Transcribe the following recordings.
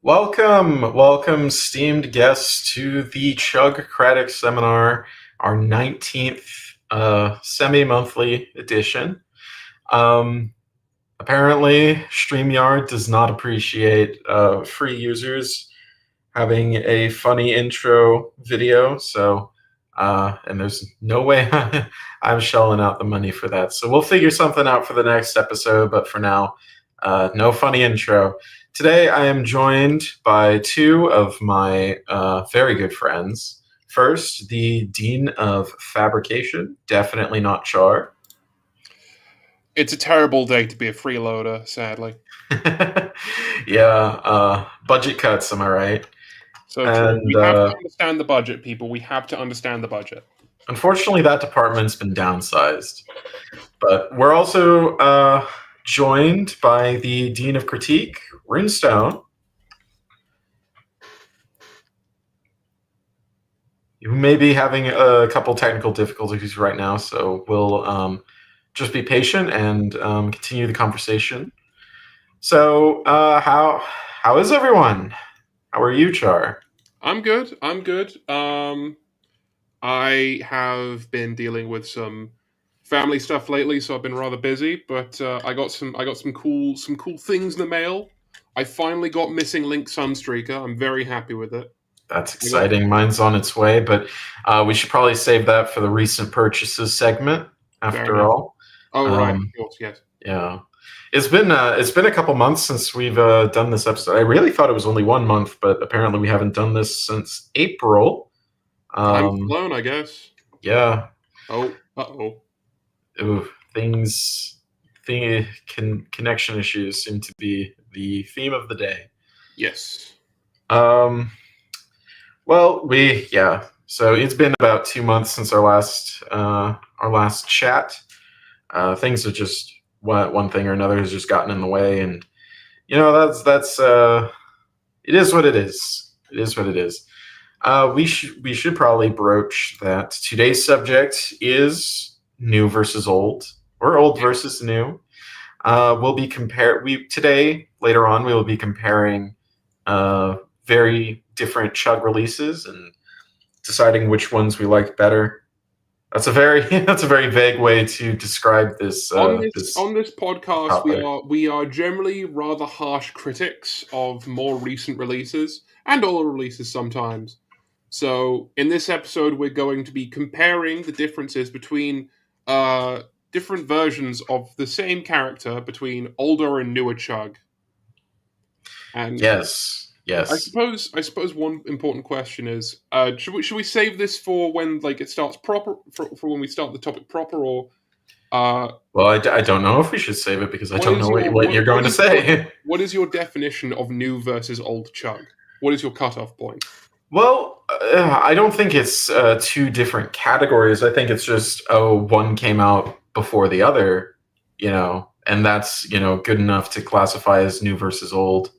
Welcome, esteemed guests, to the Chugcratic seminar, our 19th semi-monthly edition. Apparently, StreamYard does not appreciate free users having a funny intro video, and there's no way I'm shelling out the money for that. So we'll figure something out for the next episode, but for now, no funny intro. Today, I am joined by two of my very good friends. First, the Dean of Fabrication, definitely not Char. It's a terrible day to be a freeloader, sadly. Yeah, budget cuts, am I right? So true. We have to understand the budget, people. We have to understand the budget. Unfortunately, that department's been downsized. But we're also joined by the Dean of Critique, Runestone, who may be having a couple technical difficulties right now, so we'll just be patient and continue the conversation. So, how is everyone? How are you, Char? I'm good. I have been dealing with some family stuff lately, so I've been rather busy. But I got some cool things in the mail. I finally got Missing Link Sunstreaker. I'm very happy with it. That's exciting. Mine's on its way, but we should probably save that for the recent purchases segment. After all. Oh right, of course, yes. Yeah. It's been a couple months since we've done this episode. I really thought it was only 1 month, but apparently we haven't done this since April. Time's flown, I guess. Yeah. Oh. Ooh, connection issues seem to be the theme of the day. Yes. Well, so it's been about 2 months since our last chat. Things are just one thing or another has just gotten in the way, and that's it is what it is. It is what it is. We should probably broach that today's subject is new versus old, or old versus new. We'll be later on we will be comparing very different Chug releases and deciding which ones we like better. That's a very vague way to describe this. On this podcast, topic. we are generally rather harsh critics of more recent releases and older releases sometimes. So in this episode, we're going to be comparing the differences between different versions of the same character between older and newer Chug. And yes. I suppose one important question is: should we save this for when it starts proper for when we start the topic proper, or? Well, I don't know if we should save it because I don't know what you're going to say. What is your definition of new versus old Chug? What is your cutoff point? Well, I don't think it's two different categories. I think it's just one came out before the other, and that's good enough to classify as new versus old.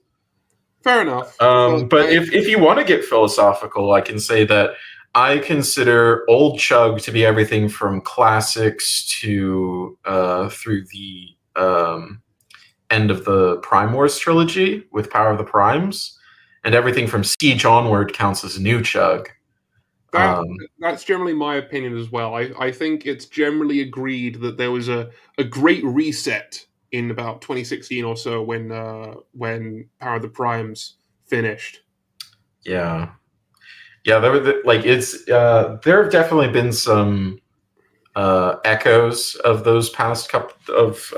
Fair enough. But if you want to get philosophical, I can say that I consider old Chug to be everything from classics to through the end of the Prime Wars trilogy with Power of the Primes, and everything from Siege onward counts as new Chug. That's generally my opinion as well. I think it's generally agreed that there was a great reset in about 2016 or so when Power of the Primes finished. Yeah, there have definitely been some echoes of those past couple of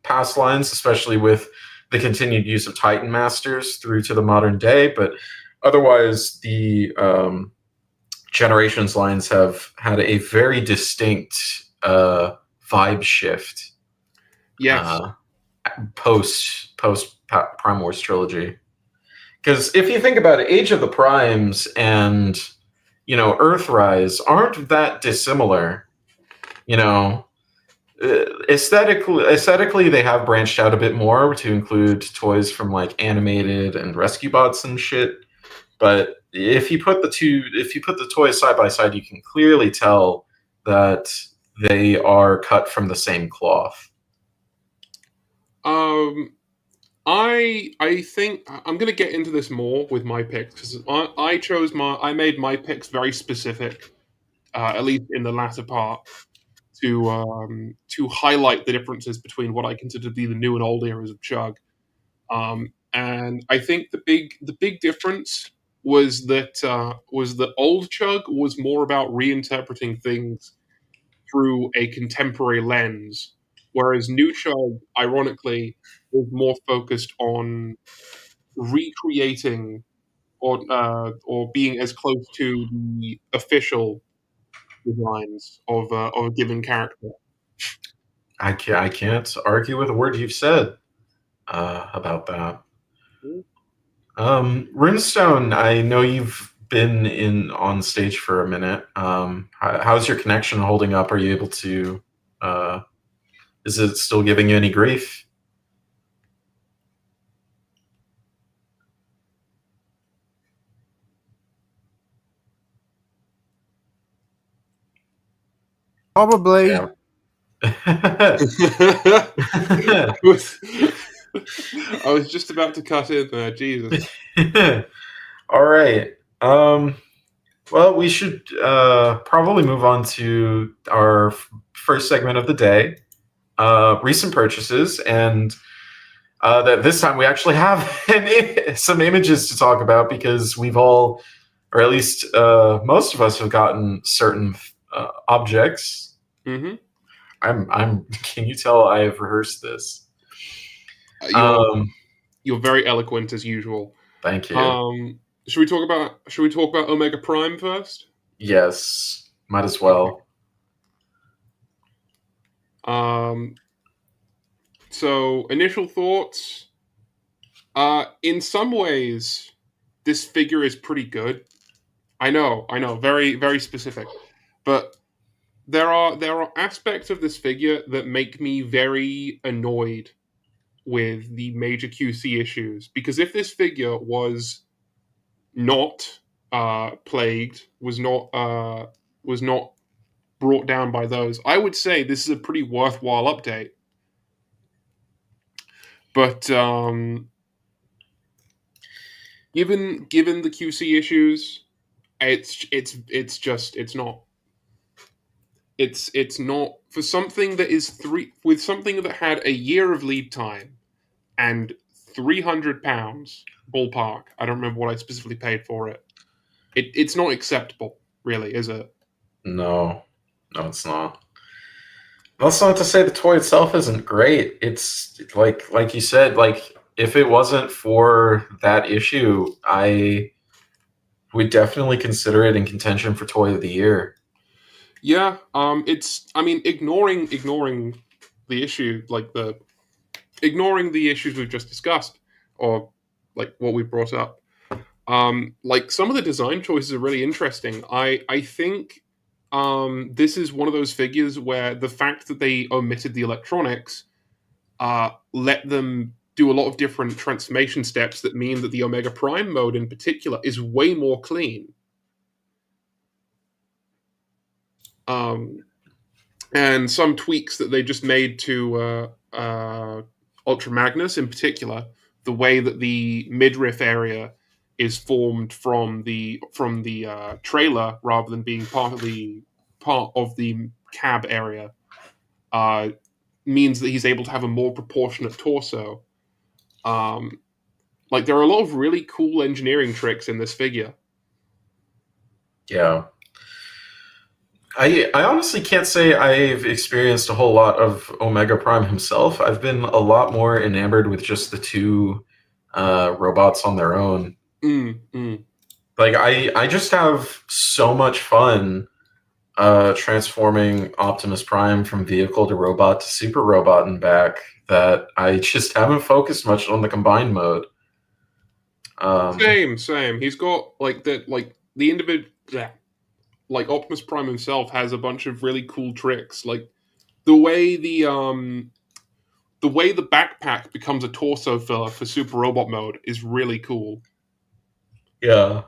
past lines, especially with the continued use of Titan Masters through to the modern day. But otherwise, the Generations lines have had a very distinct vibe shift. Yes. Post Prime Wars trilogy, because if you think about it, Age of the Primes and Earthrise aren't that dissimilar. Aesthetically, they have branched out a bit more to include toys from animated and rescue bots and shit. But if you put the toys side by side, you can clearly tell that they are cut from the same cloth. I think I'm going to get into this more with my picks because I made my picks very specific, at least in the latter part, to highlight the differences between what I consider to be the new and old eras of Chug. And I think the big difference was that old Chug was more about reinterpreting things through a contemporary lens, whereas new Chug, ironically, is more focused on recreating or being as close to the official designs of a given character. I can't argue with a word you've said about that. Runestone, I know you've been in on stage for a minute. How's your connection holding up? Are you able to? Uh, is it still giving you any grief? Probably. Yeah. I was, I was just about to cut in there. Jesus. All right. Well, we should probably move on to our first segment of the day, recent purchases, and that this time we actually have some images to talk about because we've all, or at least most of us, have gotten certain objects. Mm-hmm. I'm. Can you tell I have rehearsed this? You're very eloquent as usual. Thank you. Should we talk about Omega Prime first? Yes, might as well. So initial thoughts. In some ways, this figure is pretty good. I know, very, very specific, but there are aspects of this figure that make me very annoyed with the major QC issues. Because if this figure was not plagued, was not brought down by those, I would say this is a pretty worthwhile update. But given the QC issues, it's not for something that is something that had a year of lead time and £300 ballpark. I don't remember what I specifically paid for it. It's not acceptable, really, is it? No, it's not. That's not to say the toy itself isn't great. It's like you said, like if it wasn't for that issue, I would definitely consider it in contention for toy of the year. Yeah. Ignoring the issue, ignoring the issues we've just discussed, or like what we brought up. Like some of the design choices are really interesting. I think this is one of those figures where the fact that they omitted the electronics let them do a lot of different transformation steps that mean that the Omega Prime mode in particular is way more clean. And some tweaks that they just made to Ultra Magnus in particular, the way that the midriff area is formed from the trailer rather than being part of the cab area, means that he's able to have a more proportionate torso. Like there are a lot of really cool engineering tricks in this figure. Yeah. I honestly can't say I've experienced a whole lot of Omega Prime himself. I've been a lot more enamored with just the two robots on their own. Like I just have so much fun transforming Optimus Prime from vehicle to robot to super robot and back that I just haven't focused much on the combined mode. Same. He's got the individual. Like Optimus Prime himself has a bunch of really cool tricks, like the way the backpack becomes a torso filler for Super Robot mode is really cool. Yeah,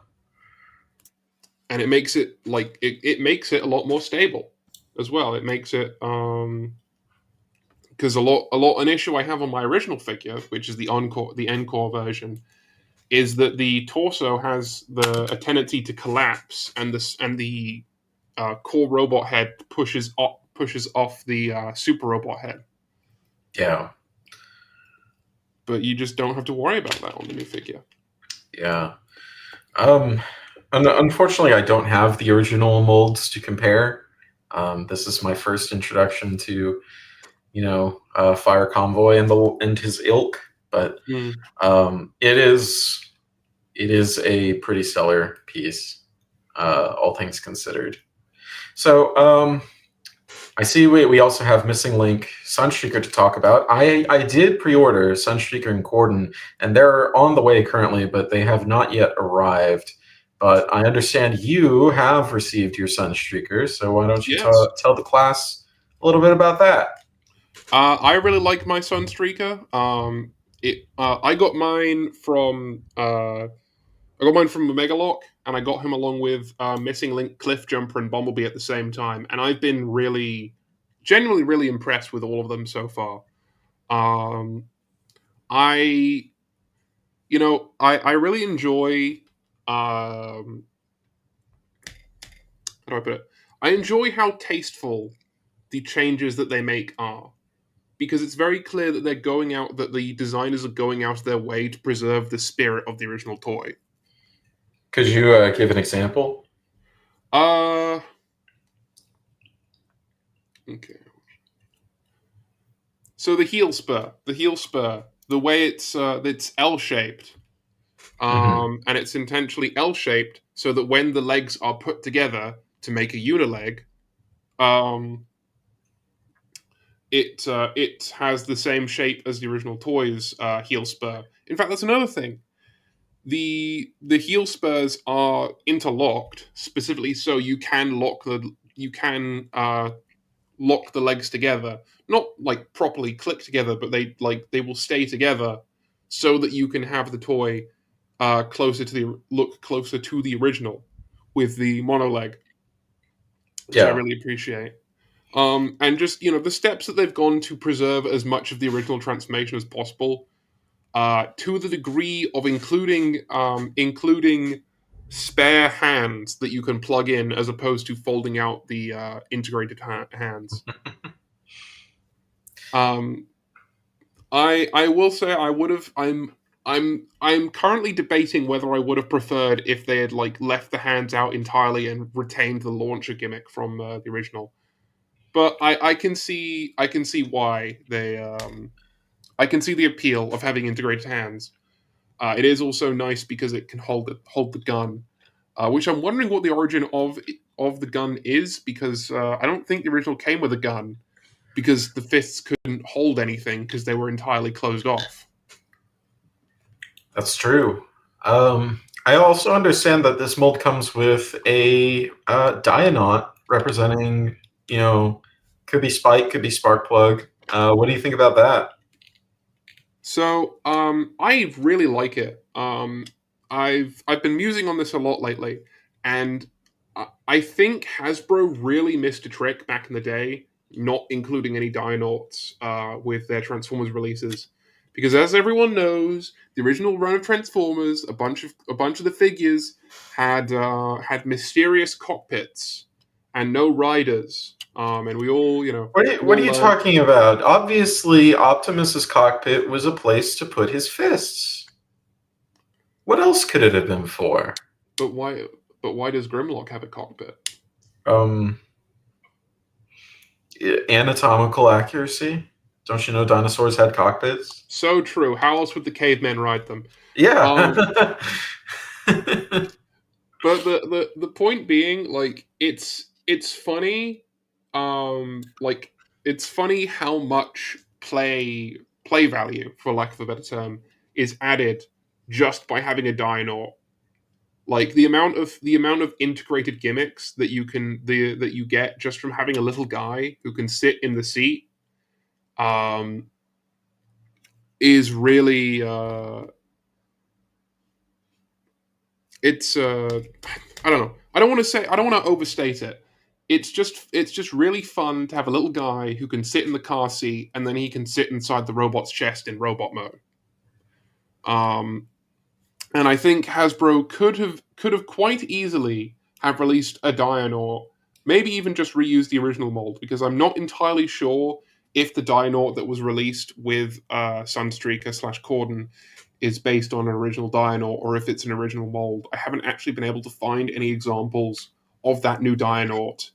and it makes it it makes it a lot more stable as well. It makes it because an issue I have on my original figure, which is the Encore version, is that the torso has a tendency to collapse, and the core robot head pushes off the super robot head. Yeah. But you just don't have to worry about that on the new figure. Yeah. Unfortunately, I don't have the original molds to compare. This is my first introduction to, Fire Convoy and his ilk, but it is a pretty stellar piece, all things considered. So I see we also have Missing Link Sunstreaker to talk about. I did pre-order Sunstreaker and Corden, and they're on the way currently, but they have not yet arrived. But I understand you have received your Sunstreaker, so why don't you tell the class a little bit about that? I really like my Sunstreaker. I got mine from Megalock, and I got him along with Missing Link, Cliffjumper, and Bumblebee at the same time. And I've been genuinely really impressed with all of them so far. I really enjoy. How do I put it? I enjoy how tasteful the changes that they make are, because it's very clear that the designers are going out of their way to preserve the spirit of the original toy. Could you give an example? Okay. So the heel spur, the way it's L-shaped, and it's intentionally L-shaped so that when the legs are put together to make a unileg, it has the same shape as the original toy's heel spur. In fact, that's another thing. The heel spurs are interlocked specifically so you can lock the legs together, not like properly click together, but they will stay together so that you can have the toy closer to the original with the monoleg, which I really appreciate. And just the steps that they've gone to preserve as much of the original transformation as possible, to the degree of including spare hands that you can plug in as opposed to folding out the integrated hands. I will say I would have. I'm currently debating whether I would have preferred if they had left the hands out entirely and retained the launcher gimmick from the original. But I can see why they. I can see the appeal of having integrated hands. It is also nice because it can hold the gun, which I'm wondering what the origin of the gun is, because I don't think the original came with a gun, because the fists couldn't hold anything because they were entirely closed off. That's true. I also understand that this mold comes with a Dionaut representing, could be Spike, could be Sparkplug. What do you think about that? So, I really like it. I've been musing on this a lot lately, and I think Hasbro really missed a trick back in the day, not including any Dionauts with their Transformers releases, because as everyone knows, the original run of Transformers, a bunch of the figures had mysterious cockpits and no riders. And we all, What are you talking about? Obviously, Optimus's cockpit was a place to put his fists. What else could it have been for? But why does Grimlock have a cockpit? Anatomical accuracy. Don't you know dinosaurs had cockpits? So true. How else would the cavemen ride them? Yeah. But the point being, it's funny. It's funny how much play value, for lack of a better term, is added just by having a Dinonaut. Like the amount of integrated gimmicks that you get just from having a little guy who can sit in the seat, is really it's I don't know. I don't want to overstate it. it's just really fun to have a little guy who can sit in the car seat and then he can sit inside the robot's chest in robot mode. And I think Hasbro could have quite easily have released a Dinonaut, maybe even just reused the original mold, because I'm not entirely sure if the Dinonaut that was released with Sunstreaker / Corden is based on an original Dinonaut or if it's an original mold. I haven't actually been able to find any examples of that new Dinonaut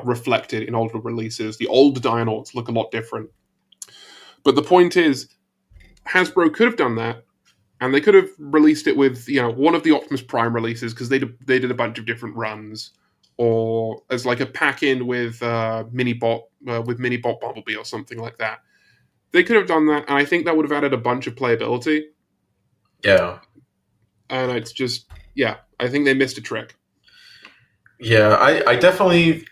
reflected in older releases. The old Dionauts look a lot different. But the point is, Hasbro could have done that, and they could have released it with one of the Optimus Prime releases, because they did a bunch of different runs, or as like a pack-in with Mini-Bot Bumblebee or something like that. They could have done that, and I think that would have added a bunch of playability. Yeah. And it's just, I think they missed a trick. Yeah, I definitely...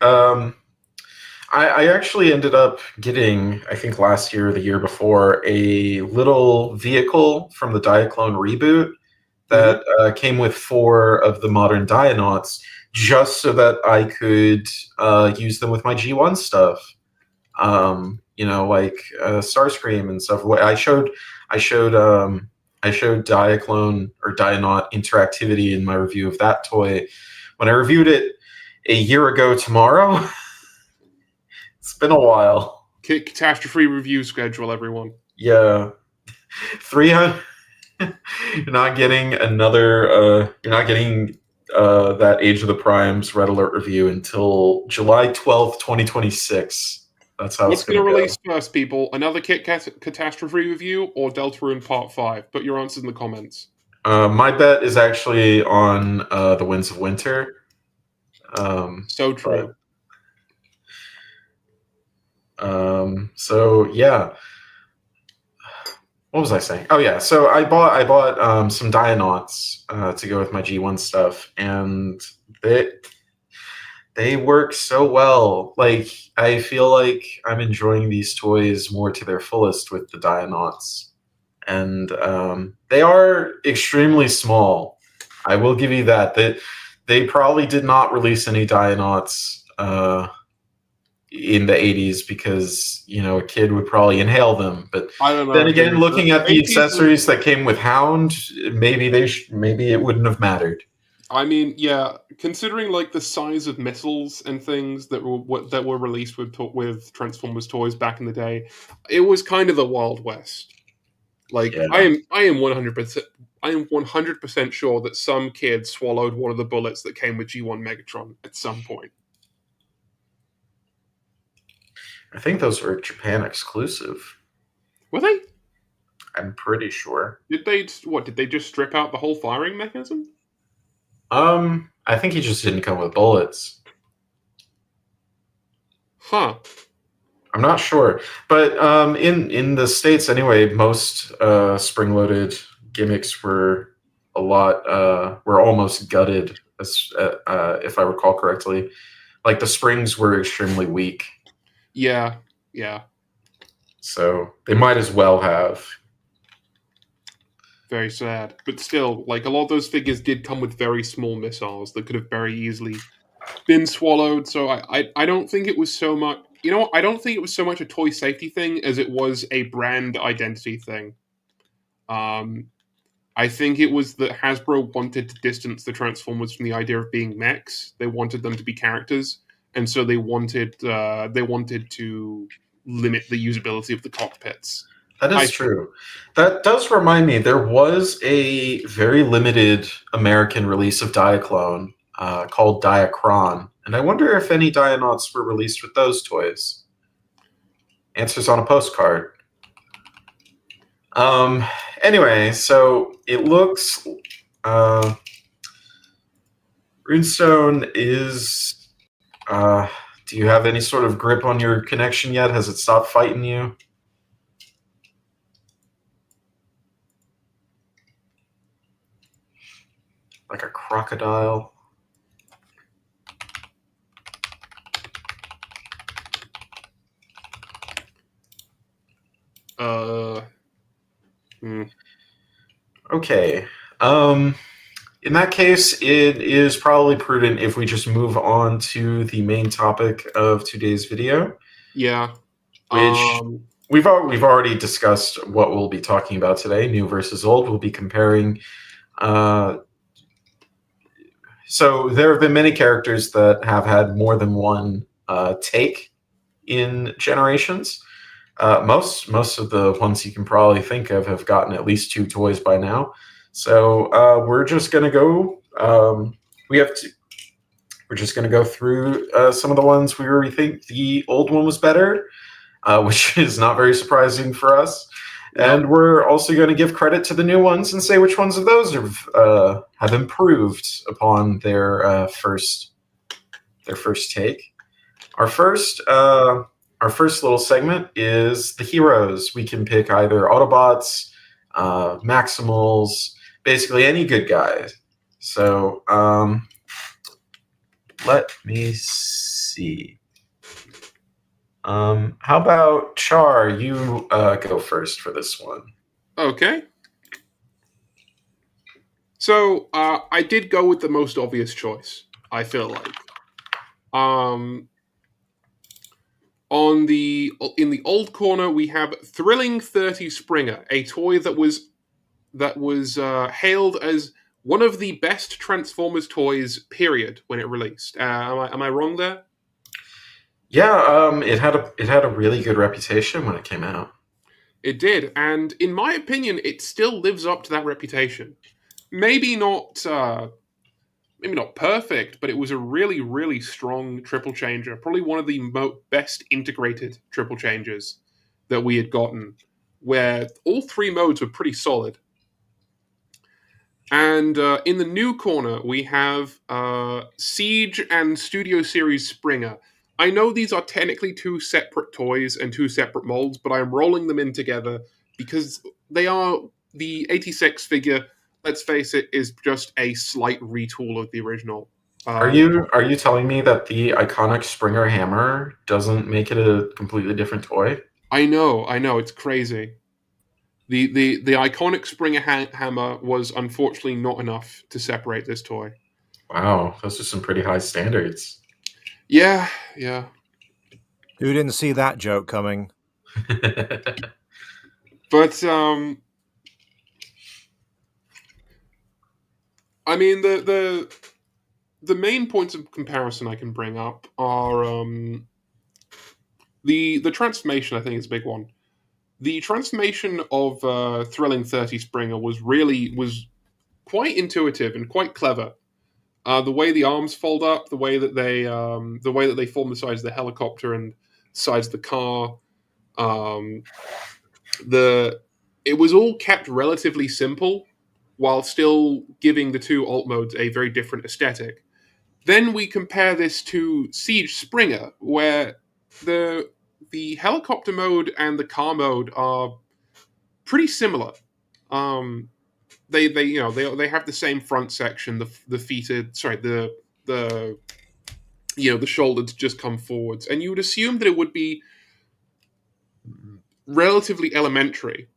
I actually ended up getting, I think last year or the year before, a little vehicle from the Diaclone reboot that came with 4 of the modern Dionauts, just so that I could use them with my G1 stuff. Like Starscream and stuff. I showed Diaclone or Dionaut interactivity in my review of that toy when I reviewed it a year ago tomorrow. It's been a while. Catastrophe review schedule, everyone. Yeah. 300. You're not getting another. You're not getting that Age of the Primes Red Alert review until July 12th, 2026. That's how What's it's going to release first, people? Another Catastrophe review or Deltarune Part 5? Put your answers in the comments. My bet is actually on the Winds of Winter. So true. So yeah. What was I saying? Oh yeah, so I bought some Dionauts to go with my G1 stuff, and they work so well. Like, I feel like I'm enjoying these toys more to their fullest with the Dionauts, and they are extremely small. I will give you that. They probably did not release any Dionauts in the 80s because a kid would probably inhale them. But I don't know. Then again, looking at the 80s accessories that came with Hound, maybe it wouldn't have mattered. I mean, yeah, considering like the size of missiles and things that were released with Transformers toys back in the day, it was kind of the Wild West. Like, Yeah. I am 100% sure that some kid swallowed one of the bullets that came with G1 Megatron at some point. I think those were Japan exclusive. Were they? I'm pretty sure. Did they just strip out the whole firing mechanism? I think he just didn't come with bullets. Huh. I'm not sure, but in the States anyway, most spring-loaded gimmicks were were almost gutted, as if I recall correctly. Like, the springs were extremely weak. Yeah. So they might as well have. Very sad. But still, like, a lot of those figures did come with very small missiles that could have very easily been swallowed. So I don't think it was so much... I don't think it was so much a toy safety thing as it was a brand identity thing. I think it was that Hasbro wanted to distance the Transformers from the idea of being mechs. They wanted them to be characters. And so they wanted to limit the usability of the cockpits. That is true. That does remind me, there was a very limited American release of Diaclone called Diacron, and I wonder if any Dionauts were released with those toys. Answers on a postcard. Anyway, so it looks... Runestone is... do you have any sort of grip on your connection yet? Has it stopped fighting you? Like a crocodile. Okay. In that case, it is probably prudent if we just move on to the main topic of today's video, Yeah. which we've already discussed what we'll be talking about today, new versus old. We'll be comparing. So there have been many characters that have had more than one take in Generations. Most of the ones you can probably think of have gotten at least 2 toys by now. So we're just gonna go. We're just gonna go through some of the ones where we think the old one was better, which is not very surprising for us. No. And we're also going to give credit to the new ones and say which ones of those have improved upon their first take. Our first little segment is the heroes. We can pick either Autobots, Maximals, basically any good guy. So let me see. How about Char? You go first for this one. Okay. So I did go with the most obvious choice, I feel like. In the old corner, we have Thrilling 30 Springer, a toy that was hailed as one of the best Transformers toys, period, when it released. Am I wrong there? Yeah, it had a really good reputation when it came out. It did, and in my opinion, it still lives up to that reputation. Maybe not perfect, but it was a really, really strong triple changer. Probably one of the best integrated triple changers that we had gotten, where all 3 modes were pretty solid. And in the new corner, we have Siege and Studio Series Springer. I know these are technically 2 separate toys and 2 separate molds, but I'm rolling them in together because they are the 86 figure. Let's face it, is just a slight retool of the original. Are you telling me that the iconic Springer hammer doesn't make it a completely different toy? I know, it's crazy. The iconic Springer hammer was unfortunately not enough to separate this toy. Wow, those are some pretty high standards. Yeah. Who didn't see that joke coming? But I mean, the main points of comparison I can bring up are the transformation. I think is a big one. The transformation of Thrilling 30 Springer was quite intuitive and quite clever. The way the arms fold up, the way that they form the sides of the helicopter and sides of the car, it was all kept relatively simple, while still giving the 2 alt modes a very different aesthetic. Then we compare this to Siege Springer, where the helicopter mode and the car mode are pretty similar. They have the same front section, the shoulders just come forwards, and you would assume that it would be relatively elementary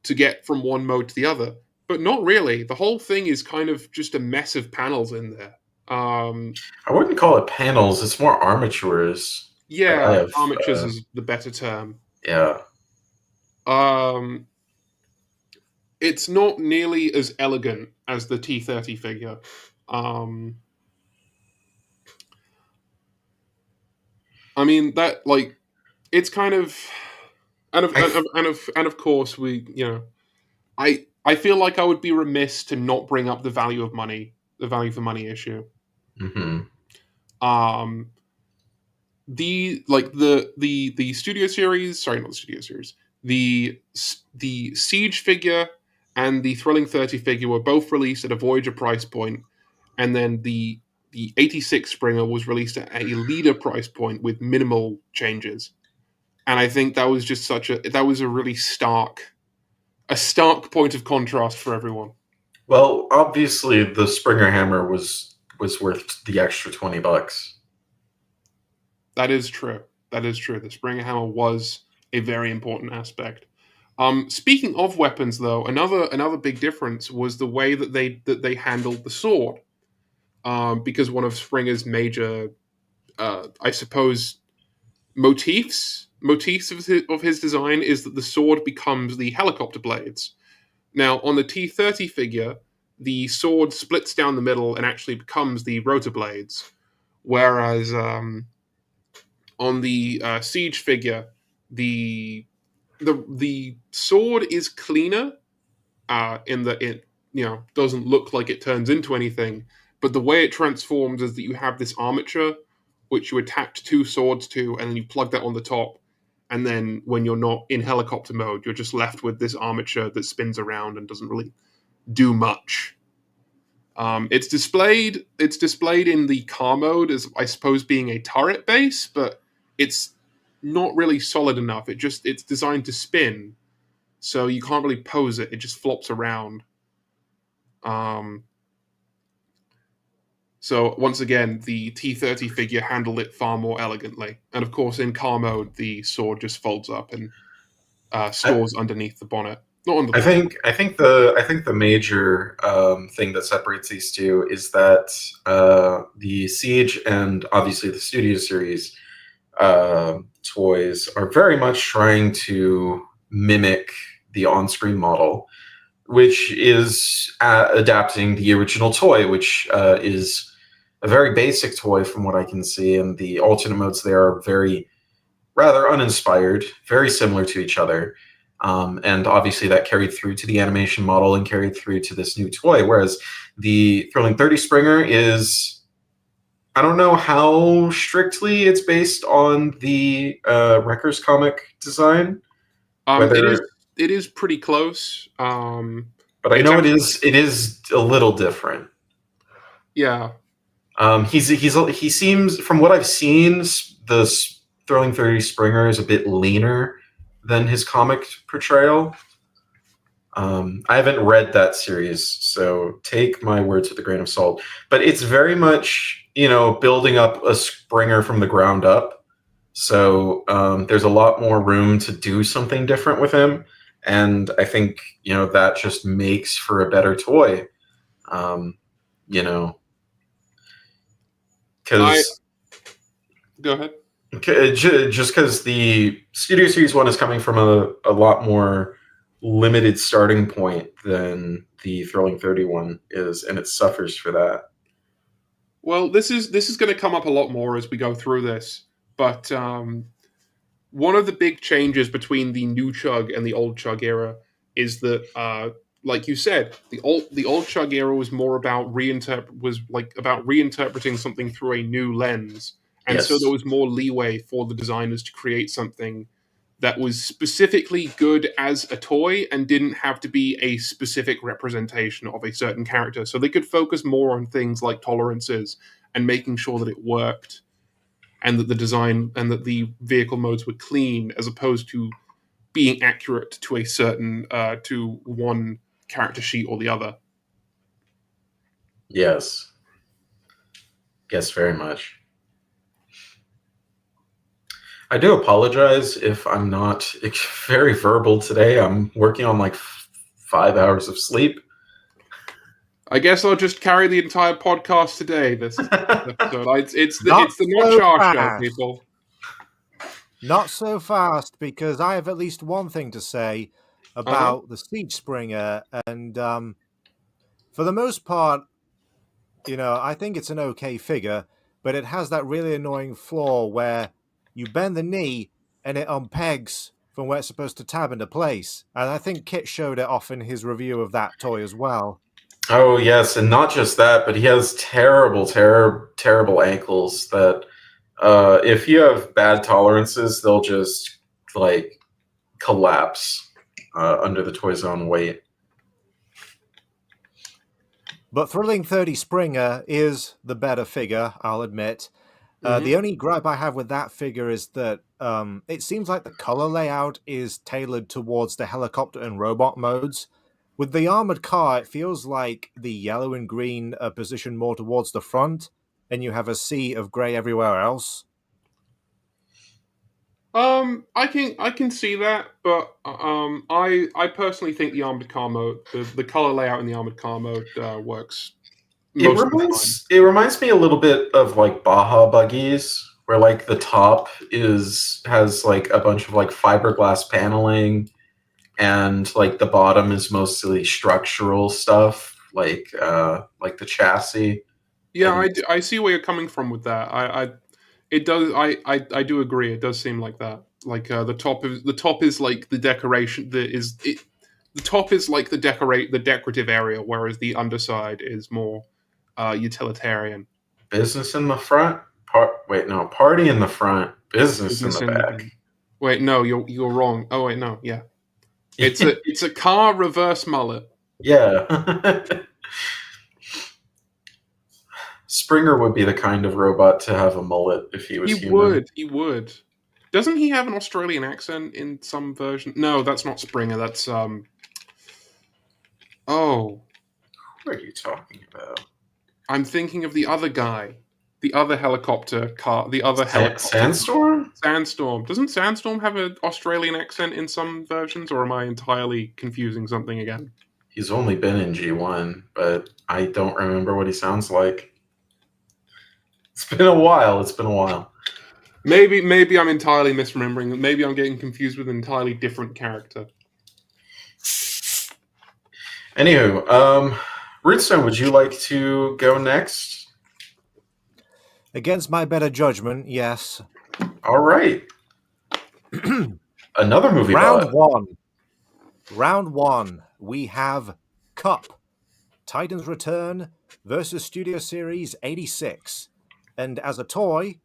to get from one mode to the other, but not really. The whole thing is kind of just a mess of panels in there. I wouldn't call it panels; it's more armatures. Yeah, armatures is the better term. Yeah. It's not nearly as elegant as the T30 figure. I mean that it's kind of, and of course we I feel like I would be remiss to not bring up the value for money issue. Mm-hmm. The Studio Series, sorry, not the Studio Series, the Siege figure and the Thrilling 30 figure were both released at a Voyager price point, and then the 86 Springer was released at a leader price point with minimal changes. And I think that was just a really stark point of contrast for everyone. Well, obviously the Springer hammer was worth the extra $20. That is true. The Springer hammer was a very important aspect. Speaking of weapons, though, another big difference was the way that they handled the sword. Because one of Springer's major, I suppose, motifs of his design is that the sword becomes the helicopter blades. Now, on the T30 figure, the sword splits down the middle and actually becomes the rotor blades, whereas on the Siege figure, the the sword is cleaner in that it doesn't look like it turns into anything, but the way it transforms is that you have this armature which you attach two swords to, and then you plug that on the top, and then when you're not in helicopter mode, you're just left with this armature that spins around and doesn't really do much. It's displayed in the car mode as, I suppose, being a turret base, but it's not really solid enough. It's designed to spin, so you can't really pose it. It just flops around. So once again, the T30 figure handled it far more elegantly, and of course, in car mode, the sword just folds up and stores underneath the bonnet. Not under. I think the major thing that separates these two is that the Siege and obviously the Studio Series toys are very much trying to mimic the on-screen model, which is adapting the original toy, which is a very basic toy from what I can see, and the alternate modes there are rather uninspired, very similar to each other. And obviously that carried through to the animation model and carried through to this new toy, whereas the Thrilling 30 Springer is, I don't know how strictly it's based on the Wreckers comic design. It is pretty close. But I know it is a little different. Yeah. He seems, from what I've seen, the Thrilling 30 Springer is a bit leaner than his comic portrayal. I haven't read that series, so take my words with a grain of salt. But it's very much, building up a Springer from the ground up. So there's a lot more room to do something different with him. And I think, that just makes for a better toy. Because... Go ahead. Just because the Studio Series 1 is coming from a lot more limited starting point than the Thrilling 31 is, and it suffers for that. Well, this is going to come up a lot more as we go through this, but one of the big changes between the new Chug and the old Chug era is that, like you said, the old Chug era was more about reinterpreting something through a new lens. And Yes. So there was more leeway for the designers to create something that was specifically good as a toy and didn't have to be a specific representation of a certain character. So they could focus more on things like tolerances and making sure that it worked, and that the design and that the vehicle modes were clean, as opposed to being accurate to a certain to one character sheet or the other. Yes, very much. I do apologize if I'm not very verbal today. I'm working on 5 hours of sleep. I guess I'll just carry the entire podcast today. This episode. It's the Not Char show, people. Not so fast, because I have at least one thing to say about the Siege Springer, and for the most part, I think it's an okay figure, but it has that really annoying flaw where you bend the knee and it unpegs from where it's supposed to tab into place. And I think Kit showed it off in his review of that toy as well. Oh, yes, and not just that, but he has terrible ankles that if you have bad tolerances, they'll just, collapse under the toy's own weight. But Thrilling 30 Springer is the better figure, I'll admit. The only gripe I have with that figure is that it seems like the color layout is tailored towards the helicopter and robot modes. With the armored car, it feels like the yellow and green are positioned more towards the front, and you have a sea of gray everywhere else. I can see that, but I personally think the armored car mode, the color layout in the armored car mode works It most of the time. reminds me a little bit of like Baja buggies, where like the top has like a bunch of like fiberglass paneling, and like the bottom is mostly structural stuff, like the chassis. Yeah, And I see where you're coming from with that. I do agree. It does seem like that. Like the top is like the decoration the top is like the decorative area, whereas the underside is more utilitarian. business in the front, party in the front, business in Business the in the back. back. Wait, no, you're wrong. Oh wait, no, yeah. It's a car reverse mullet. Yeah. Springer would be the kind of robot to have a mullet if he was human. He would. Doesn't he have an Australian accent in some version? No, that's not Springer. That's oh, What are you talking about? I'm thinking of the other guy. The other helicopter car. The other helicopter. Sandstorm? Sandstorm. Doesn't Sandstorm have an Australian accent in some versions, or am I entirely confusing something again? He's only been in G1, but I don't remember what he sounds like. It's been a while. Maybe I'm entirely misremembering. Maybe I'm getting confused with an entirely different character. Anywho, Runestone, would you like to go next? Against my better judgment, yes. All right. Another movie. Round one. We have Cup, Titans Return versus Studio Series 86. And as a toy,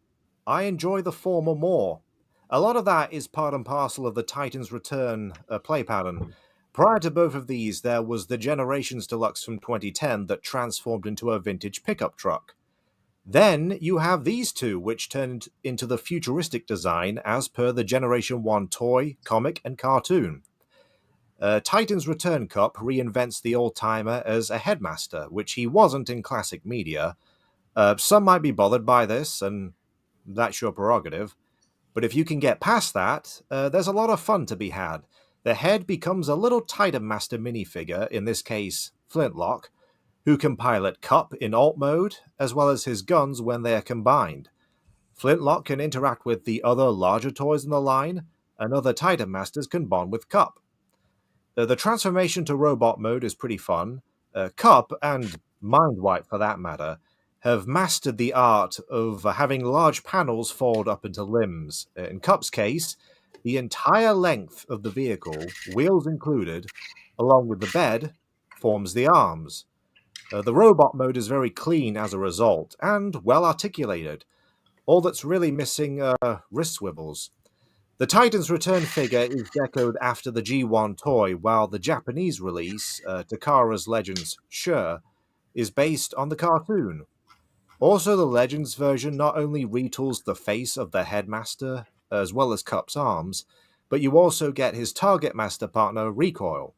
I enjoy the former more. A lot of that is part and parcel of the Titans Return play pattern. Prior to both of these, there was the Generations Deluxe from 2010 that transformed into a vintage pickup truck. Then you have these two, which turned into the futuristic design as per the Generation 1 toy, comic, and cartoon. Titan's Return Cup reinvents the old-timer as a headmaster, which he wasn't in classic media. Some might be bothered by this, and that's your prerogative. But if you can get past that, there's a lot of fun to be had. The head becomes a little Titan Master minifigure, in this case, Flintlock, who can pilot Cup in alt mode, as well as his guns when they are combined. Flintlock can interact with the other larger toys in the line, and other Titan Masters can bond with Cup. The transformation to robot mode is pretty fun. Cup, and Mindwipe for that matter, have mastered the art of having large panels fold up into limbs. In Cup's case, the entire length of the vehicle, wheels included, along with the bed, forms the arms. The robot mode is very clean as a result, and well articulated. All that's really missing are wrist swivels. The Titan's Return figure is decoed after the G1 toy, while the Japanese release, Takara's Legends Sure, is based on the cartoon. Also, the Legends version not only retools the face of the headmaster, as well as Cup's arms, but you also get his target master partner, Recoil.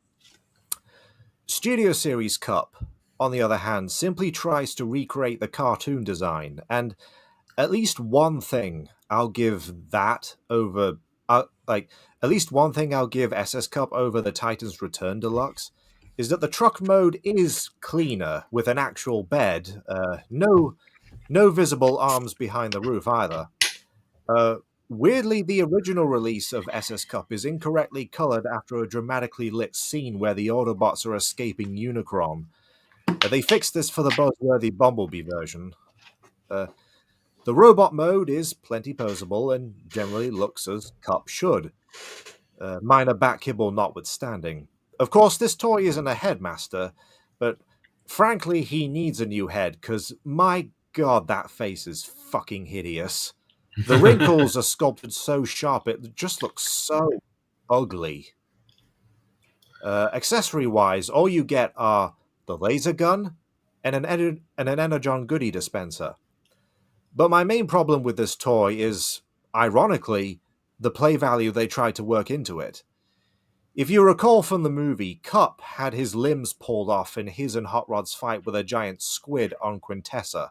Studio Series Cup, on the other hand, simply tries to recreate the cartoon design, and at least one thing I'll give SS Cup over the Titan's Return Deluxe is that the truck mode is cleaner with an actual bed, no visible arms behind the roof either. Weirdly, the original release of SS Cup is incorrectly colored after a dramatically lit scene where the Autobots are escaping Unicron. They fixed this for the buzzworthy Bumblebee version. The robot mode is plenty posable and generally looks as Cup should. Minor back kibble notwithstanding. Of course, this toy isn't a headmaster, but frankly, he needs a new head, because my god, that face is fucking hideous. The wrinkles are sculpted so sharp, it just looks so ugly. Accessory-wise, all you get are the laser gun and an Energon goodie dispenser. But my main problem with this toy is, ironically, the play value they tried to work into it. If you recall from the movie, Cup had his limbs pulled off in his and Hot Rod's fight with a giant squid on Quintessa.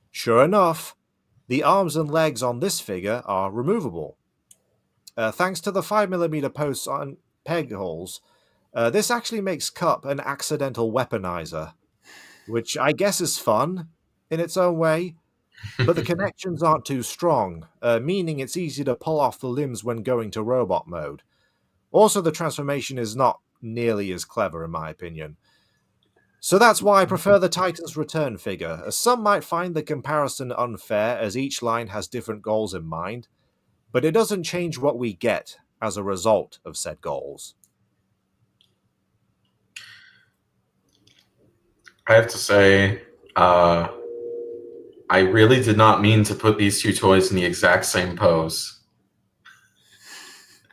Sure enough, the arms and legs on this figure are removable. Thanks to the 5mm posts on peg holes, this actually makes Cup an accidental weaponizer, which I guess is fun in its own way, but the connections aren't too strong, meaning it's easy to pull off the limbs when going to robot mode. Also, the transformation is not nearly as clever, in my opinion. So that's why I prefer the Titan's Return figure, as some might find the comparison unfair as each line has different goals in mind, but it doesn't change what we get as a result of said goals. I have to say, I really did not mean to put these two toys in the exact same pose.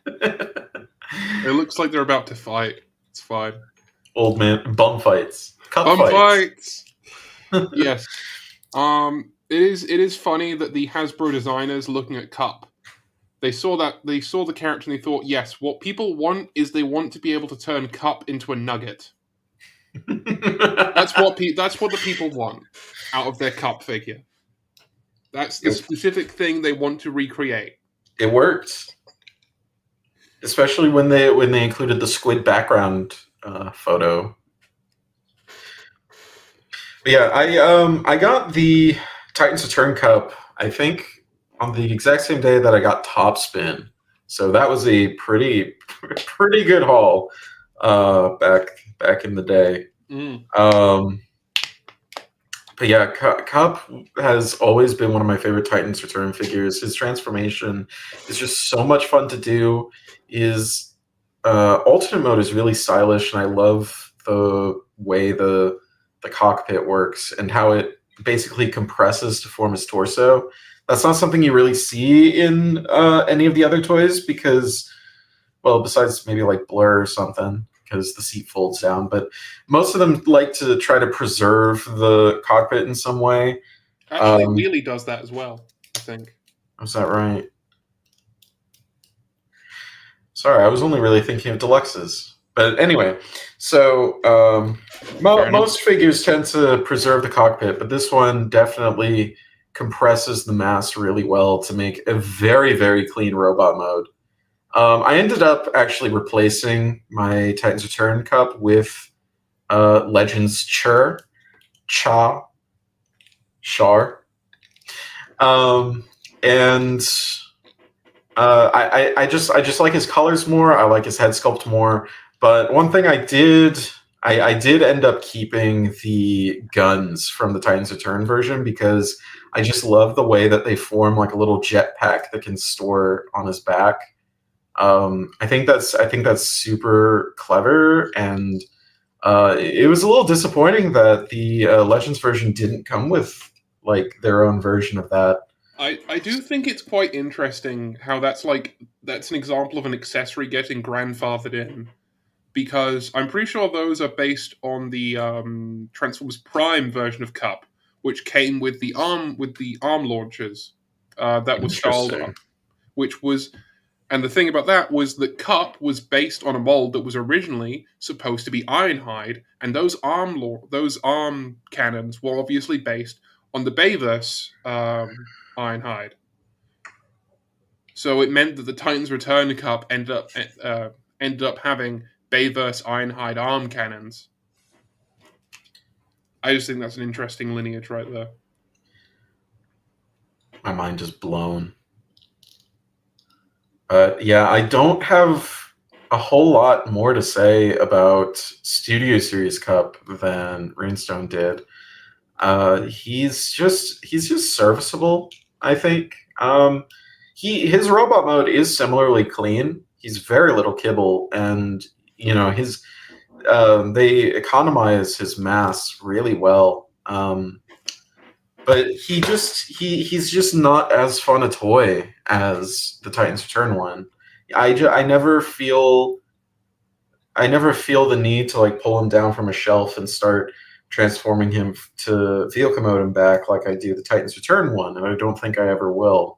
It looks like they're about to fight. It's fine. Old man bum fights. Bum fights. Yes. It is funny that the Hasbro designers looking at Cup, they saw the character and they thought, yes, what people want is they want to be able to turn Cup into a nugget. That's what the people want out of their Cup figure. That's the specific thing they want to recreate. It worked, especially when they included the squid background photo. But yeah, I got the Titans Return Cup, I think, on the exact same day that I got Top Spin. So that was a pretty good haul back in the day. But yeah, Cup has always been one of my favorite Titans Return figures. His transformation is just so much fun to do. His alternate mode is really stylish, and I love the way the cockpit works and how it basically compresses to form his torso. That's not something you really see in any of the other toys because, well, besides maybe like Blur or something, because the seat folds down. But most of them like to try to preserve the cockpit in some way. Actually, Wheelie does that as well, I think. Was that right? Sorry, I was only really thinking of deluxes. But anyway, so most figures tend to preserve the cockpit, but this one definitely compresses the mass really well to make a very, very clean robot mode. I ended up actually replacing my Titans Return Cup with Legends Char. And I just like his colors more. I like his head sculpt more. But one thing I did end up keeping the guns from the Titans Return version because I just love the way that they form like a little jetpack that can store on his back. I think that's super clever, and it was a little disappointing that the Legends version didn't come with like their own version of that. I do think it's quite interesting how that's an example of an accessory getting grandfathered in, because I'm pretty sure those are based on the Transformers Prime version of Cup, which came with the arm launchers that was styled up, which was. And the thing about that was that Cup was based on a mold that was originally supposed to be Ironhide, and those arm cannons were obviously based on the Bayverse Ironhide. So it meant that the Titans Return Cup ended up having Bayverse Ironhide arm cannons. I just think that's an interesting lineage right there. My mind is blown. Yeah, I don't have a whole lot more to say about Studio Series Cup than Runestone did. He's just serviceable, I think. His robot mode is similarly clean. He's very little kibble, and his they economize his mass really well. But he's just not as fun a toy as the Titans Return one. I never feel the need to like pull him down from a shelf and start transforming him to vehicle mode and back like I do the Titans Return one, and I don't think I ever will.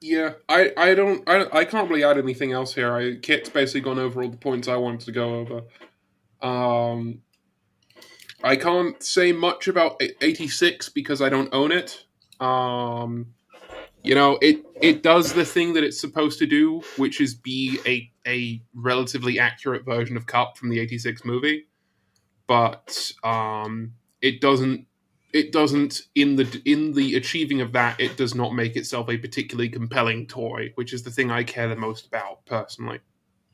Yeah, I can't really add anything else here. Kit's basically gone over all the points I wanted to go over. I can't say much about 86 because I don't own it. It does the thing that it's supposed to do, which is be a relatively accurate version of Cup from the 86 movie. But it doesn't in the achieving of that, it does not make itself a particularly compelling toy, which is the thing I care the most about personally.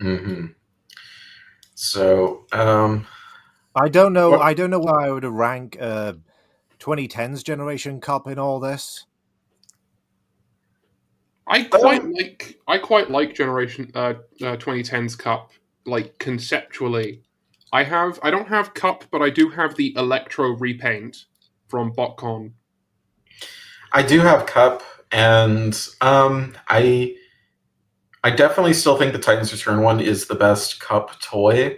Mm-hmm. So I don't know where I would rank 2010's Generation Cup in all this. I quite like Generation 2010's Cup, like conceptually. I don't have Cup, but I do have the Electro repaint from BotCon. I do have Cup, and I definitely still think the Titans Return one is the best Cup toy,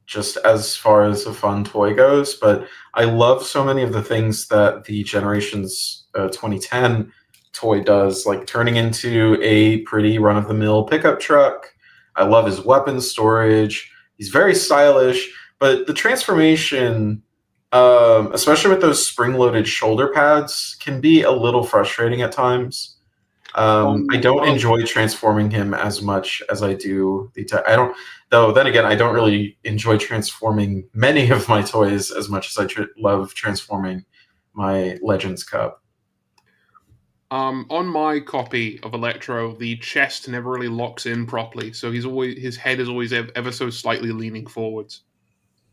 just as far as a fun toy goes. But I love so many of the things that the Generations 2010 toy does, like turning into a pretty run-of-the-mill pickup truck. I love his weapon storage. He's very stylish, but the transformation, especially with those spring-loaded shoulder pads, can be a little frustrating at times. I don't enjoy transforming him as much as I do I don't. Though then again, I don't really enjoy transforming many of my toys as much as I love transforming my Legends Cup. On my copy of Electro, the chest never really locks in properly, so his head is always ever so slightly leaning forwards.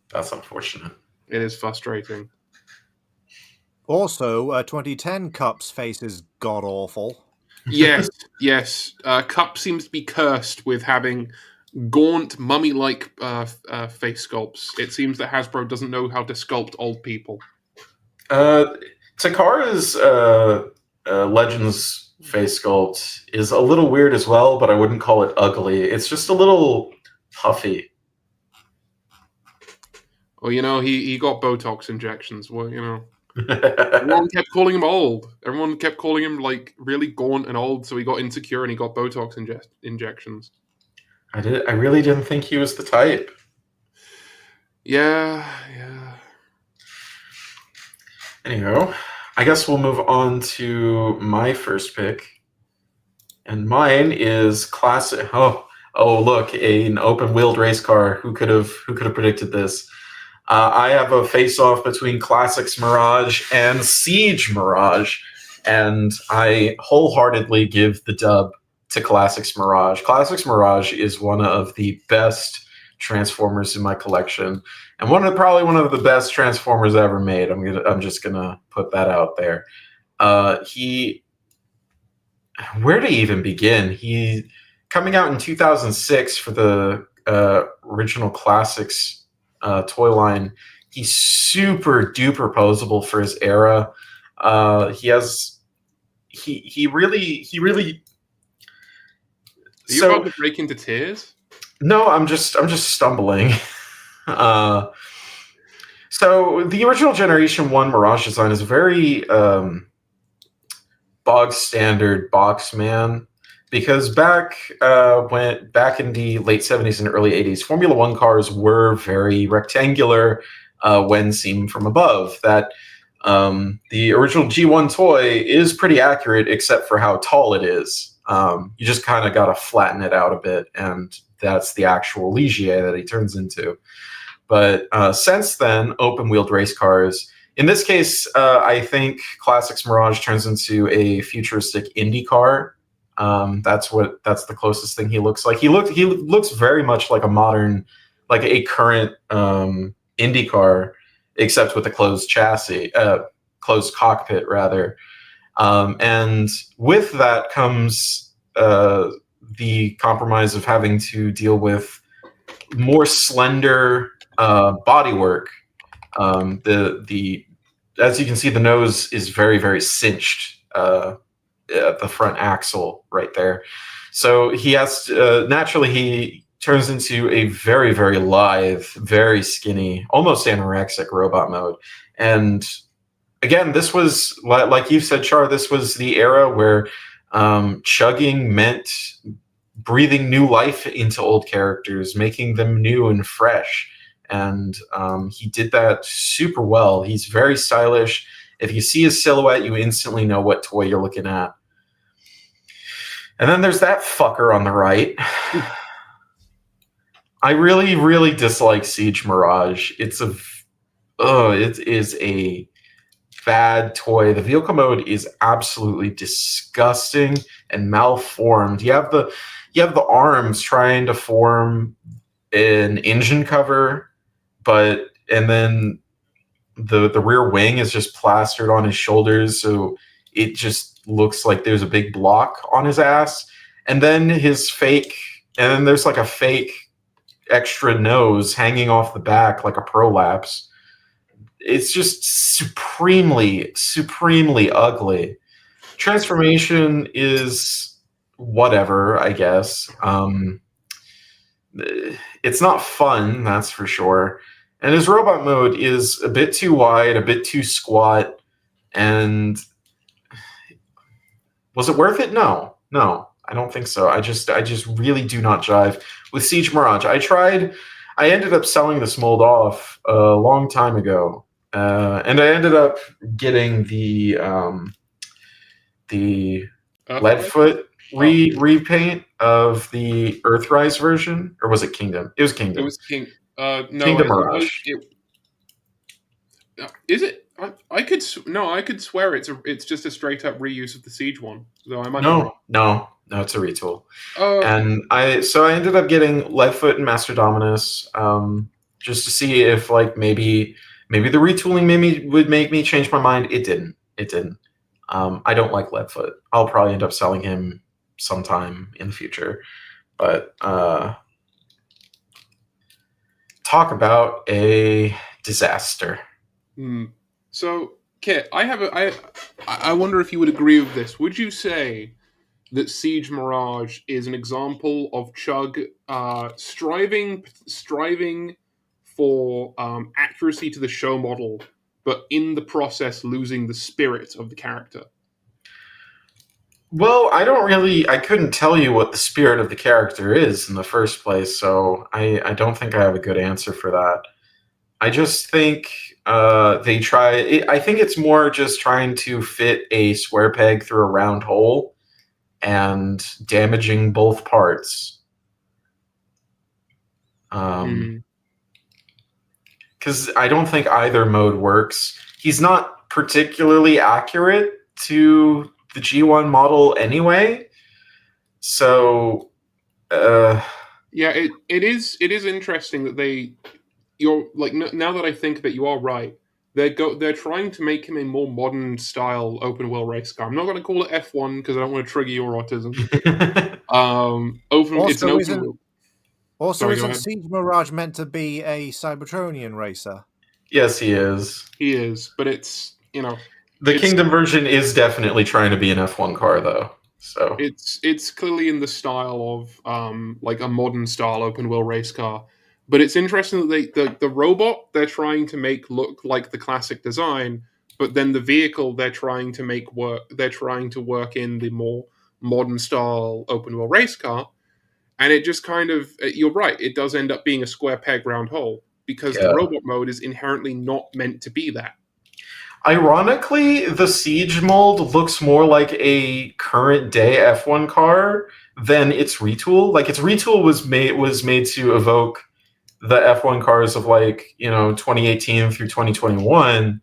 That's unfortunate. It is frustrating. Also, 2010 Cup's face is god awful. Yes. Cup seems to be cursed with having gaunt, mummy-like face sculpts. It seems that Hasbro doesn't know how to sculpt old people. Takara's Legends face sculpt is a little weird as well, but I wouldn't call it ugly. It's just a little puffy. Well, he got Botox injections. Well, everyone kept calling him old. Everyone kept calling him like really gaunt and old, so he got insecure and he got Botox injections. I really didn't think he was the type. Yeah. Anyhow, I guess we'll move on to my first pick. And mine is classic. Oh, look, an open-wheeled race car. Who could have predicted this? I have a face-off between Classics Mirage and Siege Mirage, and I wholeheartedly give the dub to Classics Mirage. Classics Mirage is one of the best Transformers in my collection, and probably one of the best Transformers ever made. I'm just gonna put that out there. Where to even begin? He coming out in 2006 for the original Classics toy line. He's super duper posable for his era. He really. Are you about to break into tears? No, I'm just stumbling. So the original Generation 1 Mirage design is a very bog standard box man, because back in the late 70s and early 80s, Formula One cars were very rectangular when seen from above. That the original G1 toy is pretty accurate, except for how tall it is. You just kind of got to flatten it out a bit, and that's the actual Ligier that he turns into. But since then, open-wheeled race cars. In this case, I think Classics Mirage turns into a futuristic Indy car. That's the closest thing he looks like. He looks very much like a modern, like a current Indy car, except with a closed chassis, closed cockpit rather. And with that comes the compromise of having to deal with more slender bodywork. As you can see, the nose is very, very cinched at the front axle right there. So he has naturally he turns into a very, very lithe, very skinny, almost anorexic robot mode. And again, this was, like you said, Char, this was the era where chugging meant breathing new life into old characters, making them new and fresh. and he did that super well. He's very stylish. If you see his silhouette, you instantly know what toy you're looking at. And then there's that fucker on the right. I really, really dislike Siege Mirage. It is a bad toy. The vehicle mode is absolutely disgusting and malformed. You have the arms trying to form an engine cover, and then the rear wing is just plastered on his shoulders, so it just looks like there's a big block on his ass. And then there's like a fake extra nose hanging off the back like a prolapse. It's just supremely, supremely ugly. Transformation is whatever, I guess. It's not fun, that's for sure. And his robot mode is a bit too wide, a bit too squat. And was it worth it? No, I don't think so. I just really do not jive with Siege Mirage. I ended up selling this mold off a long time ago. And I ended up getting the Leadfoot repaint of the Earthrise version, or was it Kingdom? It was Kingdom. It was no, Kingdom Mirage. Is it? I could swear it's just a straight up reuse of the Siege one. So I might No, it's a retool. And I ended up getting Leadfoot and Master Dominus, just to see if like maybe the retooling would make me change my mind. It didn't. I don't like Leadfoot. I'll probably end up selling him sometime in the future. But talk about a disaster. So, Kit, I wonder if you would agree with this. Would you say that Siege Mirage is an example of Chug striving for accuracy to the show model, but in the process losing the spirit of the character? Well, I couldn't tell you what the spirit of the character is in the first place, so I don't think I have a good answer for that. I just think they try. I think it's more just trying to fit a square peg through a round hole and damaging both parts. Because I don't think either mode works. He's not particularly accurate to the G1 model anyway. So, yeah, it is interesting that you're like, now that I think that you are right, they're trying to make him a more modern style open wheel race car. I'm not going to call it F1 because I don't want to trigger your autism. It's an open wheel. Also, isn't Siege Mirage meant to be a Cybertronian racer? Yes, he is. He is, but it's, the Kingdom version is definitely trying to be an F1 car, though. So it's clearly in the style of like a modern style open wheel race car. But it's interesting that the robot they're trying to make look like the classic design, but then the vehicle they're trying to work in the more modern style open wheel race car. And it just kind of, you're right, it does end up being a square peg round hole, because the robot mode is inherently not meant to be that. Ironically, the Siege mold looks more like a current day F1 car than its retool. Like, its retool was made to evoke the F1 cars of 2018 through 2021.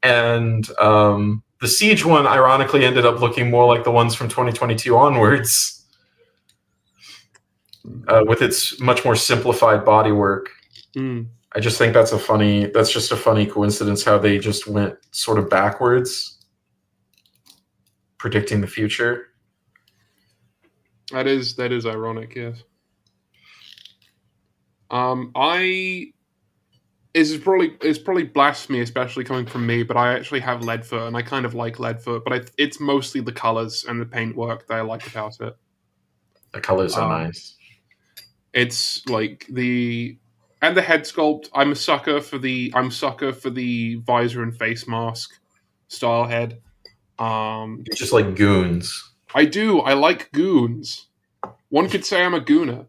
And the Siege one ironically ended up looking more like the ones from 2022 onwards. With its much more simplified bodywork. I just think that's just a funny coincidence how they just went sort of backwards, predicting the future. That is ironic, yes. It's probably blasphemy, especially coming from me, but I actually have Leadfoot, and I kind of like Leadfoot, but it's mostly the colors and the paintwork that I like about it. The colors are nice. It's like the head sculpt. I'm sucker for the visor and face mask style head. You just like goons. I do. I like goons. One could say I'm a gooner.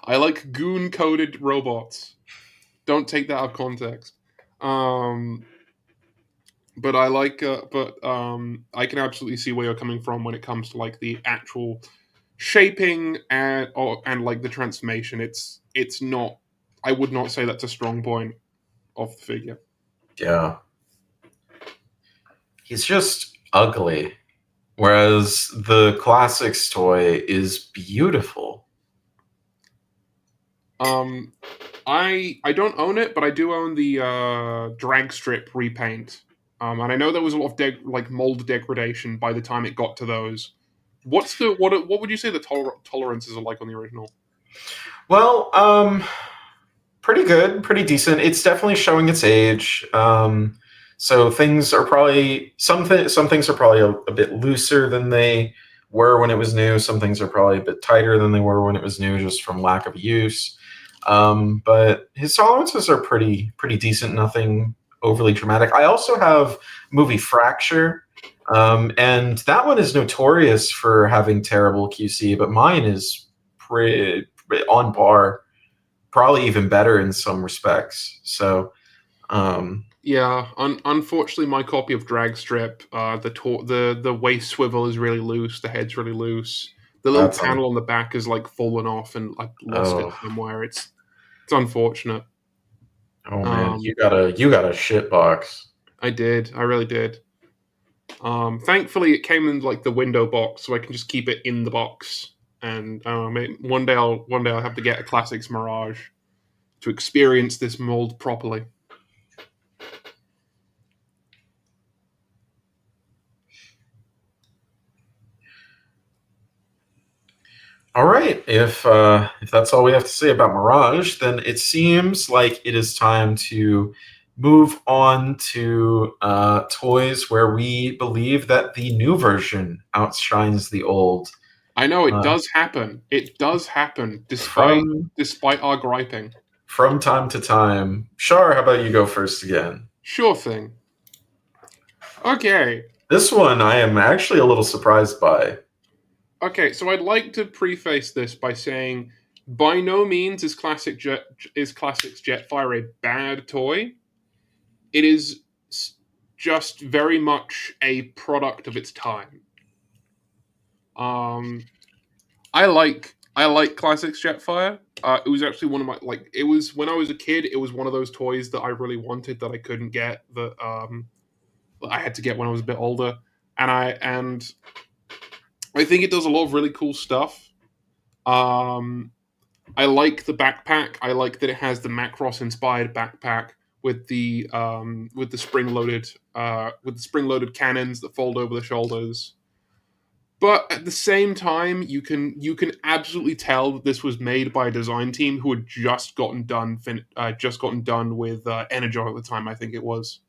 I like goon-coded robots. Don't take that out of context. But I like, I can absolutely see where you're coming from when it comes to like the actual shaping and like the transformation. It's not. I would not say that's a strong point of the figure. Yeah, he's just ugly, whereas the classics toy is beautiful. I don't own it, but I do own the drag strip repaint. And I know there was a lot of mold degradation by the time it got to those. What would you say the tolerances are like on the original? Well, pretty good, pretty decent. It's definitely showing its age. So things are probably some things are probably a bit looser than they were when it was new. Some things are probably a bit tighter than they were when it was new, just from lack of use. But his tolerances are pretty decent. Nothing overly dramatic. I also have movie Fracture, and that one is notorious for having terrible QC, but mine is pretty on par, probably even better in some respects. So, yeah, unfortunately, my copy of Drag Strip, the waist swivel is really loose, the head's really loose, the little panel on the back is like fallen off and I lost it somewhere. It's unfortunate. Oh man, you got a shit box. I did. I really did. Thankfully, it came in like the window box, so I can just keep it in the box. And one day I'll have to get a Classics Mirage to experience this mold properly. All right, if that's all we have to say about Mirage, then it seems like it is time to move on to toys where we believe that the new version outshines the old. I know it does happen. It does happen, despite our griping. From time to time. Char, how about you go first again? Sure thing. Okay. This one I am actually a little surprised by. Okay, so I'd like to preface this by saying, by no means is Classics Jetfire a bad toy. It is just very much a product of its time. I like Classics Jetfire. It was actually one of my it was when I was a kid. It was one of those toys that I really wanted that I couldn't get that I had to get when I was a bit older, and I think it does a lot of really cool stuff. I like the backpack. I like that it has the Macross inspired backpack with the spring loaded cannons that fold over the shoulders. But at the same time, you can absolutely tell that this was made by a design team who had just gotten done with Energon at the time. I think it was.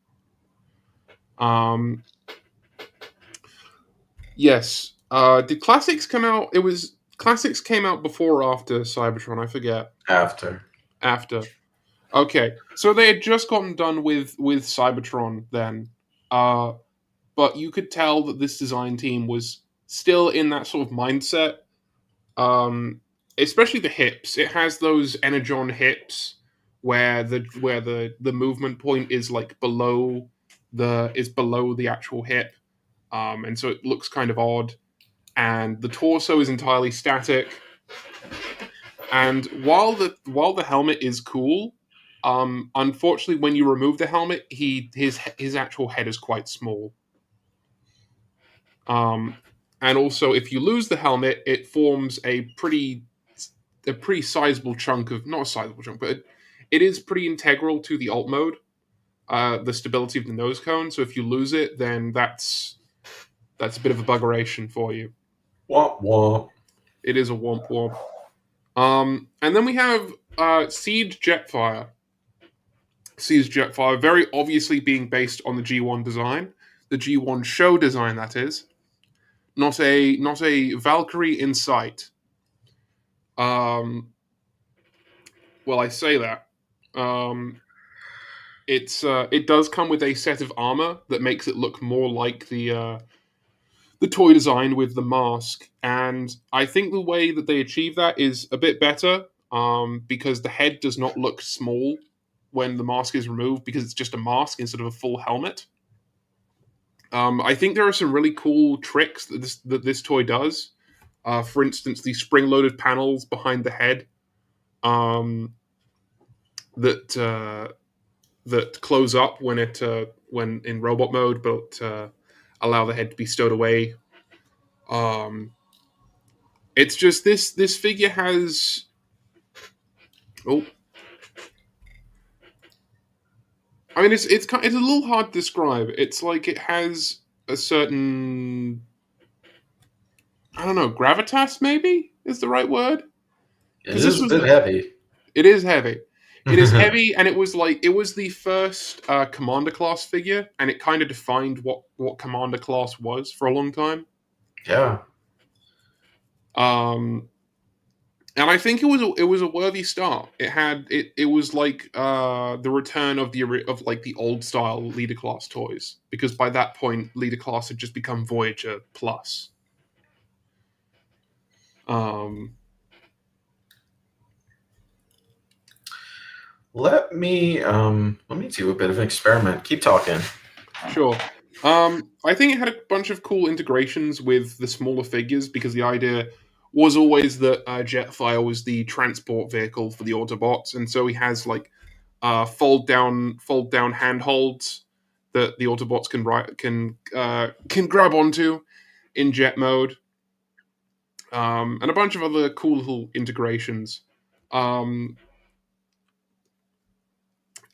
Yes. Did Classics come out? Classics came out before or after Cybertron? I forget. After. Okay, so they had just gotten done with Cybertron then, but you could tell that this design team was still in that sort of mindset. Especially the hips. It has those Energon hips where the movement point is like below the actual hip, and so it looks kind of odd. And the torso is entirely static. And while the helmet is cool, unfortunately, when you remove the helmet, his actual head is quite small. And also, if you lose the helmet, it forms a pretty sizable chunk of, not a sizable chunk, but it is pretty integral to the alt mode, the stability of the nose cone. So if you lose it, then that's a bit of a buggeration for you. Womp womp. It is a womp womp. And then we have Siege Jetfire. Siege Jetfire, very obviously being based on the G1 design, the G1 show design, that is. Not a Valkyrie in sight. Well, I say that. It does come with a set of armor that makes it look more like the toy design with the mask, and I think the way that they achieve that is a bit better. because the head does not look small when the mask is removed, because it's just a mask instead of a full helmet. I think there are some really cool tricks that this toy does. For instance, the spring-loaded panels behind the head that close up when in robot mode, but allow the head to be stowed away. It's just this figure has. Oh, I mean, it's a little hard to describe. It's like it has a certain, I don't know, gravitas maybe is the right word. It is a bit heavy. It is heavy. It is heavy, and it was the first Commander class figure, and it kind of defined what Commander class was for a long time. Yeah. And I think it was a worthy start. It was like the return of the old style leader class toys, because by that point leader class had just become Voyager plus. Let me do a bit of an experiment. Keep talking. Sure. I think it had a bunch of cool integrations with the smaller figures, because the idea was always that Jetfire was the transport vehicle for the Autobots, and so he has like fold down handholds that the Autobots can grab onto in jet mode, and a bunch of other cool little integrations,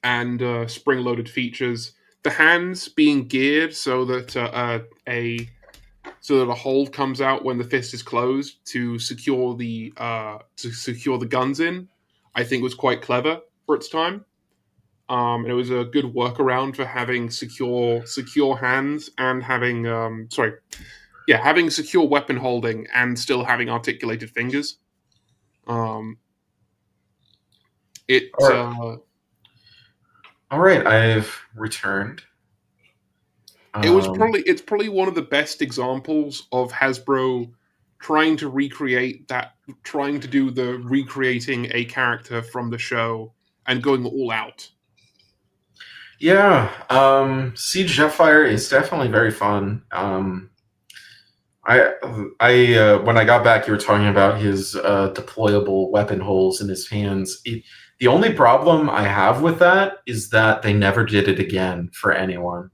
and spring-loaded features. The hands being geared so that a hole comes out when the fist is closed to secure the guns in, I think was quite clever for its time. And it was a good workaround for having secure hands and having having secure weapon holding and still having articulated fingers. All right, I've returned. It's probably one of the best examples of Hasbro trying to recreating a character from the show and going all out. Yeah, Siege Jetfire is definitely very fun. I when I got back, you were talking about his deployable weapon holes in his hands. The only problem I have with that is that they never did it again for anyone.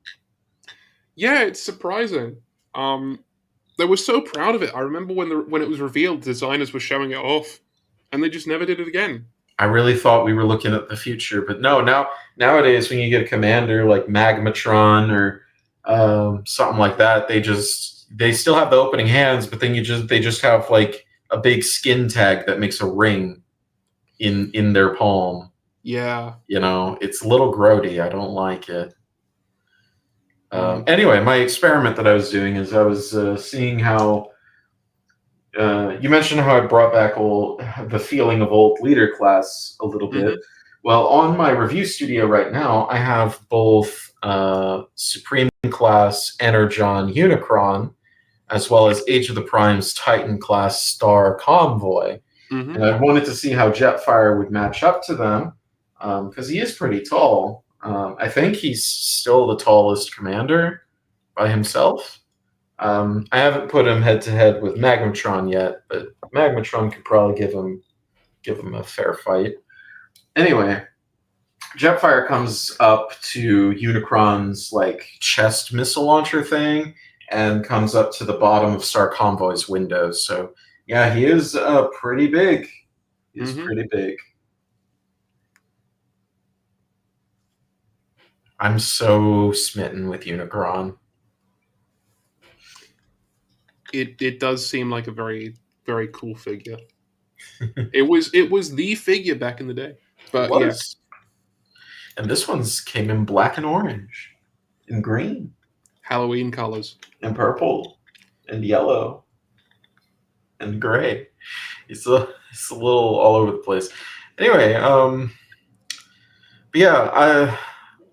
Yeah, it's surprising. They were so proud of it. I remember when it was revealed, designers were showing it off, and they just never did it again. I really thought we were looking at the future, but no. Nowadays, when you get a commander like Magmatron or something like that, they still have the opening hands, but then they just have like a big skin tag that makes a ring in their palm. Yeah, it's a little grody. I don't like it. Anyway, my experiment that I was doing is I was seeing how you mentioned how I brought back the feeling of old leader class a little bit. Mm-hmm. Well, on my review studio right now, I have both Supreme Class Energon Unicron, as well as Age of the Prime's Titan Class Star Convoy. Mm-hmm. And I wanted to see how Jetfire would match up to them, because he is pretty tall. I think he's still the tallest commander by himself. I haven't put him head to head with Magmatron yet, but Magmatron could probably give him a fair fight. Anyway, Jetfire comes up to Unicron's like chest missile launcher thing and comes up to the bottom of Star Convoy's windows. So yeah, he is pretty big. He's pretty big. I'm so smitten with Unicron. It does seem like a very, very cool figure. It was the figure back in the day. But yes. And this one's came in black and orange and green. Halloween colors. And purple and yellow and gray. It's a little all over the place. Anyway, but yeah,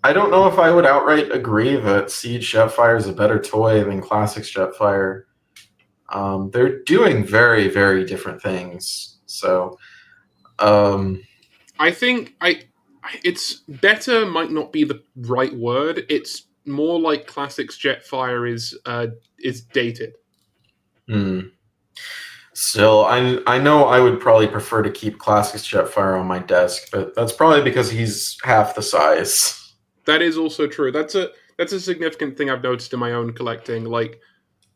I don't know if I would outright agree that Siege Jetfire is a better toy than Classics Jetfire. They're doing very, very different things. So I think it's better might not be the right word. It's more like Classics Jetfire is dated. Still, I know I would probably prefer to keep Classics Jetfire on my desk, but that's probably because he's half the size. That is also true. That's a significant thing I've noticed in my own collecting. Like,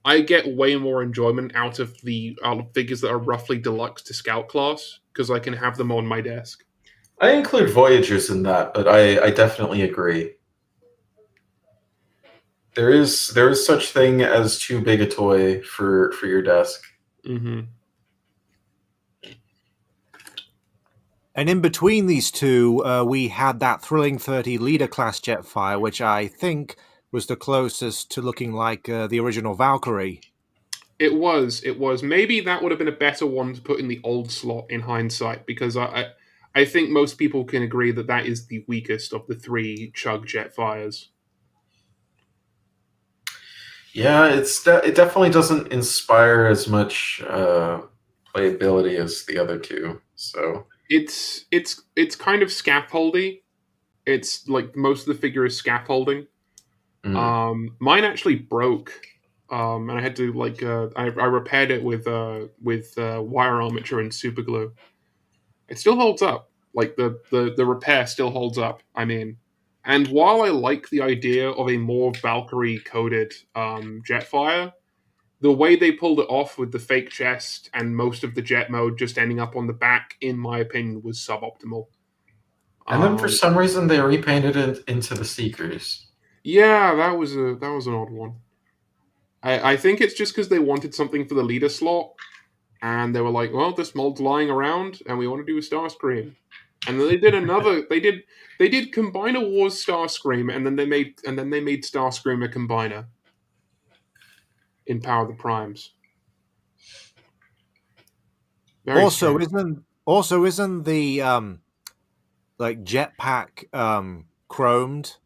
I get way more enjoyment out of the figures that are roughly deluxe to Scout class because I can have them on my desk. I include Voyagers in that, but I definitely agree. There is such thing as too big a toy for your desk. Mm-hmm. And in between these two, we had that thrilling 30 leader class Jetfire, which I think was the closest to looking like the original Valkyrie. It was. Maybe that would have been a better one to put in the old slot in hindsight, because I think most people can agree that that is the weakest of the three Chug Jetfires. Yeah, it definitely doesn't inspire as much playability as the other two. So it's kind of scaffoldy. It's like most of the figure is scaffolding. Mine actually broke, and I had to I repaired it with wire armature and super glue. It still holds up. Like the repair still holds up. I mean, and while I like the idea of a more Valkyrie coded Jetfire, the way they pulled it off with the fake chest and most of the jet mode just ending up on the back, in my opinion, was suboptimal. And then for some reason they repainted it into the Seekers. Yeah, that was an odd one. I think it's just because they wanted something for the leader slot, and they were like, "Well, this mold's lying around, and we want to do a Starscream." And then they did another. They did Combiner Wars Starscream, and then they made Starscream a Combiner in Power of the Primes. Also, isn't the like jetpack chromed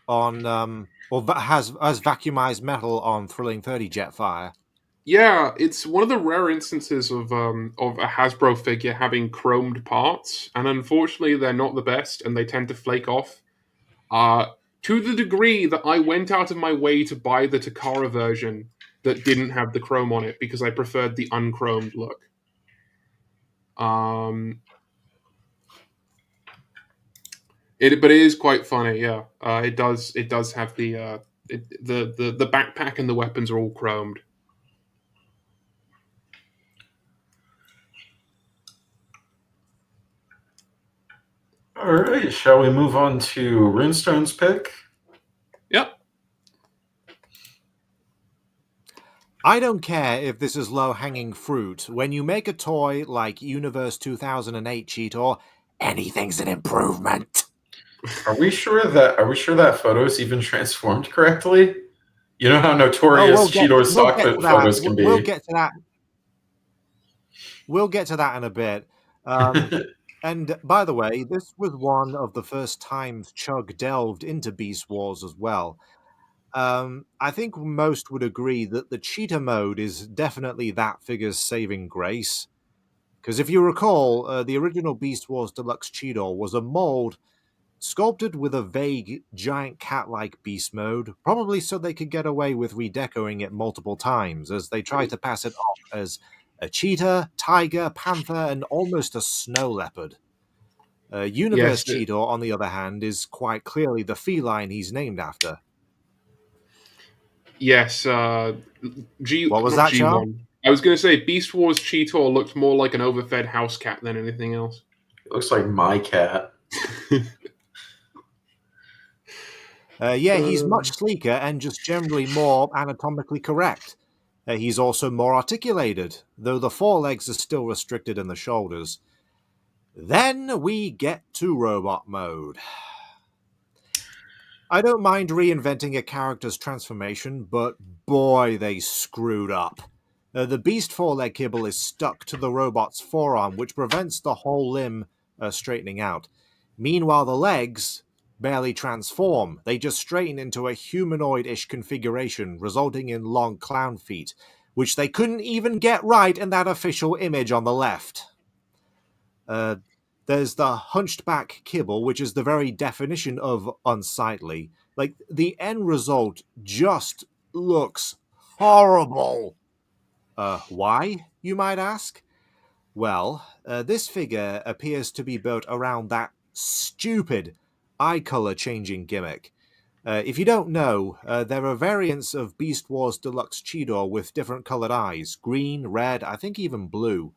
on or has vacuumized metal on Thrilling 30 Jetfire? Yeah, it's one of the rare instances of a Hasbro figure having chromed parts, and unfortunately, they're not the best, and they tend to flake off. To the degree that I went out of my way to buy the Takara version that didn't have the chrome on it because I preferred the unchromed look. But it is quite funny, yeah. It does have the backpack and the weapons are all chromed. All right, shall we move on to Runestone's pick? Yep. I don't care if this is low-hanging fruit. When you make a toy like Universe 2008 Cheetor, anything's an improvement. Are we sure that photo's even transformed correctly? You know how notorious Cheetor's stock photos can be. We'll get to that. We'll get to that in a bit. And by the way, this was one of the first times Chug delved into Beast Wars as well. I think most would agree that the cheetah mode is definitely that figure's saving grace. Because if you recall, the original Beast Wars Deluxe Cheetor was a mold sculpted with a vague, giant cat-like beast mode, probably so they could get away with redecoing it multiple times, as they tried to pass it off as a cheetah, tiger, panther, and almost a snow leopard. Universe Cheetor, on the other hand, is quite clearly the feline he's named after. Yes, what was that, Charles? I was going to say Beast Wars Cheetor looked more like an overfed house cat than anything else. It looks like my cat. He's much sleeker and just generally more anatomically correct. He's also more articulated, though the forelegs are still restricted in the shoulders. Then we get to robot mode. I don't mind reinventing a character's transformation, but boy, they screwed up. The beast foreleg kibble is stuck to the robot's forearm, which prevents the whole limb straightening out. Meanwhile, the legs barely transform. They just straighten into a humanoid-ish configuration, resulting in long clown feet, which they couldn't even get right in that official image on the left. There's the hunched back kibble, which is the very definition of unsightly. Like, the end result just looks horrible. Why, you might ask? Well, this figure appears to be built around that stupid eye color changing gimmick. If you don't know, there are variants of Beast Wars Deluxe Cheetor with different colored eyes, green, red, I think even blue.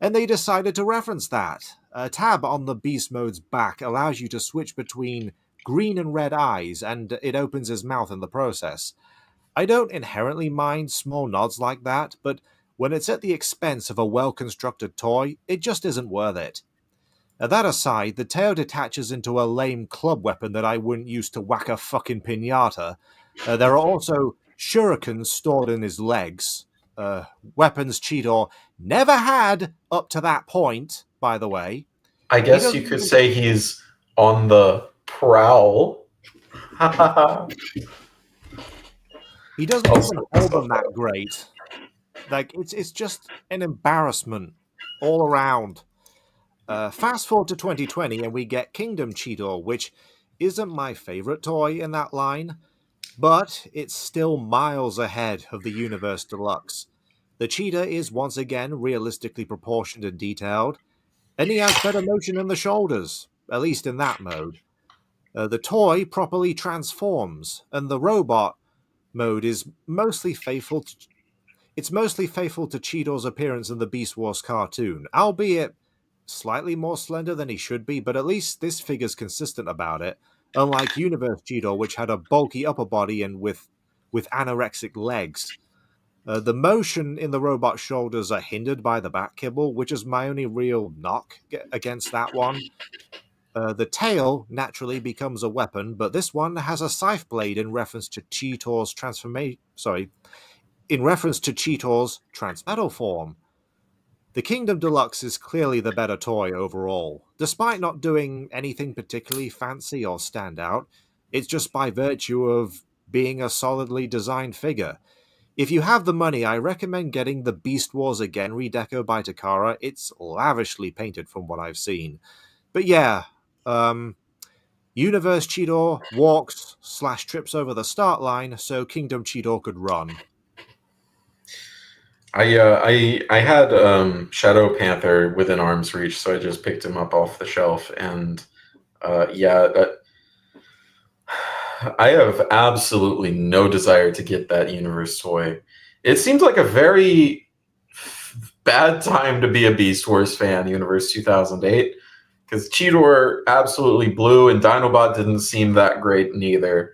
And they decided to reference that. A tab on the Beast Mode's back allows you to switch between green and red eyes, and it opens his mouth in the process. I don't inherently mind small nods like that, but when it's at the expense of a well-constructed toy, it just isn't worth it. That aside, the tail detaches into a lame club weapon that I wouldn't use to whack a fucking piñata. There are also shurikens stored in his legs. Weapons Cheetor never had up to that point, by the way. I guess you could say he's on the prowl. He doesn't even hold them that great. Like, it's just an embarrassment all around. Fast forward to 2020 and we get Kingdom Cheetor, which isn't my favorite toy in that line, but it's still miles ahead of the Universe Deluxe. The cheetah is once again realistically proportioned and detailed, and he has better motion in the shoulders, at least in that mode. The toy properly transforms, and the robot mode is mostly faithful to Cheetor's appearance in the Beast Wars cartoon, albeit slightly more slender than he should be, but at least this figure's consistent about it, unlike Universe Cheetor, which had a bulky upper body and with anorexic legs. The motion in the robot's shoulders are hindered by the back kibble, which is my only real knock against that one. The tail naturally becomes a weapon, but this one has a scythe blade in reference to Cheetor's transmetal form. The Kingdom Deluxe is clearly the better toy overall. Despite not doing anything particularly fancy or stand out, it's just by virtue of being a solidly designed figure. If you have the money, I recommend getting the Beast Wars Again redeco by Takara. It's lavishly painted from what I've seen. But yeah, Universe Cheetor walks/trips over the start line, so Kingdom Cheetor could run. I had Shadow Panther within arm's reach, so I just picked him up off the shelf, and I have absolutely no desire to get that Universe toy. It seems like a very bad time to be a Beast Wars fan, Universe 2008, because Cheetor absolutely blew, and Dinobot didn't seem that great neither.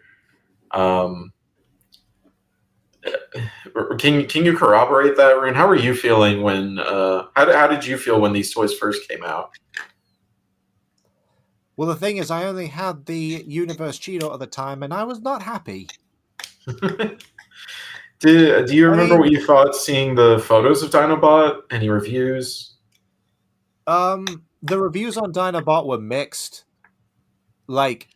Can you corroborate that, Rune? How were you feeling when? How did you feel when these toys first came out? Well, the thing is, I only had the Universe Cheetor at the time, and I was not happy. Do you remember what you thought seeing the photos of Dinobot? Any reviews? The reviews on Dinobot were mixed. Like,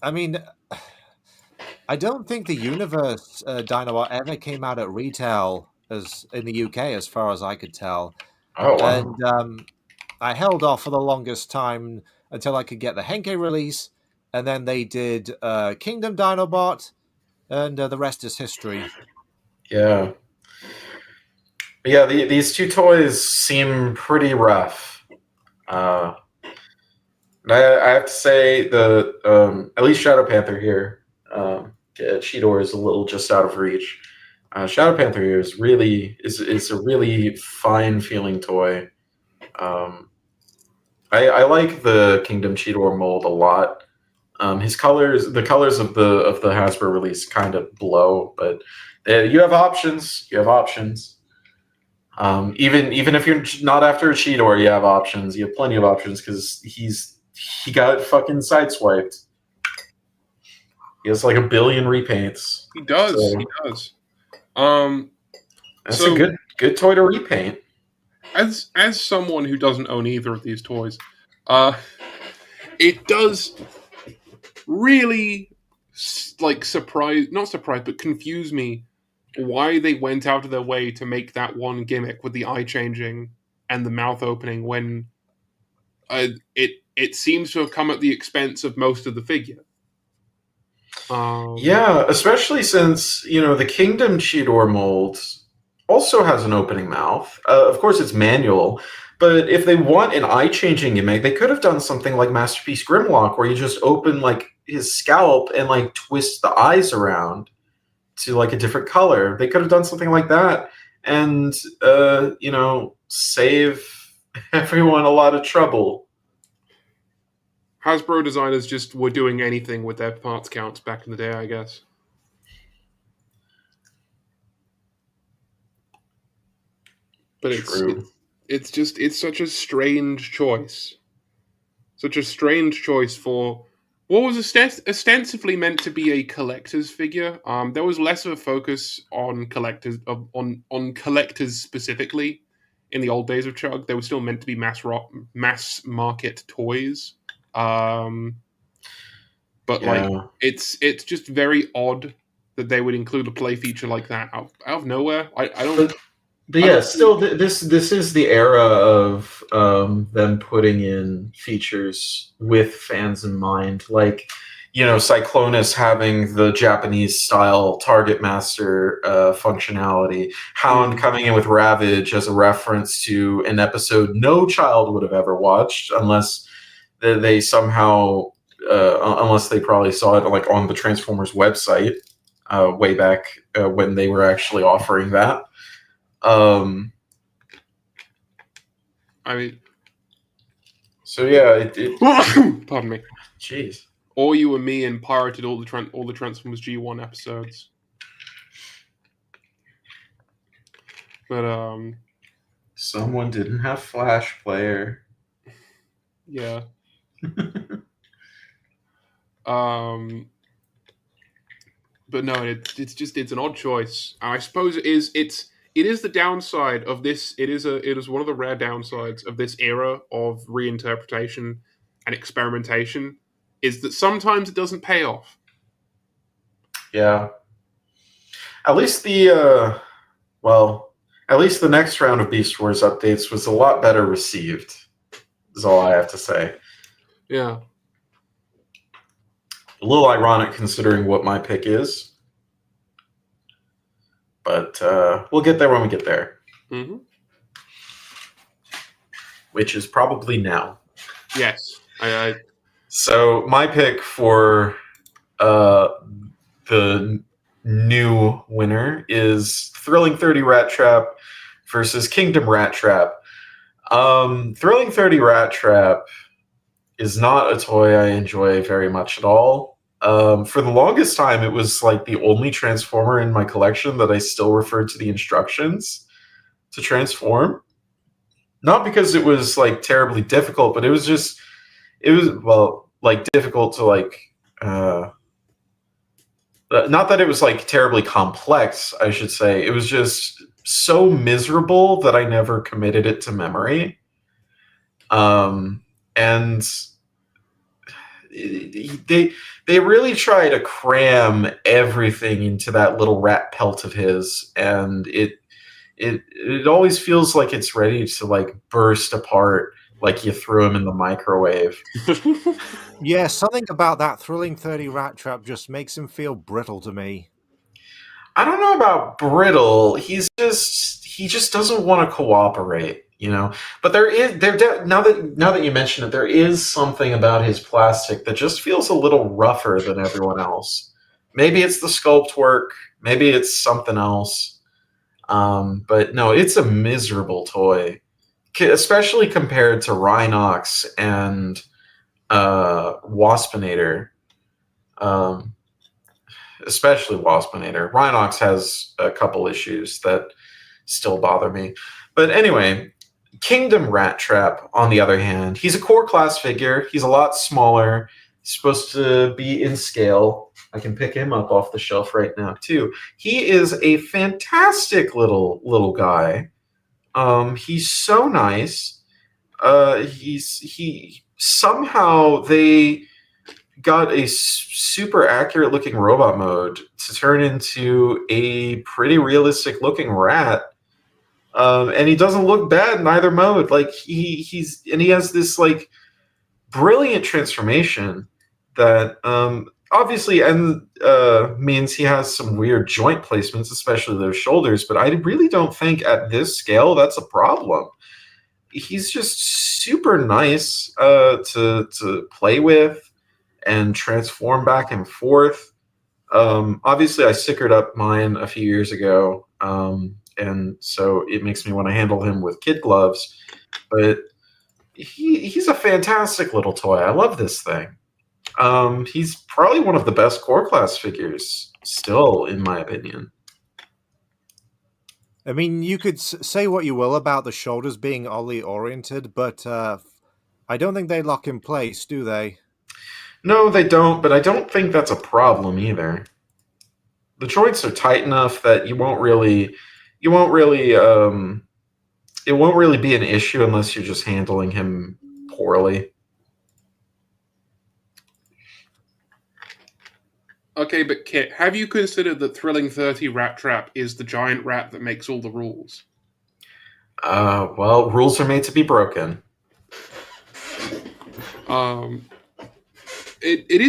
I mean, I don't think the Universe Dinobot ever came out at retail as in the UK, as far as I could tell. Oh, wow. And I held off for the longest time until I could get the Henkei release, and then they did Kingdom Dinobot, and the rest is history. Yeah. But yeah, these two toys seem pretty rough. I have to say at least Shadow Panther here, Cheetor is a little just out of reach. Shadow Panther here is a really fine feeling toy. I like the Kingdom Cheetor mold a lot. The colors of the Hasbro release kind of blow, but you have options. You have options. Even if you're not after a Cheetor, you have options. You have plenty of options because he got fucking sideswiped. He has like 1 billion repaints. He does. So, he does. That's a good toy to repaint. As someone who doesn't own either of these toys, it does really but confuse me why they went out of their way to make that one gimmick with the eye changing and the mouth opening when it seems to have come at the expense of most of the figure. Yeah, especially since, the Kingdom Cheetor mold also has an opening mouth. Of course, it's manual, but if they want an eye-changing gimmick, they could have done something like Masterpiece Grimlock, where you just open, like, his scalp and, like, twist the eyes around to, like, a different color. They could have done something like that and, save everyone a lot of trouble. Hasbro designers just were doing anything with their parts counts back in the day, I guess. But it's such a strange choice. Such a strange choice for what was ostensibly meant to be a collector's figure. There was less of a focus on collectors on collectors specifically in the old days of Chug. They were still meant to be mass market toys. But it's just very odd that they would include a play feature like that out of nowhere. I don't. But yeah, still, this is the era of them putting in features with fans in mind. Like, Cyclonus having the Japanese-style Target Master functionality. Hound coming in with Ravage as a reference to an episode no child would have ever watched unless they somehow, unless they probably saw it like on the Transformers website way back when they were actually offering that. So yeah, pardon me. Jeez. Or you and me and pirated all the Transformers G1 episodes. But someone didn't have Flash Player. Yeah. But no, it's an odd choice. I suppose it is the downside of this. It is one of the rare downsides of this era of reinterpretation and experimentation is that sometimes it doesn't pay off. Yeah. At least the next round of Beast Wars updates was a lot better received. Is all I have to say. Yeah. A little ironic considering what my pick is. But we'll get there when we get there. Mm-hmm. Which is probably now. Yes. So my pick for the new winner is Thrilling 30 Rat Trap versus Kingdom Rat Trap. Thrilling 30 Rat Trap is not a toy I enjoy very much at all. For the longest time, it was like the only Transformer in my collection that I still referred to the instructions to transform. Not because it was like terribly difficult, but it was difficult to like, not that it was like terribly complex, I should say. It was just so miserable that I never committed it to memory. And they really try to cram everything into that little rat pelt of his, and it always feels like it's ready to like burst apart, like you threw him in the microwave. Yeah, something about that Thrilling 30 Rat Trap just makes him feel brittle to me. I don't know about brittle. He just doesn't want to cooperate, But now that you mention it, there is something about his plastic that just feels a little rougher than everyone else. Maybe it's the sculpt work. Maybe it's something else. But no, it's a miserable toy, especially compared to Rhinox and Waspinator. Especially Waspinator. Rhinox has a couple issues that still bother me. But anyway, Kingdom Rat Trap, on the other hand, he's a core class figure. He's a lot smaller. He's supposed to be in scale. I can pick him up off the shelf right now, too. He is a fantastic little guy. He's so nice. Somehow they got a super accurate looking robot mode to turn into a pretty realistic looking rat. And he doesn't look bad in either mode. Like he has this like brilliant transformation that obviously means he has some weird joint placements, especially those shoulders, but I really don't think at this scale that's a problem. He's just super nice to play with and transform back and forth. Obviously, I sickered up mine a few years ago, and so it makes me want to handle him with kid gloves. But he's a fantastic little toy. I love this thing. He's probably one of the best core class figures still, in my opinion. I mean, you could say what you will about the shoulders being Ollie oriented, but I don't think they lock in place, do they? No, they don't, but I don't think that's a problem either. The joints are tight enough that it won't really be an issue unless you're just handling him poorly. Okay, but Kit, have you considered that Thrilling 30 Rat Trap is the giant rat that makes all the rules? Well, rules are made to be broken. It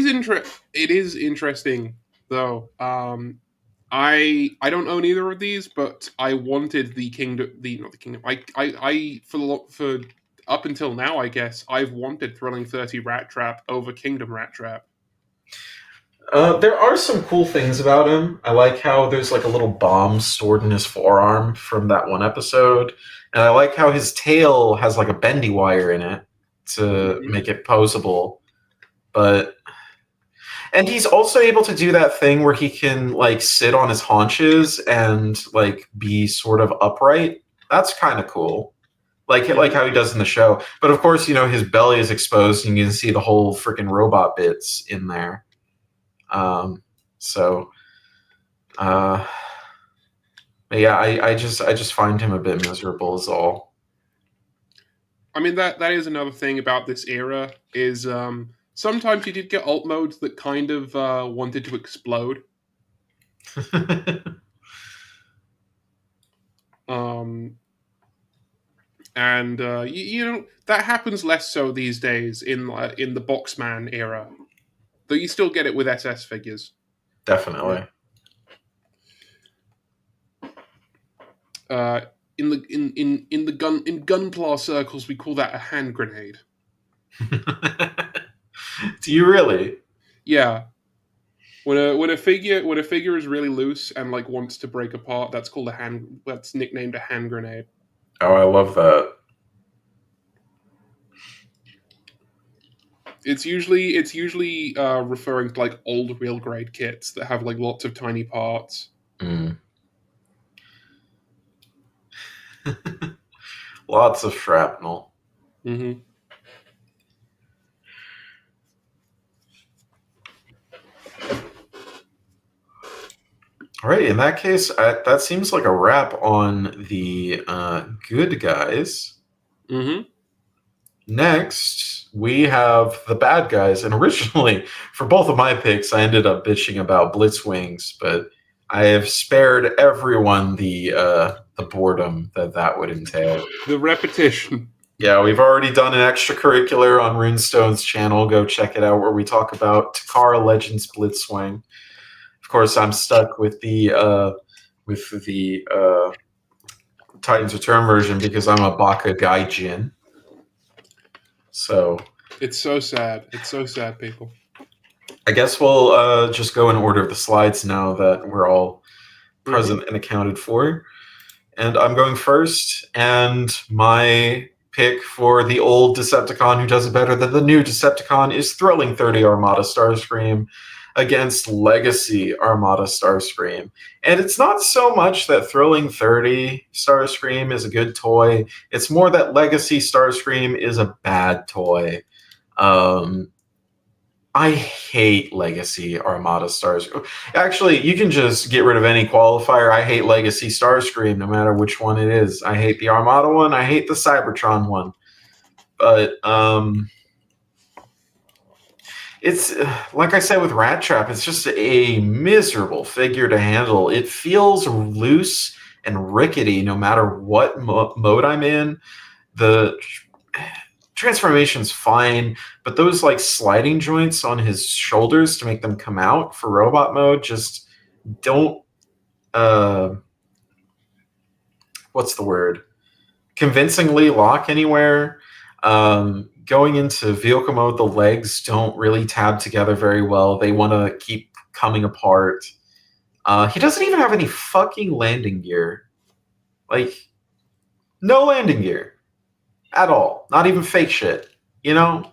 is interesting though. I don't own either of these, but I wanted for up until now, I guess I've wanted Thrilling 30 Rat Trap over Kingdom Rat Trap. There are some cool things about him. I like how there's like a little bomb stored in his forearm from that one episode. And I like how his tail has like a bendy wire in it to make it posable. And he's also able to do that thing where he can like sit on his haunches and like be sort of upright. That's kind of cool. Like how he does in the show. But of course, his belly is exposed and you can see the whole freaking robot bits in there. Yeah, I just find him a bit miserable is all. I mean, that is another thing about this era is sometimes you did get alt modes that kind of wanted to explode. And that happens less so these days in the Boxman era. Though you still get it with SS figures. Definitely. In Gunpla circles, we call that a hand grenade. Do you really? Yeah. When a figure is really loose and like wants to break apart, that's nicknamed a hand grenade. Oh, I love that. It's usually referring to like old real grade kits that have like lots of tiny parts. Lots of shrapnel. Mm-hmm. All right, in that case, that seems like a wrap on the good guys. Mm-hmm. Next, we have the bad guys. And originally, for both of my picks, I ended up bitching about Blitzwings, but I have spared everyone the boredom that would entail. The repetition. Yeah, we've already done an extracurricular on Runestone's channel. Go check it out, where we talk about Takara Legends Blitzwing. Of course, I'm stuck with the Titans Return version because I'm a Baka Gaijin. So it's so sad. It's so sad, people. I guess we'll just go in order of the slides now that we're all present and accounted for. And I'm going first, and my pick for the old Decepticon who does it better than the new Decepticon is Thrilling 30 Armada Starscream against Legacy Armada Starscream. And it's not so much that Thrilling 30 Starscream is a good toy, it's more that Legacy Starscream is a bad toy. I hate Legacy Armada Starscream. Actually, you can just get rid of any qualifier. I hate Legacy Starscream, no matter which one it is. I hate the Armada one. I hate the Cybertron one. But it's like I said with Rat Trap, it's just a miserable figure to handle. It feels loose and rickety no matter what mode I'm in. The transformation's fine, but those like sliding joints on his shoulders to make them come out for robot mode just don't what's the word? Convincingly lock anywhere. Going into vehicle mode, the legs don't really tab together very well. They want to keep coming apart. He doesn't even have any fucking landing gear. Like, no landing gear at all. Not even fake shit. You know?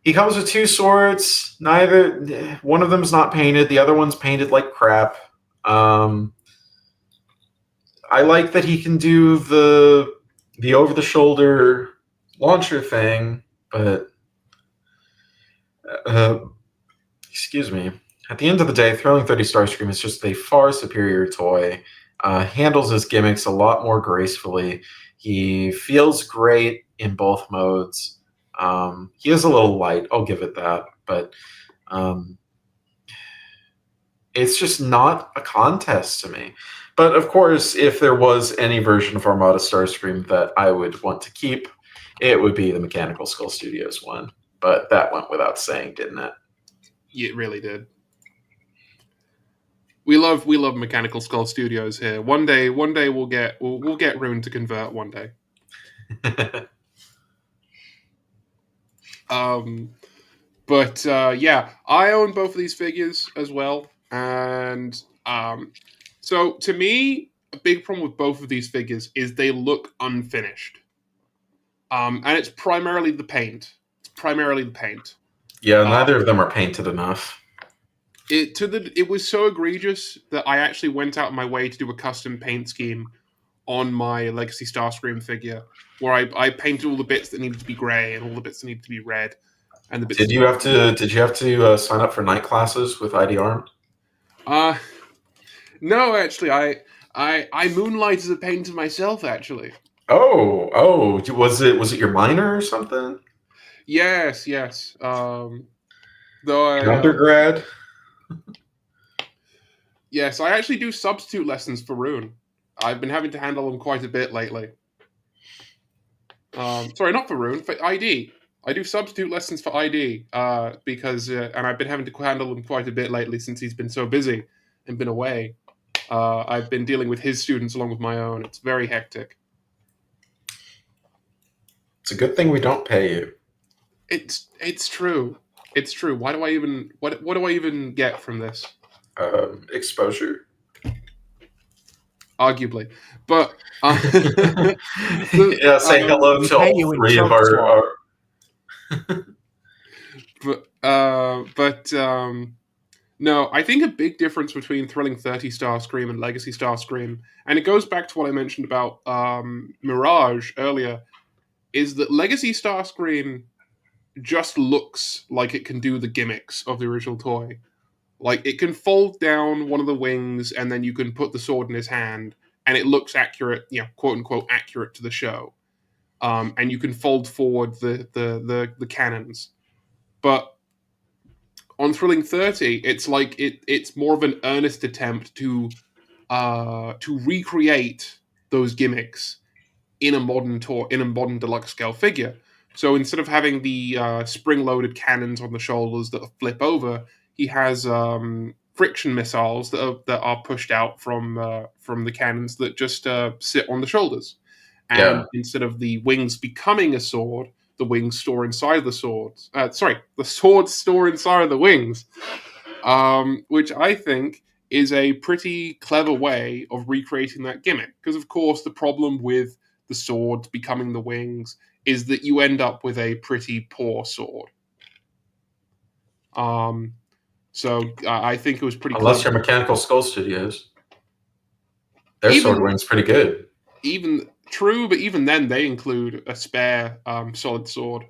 He comes with two swords. One of them's not painted. The other one's painted like crap. I like that he can do the over-the-shoulder launcher thing, but excuse me. At the end of the day, Thrilling 30 Starscream is just a far superior toy. Handles his gimmicks a lot more gracefully. He feels great in both modes. He is a little light, I'll give it that, but it's just not a contest to me. But of course, if there was any version of Armada Starscream that I would want to keep, it would be the Mechanical Skull Studios one. But that went without saying, didn't it? Yeah, it really did. We love Mechanical Skull Studios here. One day we'll get Rune to convert one day. Yeah, I own both of these figures as well, and so to me, a big problem with both of these figures is they look unfinished, and it's primarily the paint. Yeah, neither of them are painted enough. It was so egregious that I actually went out of my way to do a custom paint scheme on my Legacy Starscream figure, where I painted all the bits that needed to be grey and all the bits that needed to be red. And the bits Did you have to sign up for night classes with ID Armed? No, actually, I moonlight as a painter myself. Actually. Oh, was it your minor or something? Yes. Though undergrad. Yes, I actually do substitute lessons for Rune. I've been having to handle them quite a bit lately. Sorry, not for Rune, for ID. I do substitute lessons for ID because, and I've been having to handle them quite a bit lately since he's been so busy and been away. I've been dealing with his students along with my own. It's very hectic. It's a good thing we don't pay you. It's true. It's true. Why do I even what do I even get from this? Exposure. Arguably, but yeah, say hello to all three of our. No, I think a big difference between Thrilling 30 Starscream and Legacy Starscream, and it goes back to what I mentioned about Mirage earlier, is that Legacy Starscream just looks like it can do the gimmicks of the original toy. Like, it can fold down one of the wings, and then you can put the sword in his hand, and it looks accurate, quote-unquote accurate to the show. And you can fold forward the cannons. But on Thrilling 30, it's like it's more of an earnest attempt to recreate those gimmicks in a modern deluxe scale figure. So instead of having the spring-loaded cannons on the shoulders that flip over, he has friction missiles that are pushed out from the cannons that just sit on the shoulders. And instead of the wings becoming a sword, the wings store inside the swords. The swords store inside of the wings, which I think is a pretty clever way of recreating that gimmick. Because, of course, the problem with the swords becoming the wings is that you end up with a pretty poor sword. So I think it was pretty Unless clever. you're Mechanical Skull Studios. Their sword wing's pretty good. True, but even then they include a spare solid sword.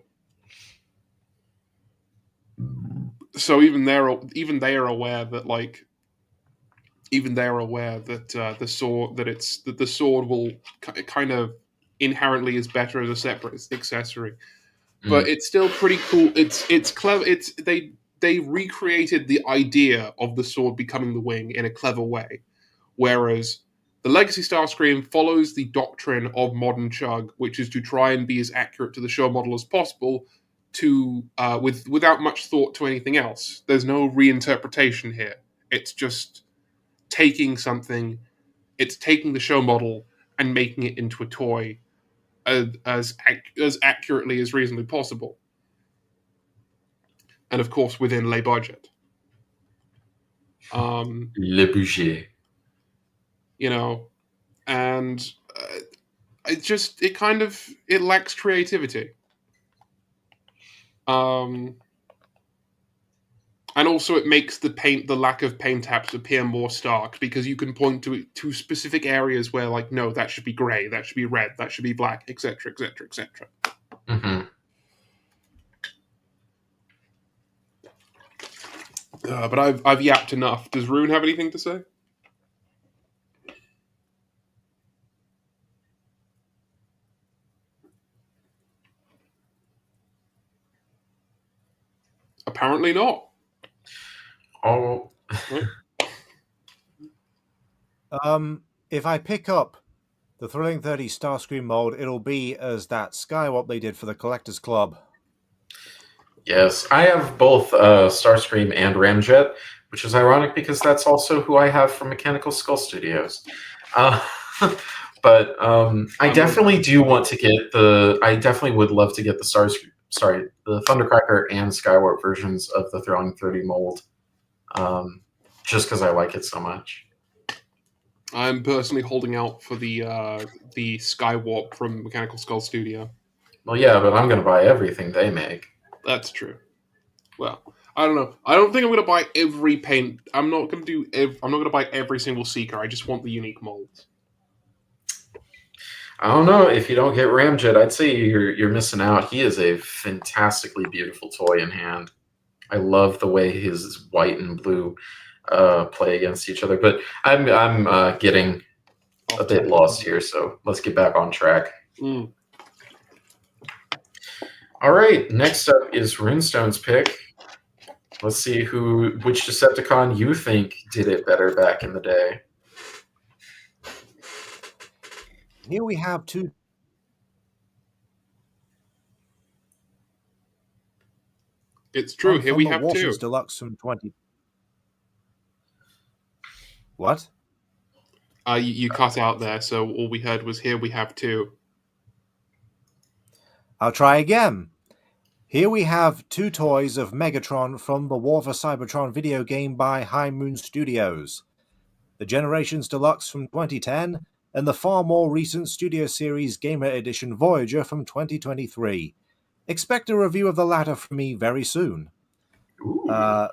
So even they are aware that the sword will kind of inherently is better as a separate accessory. But it's still pretty cool. It's clever. They recreated the idea of the sword becoming the wing in a clever way, whereas The Legacy Starscream follows the doctrine of modern Chug, which is to try and be as accurate to the show model as possible, without much thought to anything else. There's no reinterpretation here. It's just taking something, it's taking the show model and making it into a toy as accurately as reasonably possible. And of course, within le budget. Le budget. You know, and it lacks creativity. And also it makes the lack of paint taps appear more stark, because you can point to specific areas where, like, no, that should be grey, that should be red, that should be black, etc., etc., etc. Mm-hmm. But I've yapped enough. Does Rune have anything to say? Apparently not. Oh. If I pick up the Thrilling 30 Starscream mold, it'll be as that Skywalk they did for the Collectors Club. Yes, I have both Starscream and Ramjet, which is ironic because that's also who I have from Mechanical Skull Studios. But I definitely do want to get I definitely would love to get the Thundercracker and Skywalk versions of the Thrilling 30 mold, just because I like it so much. I'm personally holding out for the Skywalk from Mechanical Skull Studio. Well, yeah, but I'm going to buy everything they make. That's true. Well, I don't know. I don't think I'm going to buy every paint. I'm not going to buy every single Seeker. I just want the unique molds. I don't know. If you don't get Ramjet, I'd say you're missing out. He is a fantastically beautiful toy in hand. I love the way his white and blue play against each other. But I'm getting a bit lost here, so let's get back on track. Mm. All right, next up is Runestone's pick. Let's see which Decepticon you think did it better back in the day. Here we have two. It's true. Here we have two. Deluxe from 20. What? You cut out there, so all we heard was here we have two. I'll try again. Here we have two toys of Megatron from the War for Cybertron video game by High Moon Studios. The Generations Deluxe from 2010, and the far more recent Studio Series Gamer Edition Voyager from 2023. Expect a review of the latter from me very soon. I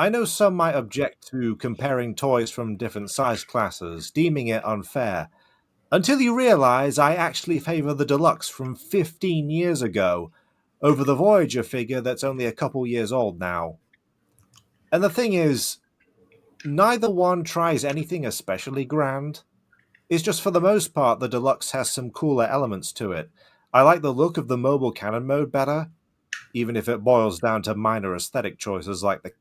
know some might object to comparing toys from different size classes, deeming it unfair, until you realize I actually favor the Deluxe from 15 years ago over the Voyager figure that's only a couple years old now. And the thing is, neither one tries anything especially grand. It's just for the most part the Deluxe has some cooler elements to it. I like the look of the mobile cannon mode better, even if it boils down to minor aesthetic choices like the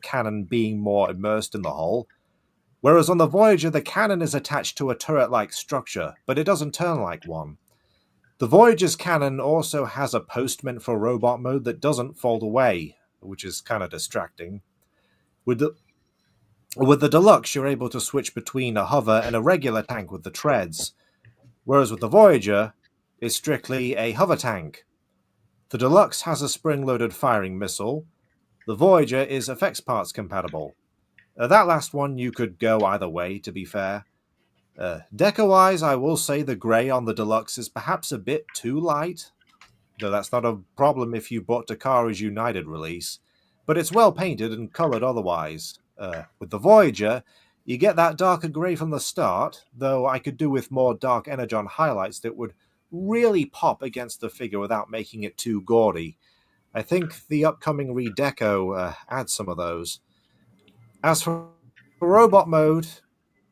cannon being more immersed in the hull. Whereas on the Voyager, the cannon is attached to a turret-like structure, but it doesn't turn like one. The Voyager's cannon also has a postment for robot mode that doesn't fold away, which is kind of distracting. With the Deluxe, you're able to switch between a hover and a regular tank with the treads, whereas with the Voyager, it's strictly a hover tank. The Deluxe has a spring-loaded firing missile. The Voyager is effects parts compatible. That last one you could go either way, to be fair. Deco-wise, I will say the grey on the Deluxe is perhaps a bit too light, though that's not a problem if you bought Takara's United release, but it's well painted and coloured otherwise. With the Voyager, you get that darker grey from the start, though I could do with more dark energon highlights that would really pop against the figure without making it too gaudy. I think the upcoming redeco adds some of those. As for robot mode,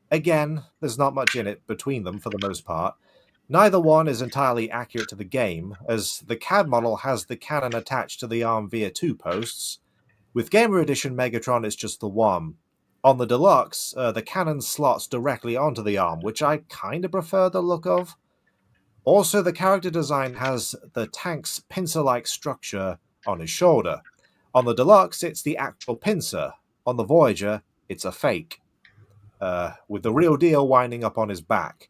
again, there's not much in it between them for the most part. Neither one is entirely accurate to the game, as the CAD model has the cannon attached to the arm via two posts. With Gamer Edition Megatron, it's just the one. On the Deluxe, the cannon slots directly onto the arm, which I kind of prefer the look of. Also, the character design has the tank's pincer-like structure on his shoulder. On the Deluxe, it's the actual pincer. On the Voyager, it's a fake, with the real deal winding up on his back.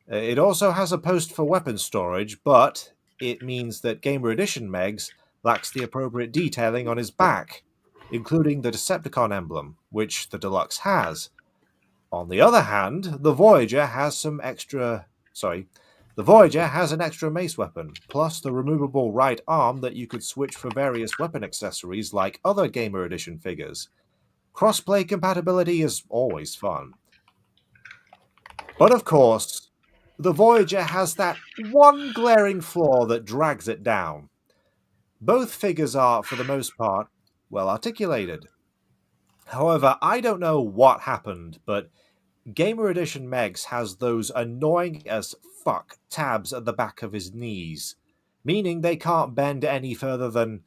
It also has a post for weapon storage, but it means that Gamer Edition Megs lacks the appropriate detailing on his back, including the Decepticon emblem, which the Deluxe has. On the other hand, the Voyager has an extra mace weapon, plus the removable right arm that you could switch for various weapon accessories like other Gamer Edition figures. Crossplay compatibility is always fun. But of course, the Voyager has that one glaring flaw that drags it down. Both figures are, for the most part, well articulated. However, I don't know what happened, but Gamer Edition Megs has those annoying as fuck tabs at the back of his knees, meaning they can't bend any further than...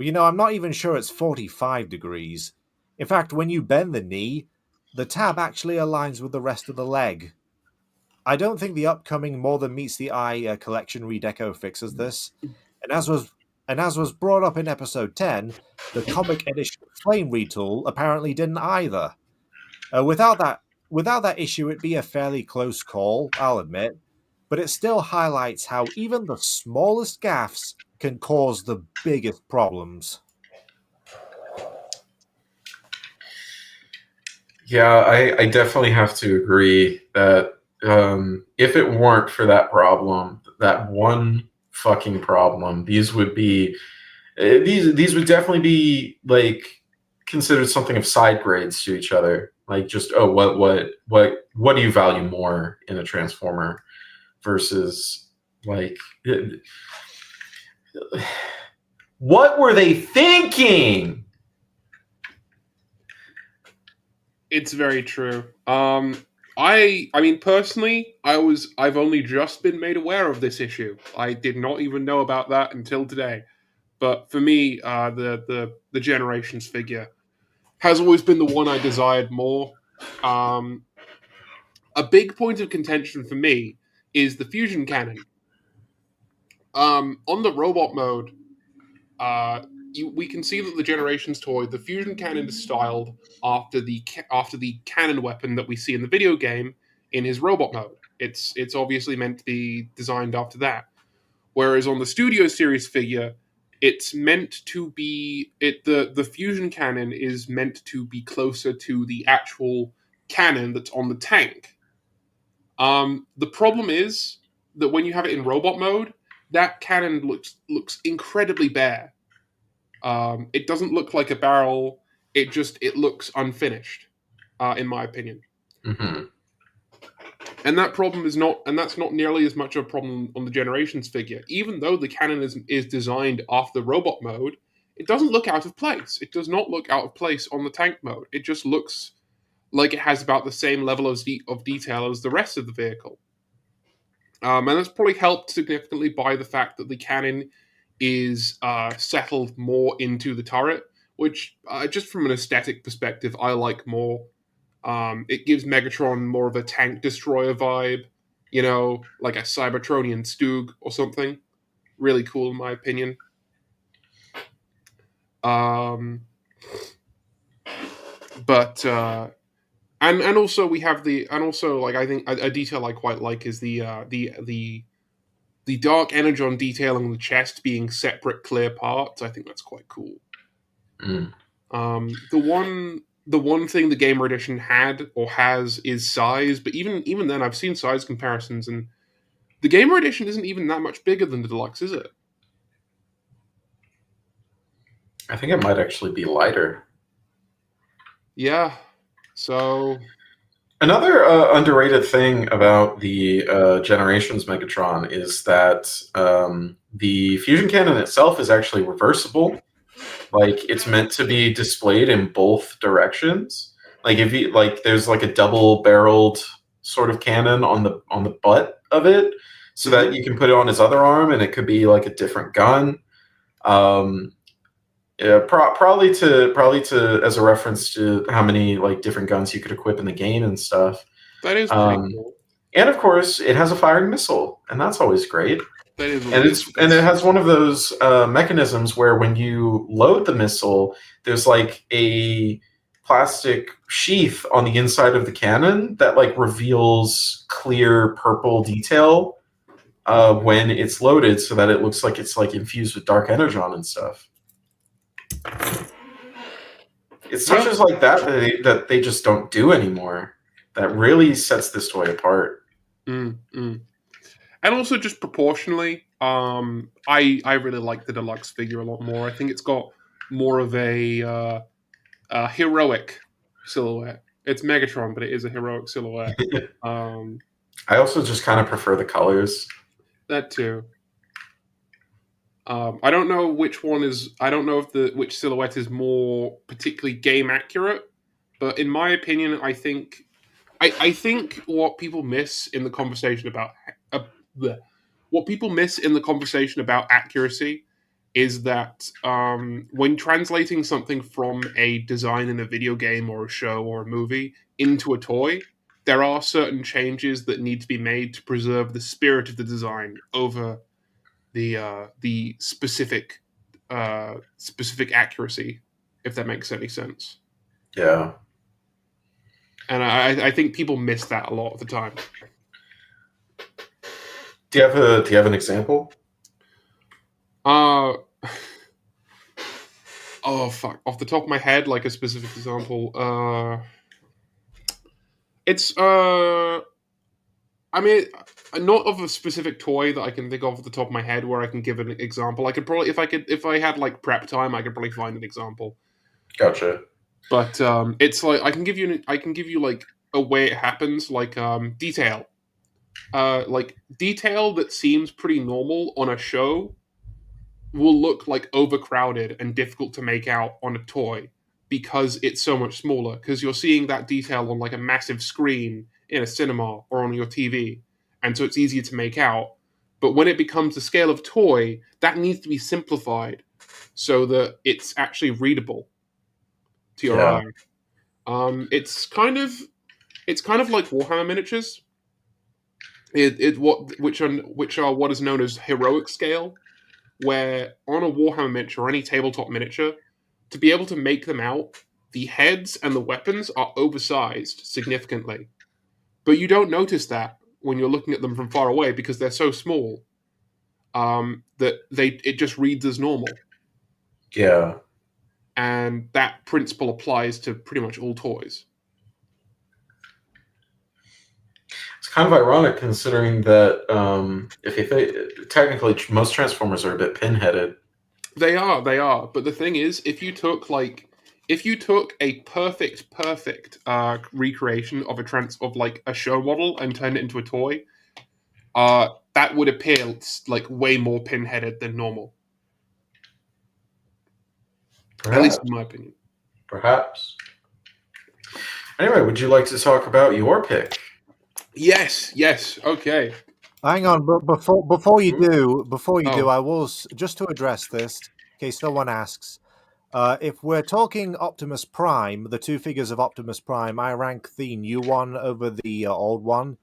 I'm not even sure it's 45 degrees. In fact, when you bend the knee, the tab actually aligns with the rest of the leg. I don't think the upcoming More Than Meets the Eye collection redeco fixes this, and as was brought up in episode 10, the comic edition flame retool apparently didn't either. Without that issue, it'd be a fairly close call, I'll admit, but it still highlights how even the smallest gaffes can cause the biggest problems. Yeah, I definitely have to agree that if it weren't for that problem, that one fucking problem, these would definitely be like considered something of side grades to each other. Like just what do you value more in a Transformer versus like what were they thinking? It's very true. I mean, personally, I've only just been made aware of this issue. I did not even know about that until today. But for me, the Generations figure has always been the one I desired more. A big point of contention for me is the fusion cannon. On the robot mode, we can see that the Generations toy, the fusion cannon, is styled after the cannon weapon that we see in the video game in his robot mode. It's obviously meant to be designed after that. Whereas on the Studio Series figure, it's meant to be the fusion cannon is meant to be closer to the actual cannon that's on the tank. The problem is that when you have it in robot mode, that cannon looks incredibly bare. It doesn't look like a barrel. It looks unfinished, in my opinion. Mm-hmm. And that's not nearly as much of a problem on the Generations figure. Even though the cannon is designed after robot mode, it doesn't look out of place. It does not look out of place on the tank mode. It just looks like it has about the same level of detail as the rest of the vehicle. And that's probably helped significantly by the fact that the cannon is settled more into the turret, which, just from an aesthetic perspective, I like more. It gives Megatron more of a tank destroyer vibe, like a Cybertronian Stug or something. Really cool, in my opinion. But and also we have I think a detail I quite like is the dark energon detailing on the chest being separate clear parts. I think that's quite cool. Mm. The one thing the Gamer Edition had or has is size, but even then I've seen size comparisons, and the Gamer Edition isn't even that much bigger than the Deluxe, is it? I think it might actually be lighter. Yeah. So another underrated thing about the Generations Megatron is that the fusion cannon itself is actually reversible. Like, it's meant to be displayed in both directions. Like, if you there's like a double-barreled sort of cannon on the butt of it, so that you can put it on his other arm, and it could be like a different gun. Yeah, probably to as a reference to how many like different guns you could equip in the game and stuff. That is pretty cool. And of course, it has a firing missile, and that's always great. That is And it has one of those mechanisms where when you load the missile, there's like a plastic sheath on the inside of the cannon that like reveals clear purple detail when it's loaded, so that it looks like it's like infused with dark energon and stuff. It's touches like that they just don't do anymore. That really sets this toy apart. And also just proportionally, I really like the deluxe figure a lot more. I think it's got more of a heroic silhouette. It's Megatron, but it is a heroic silhouette. I also just kind of prefer the colors. That too. I don't know which one is. I don't know if which silhouette is more particularly game accurate, but in my opinion, I think what people miss in the conversation about accuracy is that when translating something from a design in a video game or a show or a movie into a toy, there are certain changes that need to be made to preserve the spirit of the design over the specific accuracy, if that makes any sense. Yeah. And I think people miss that a lot of the time. Do you have an example? Oh fuck! Off the top of my head, like a specific example. It's I mean, not of a specific toy that I can think of off the top of my head where I can give an example. I could probably, if I had like prep time, I could probably find an example. Gotcha. But it's like I can give you like a way it happens, like detail. Like detail that seems pretty normal on a show will look like overcrowded and difficult to make out on a toy because it's so much smaller. Because you're seeing that detail on like a massive screen in a cinema or on your TV, and so it's easier to make out. But when it becomes the scale of toy, that needs to be simplified so that it's actually readable to your eye. It's kind of like Warhammer miniatures. Which are what is known as heroic scale, where on a Warhammer miniature or any tabletop miniature, to be able to make them out, the heads and the weapons are oversized significantly. But you don't notice that when you're looking at them from far away because they're so small that it just reads as normal. Yeah. And that principle applies to pretty much all toys. It's kind of ironic considering that if you think, technically most Transformers are a bit pinheaded. They are. But the thing is, if you took a perfect recreation of a show model and turned it into a toy, that would appear like way more pinheaded than normal. Perhaps. At least in my opinion. Perhaps. Anyway, would you like to talk about your pick? Yes. Okay. Hang on, but before you do, I was just to address this in case someone asks. If we're talking Optimus Prime, the two figures of Optimus Prime, I rank the new one over the old one.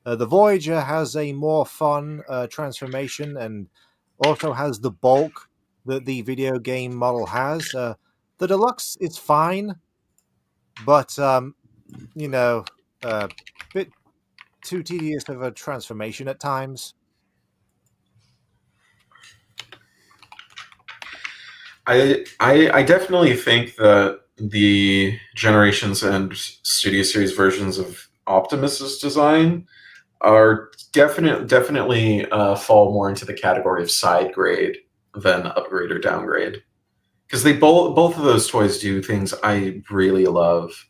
The Voyager has a more fun transformation and also has the bulk that the video game model has. The Deluxe is fine, but bit too tedious of a transformation at times. I definitely think that the Generations and Studio Series versions of Optimus's design are definitely fall more into the category of side grade than upgrade or downgrade, because they both of those toys do things I really love,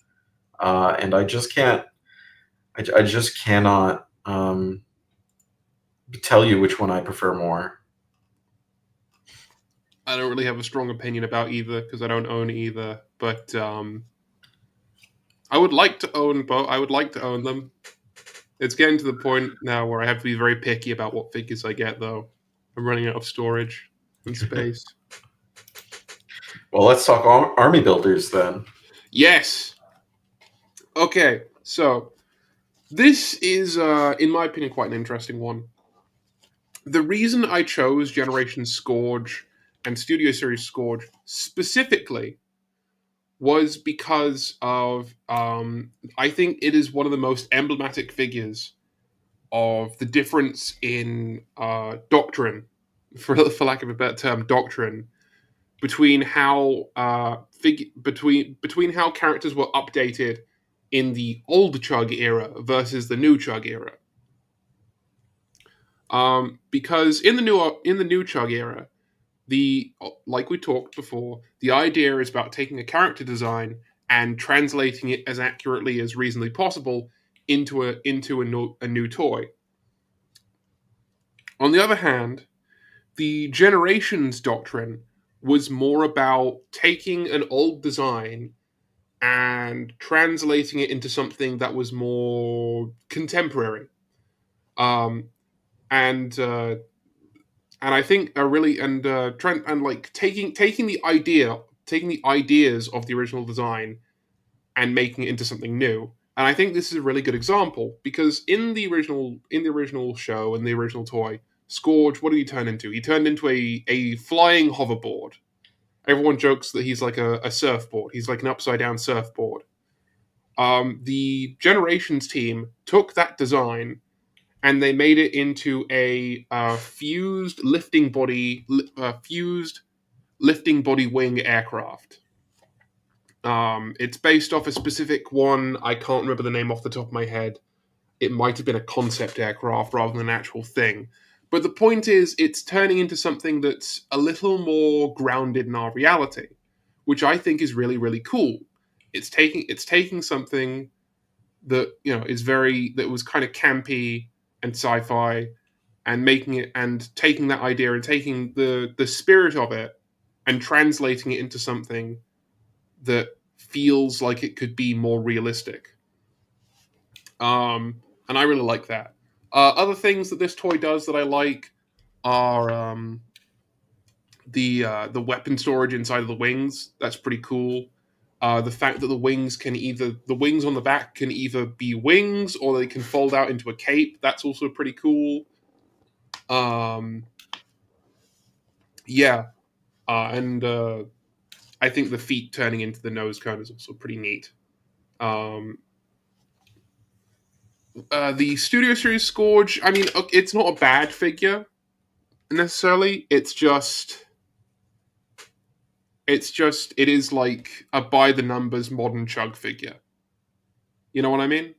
and I just can't. I just cannot tell you which one I prefer more. I don't really have a strong opinion about either because I don't own either. But I would like to own both. I would like to own them. It's getting to the point now where I have to be very picky about what figures I get, though. I'm running out of storage and space. Well, let's talk army builders then. Yes. Okay, so this is, in my opinion, quite an interesting one. The reason I chose Generation Scourge and Studio Series Scourge specifically was because of I think it is one of the most emblematic figures of the difference in doctrine, for lack of a better term, doctrine between how between how characters were updated in the old Chug era versus the new Chug era. Because in the new Chug era, like we talked before, the idea is about taking a character design and translating it as accurately as reasonably possible into a new toy. On the other hand, the Generations doctrine was more about taking an old design and translating it into something that was more contemporary. Um, and I think like taking the ideas of the original design and making it into something new. And I think this is a really good example because in the original show and the original toy, Scourge, what did he turn into? He turned into a flying hoverboard. Everyone jokes that he's like a surfboard. He's like an upside down surfboard. The Generations team took that design and they made it into a fused lifting body wing aircraft. It's based off a specific one. I can't remember the name off the top of my head. It might have been a concept aircraft rather than an actual thing. But the point is, it's turning into something that's a little more grounded in our reality, which I think is really, really cool. It's taking something that that was kind of campy and sci-fi, and making it and taking that idea and taking the spirit of it and translating it into something that feels like it could be more realistic. And I really like that. Other things that this toy does that I like are the weapon storage inside of the wings. That's pretty cool. The fact that the wings on the back can either be wings or they can fold out into a cape. That's also pretty cool. Yeah, and I think the feet turning into the nose cone is also pretty neat. The Studio Series Scourge, I mean, it's not a bad figure necessarily. It is like a by the numbers modern Chug figure. You know what I mean?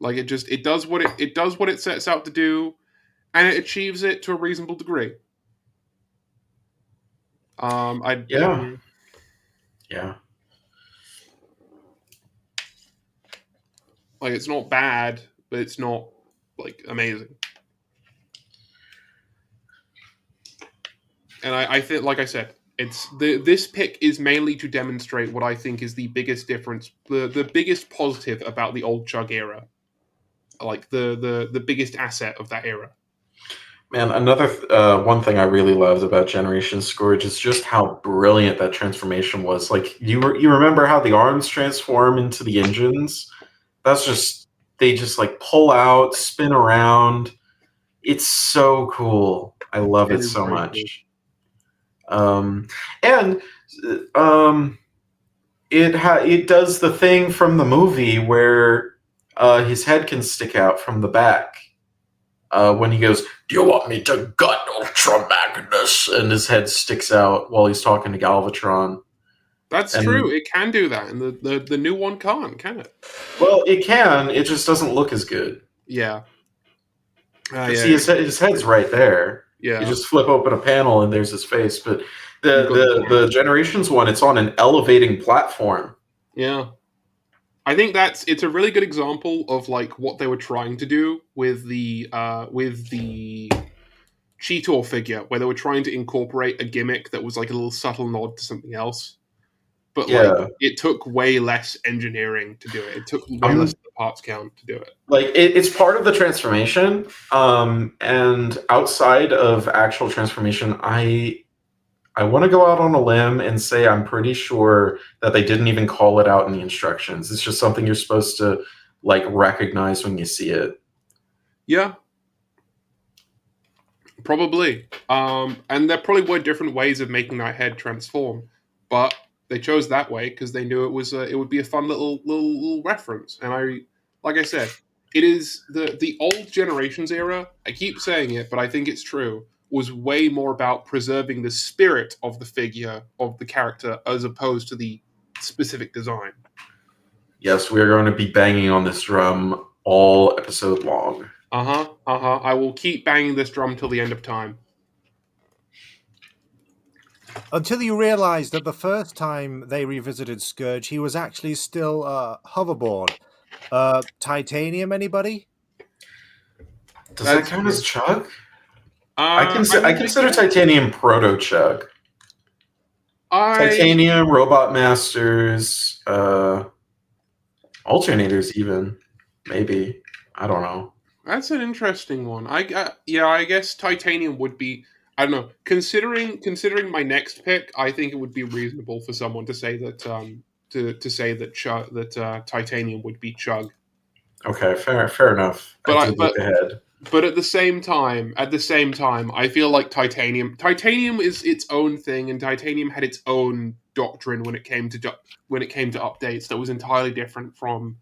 Like it does what it sets out to do, and it achieves it to a reasonable degree. Yeah. Like it's not bad, but it's not like amazing. And I think, like I said, this pick is mainly to demonstrate what I think is the biggest difference, the biggest positive about the old Chug era, like the biggest asset of that era. Man, another one thing I really loved about Generation Scourge is just how brilliant that transformation was. Like you remember how the arms transform into the engines? They just like pull out, spin around. It's so cool. I love it so much. Cool. And it does the thing from the movie where his head can stick out from the back. When he goes, "Do you want me to gut Ultra Magnus?" and his head sticks out while he's talking to Galvatron. That's true. It can do that, and the new one can't, can it? Well, it can. It just doesn't look as good. Yeah. See, his head's right there. Yeah. You just flip open a panel and there's his face. But the Generations one, it's on an elevating platform. Yeah. I think it's a really good example of like what they were trying to do with the Cheetor figure, where they were trying to incorporate a gimmick that was like a little subtle nod to something else. But like it took way less engineering to do it. It took way less of the parts count to do it. Like it's part of the transformation. And outside of actual transformation, I I want to go out on a limb and say I'm pretty sure that they didn't even call it out in the instructions. It's just something you're supposed to like recognize when you see it. Yeah. Probably. And there probably were different ways of making that head transform, but they chose that way because they knew it would be a fun little reference. And like I said, it is the old Generations era. I keep saying it, but I think it's true. Was way more about preserving the spirit of the figure of the character as opposed to the specific design. Yes, we are going to be banging on this drum all episode long. I will keep banging this drum till the end of time. Until you realize that the first time they revisited Scourge, he was actually still hoverboard. Titanium, anybody? Does that count as Chug? I consider Titanium proto Chug. Titanium, Robot Masters, Alternators, even maybe. I don't know. That's an interesting one. I guess Titanium would be. I don't know. Considering my next pick, I think it would be reasonable for someone to say that to say that Titanium would be Chug. Okay, fair enough. But at the same time, I feel like Titanium is its own thing, and Titanium had its own doctrine when it came to updates that was entirely different from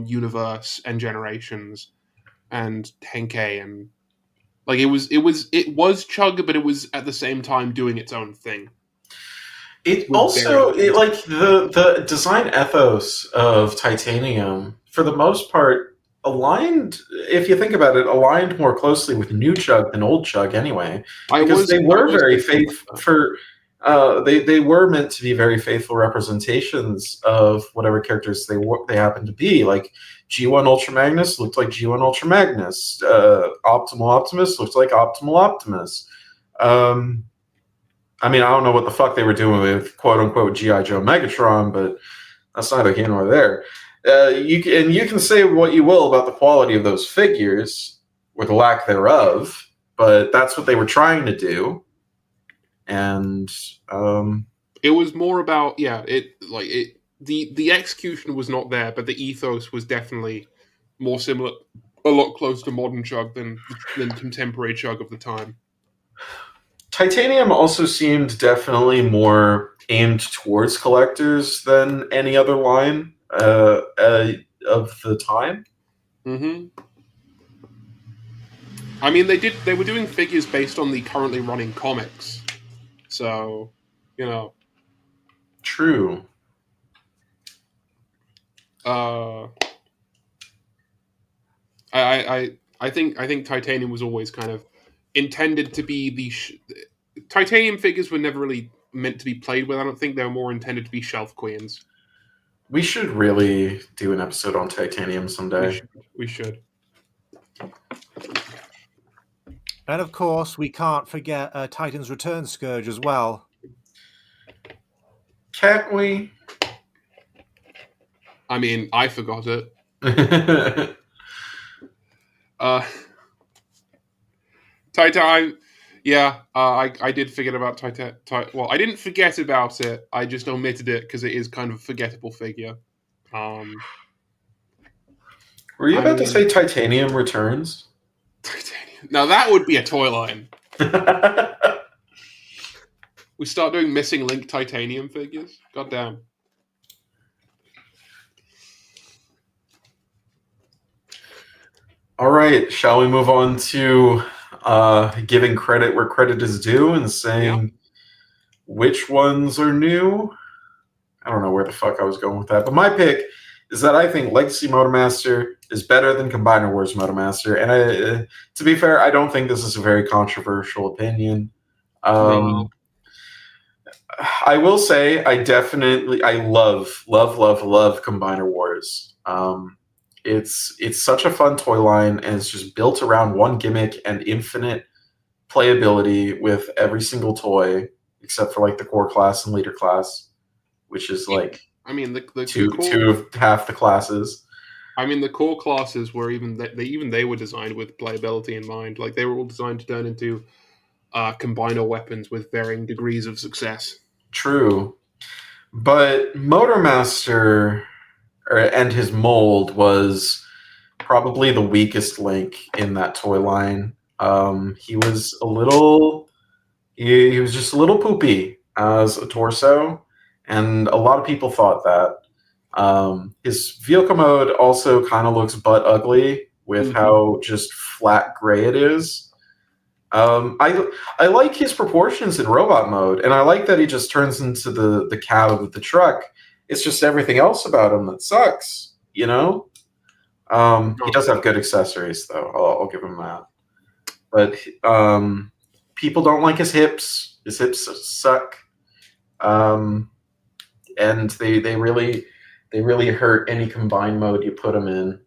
Universe and Generations and Henkei, and like it was Chug, but it was at the same time doing its own thing. It also like the design ethos of Titanium for the most part aligned, if you think about it, aligned more closely with new Chug than old Chug anyway, because they were very faithful for. They were meant to be very faithful representations of whatever characters they happened to be. Like G1 Ultra Magnus looked like G1 Ultra Magnus. Optimal Optimus looked like Optimal Optimus. I mean, I don't know what the fuck they were doing with quote unquote G.I. Joe Megatron, but that's neither here nor there. You can say what you will about the quality of those figures or the lack thereof, but that's what they were trying to do. And it was more about the execution was not there, but the ethos was definitely more similar, a lot closer to modern Chug than contemporary Chug of the time. Titanium also seemed definitely more aimed towards collectors than any other line of the time. Mm-hmm. I mean, they were doing figures based on the currently running comics. So, you know. True. I think Titanium was always kind of intended to be Titanium figures were never really meant to be played with. I don't think they were more intended to be shelf queens. We should really do an episode on Titanium someday. We should. And of course, we can't forget Titan's Return Scourge as well. Can't we? I mean, I forgot it. Titan, yeah, I did forget about Titan. Well, I didn't forget about it. I just omitted it because it is kind of a forgettable figure. Were you about to say Titanium Returns? Titanium. Now that would be a toy line. We start doing Missing Link Titanium figures. Goddamn. All right, shall we move on to giving credit where credit is due and saying which ones are new? I don't know where the fuck I was going with that, but my pick is that I think Legacy Motomaster is better than Combiner Wars Motomaster, and to be fair, I don't think this is a very controversial opinion. I will say I love Combiner Wars. It's such a fun toy line, and it's just built around one gimmick and infinite playability with every single toy, except for like the core class and leader class, which is like the two of half the classes. I mean, the core classes were they were designed with playability in mind. Like they were all designed to turn into combiner weapons with varying degrees of success. True. But Motormaster and his mold was probably the weakest link in that toy line. He was a little, he was just a little poopy as a torso, and a lot of people thought that. His vehicle mode also kind of looks butt ugly with how just flat gray it is. I like his proportions in robot mode, and I like that he just turns into the cab of the truck. It's just everything else about him that sucks, you know? He does have good accessories, though. I'll give him that. But people don't like his hips. His hips suck, and they really hurt any combined mode you put him in.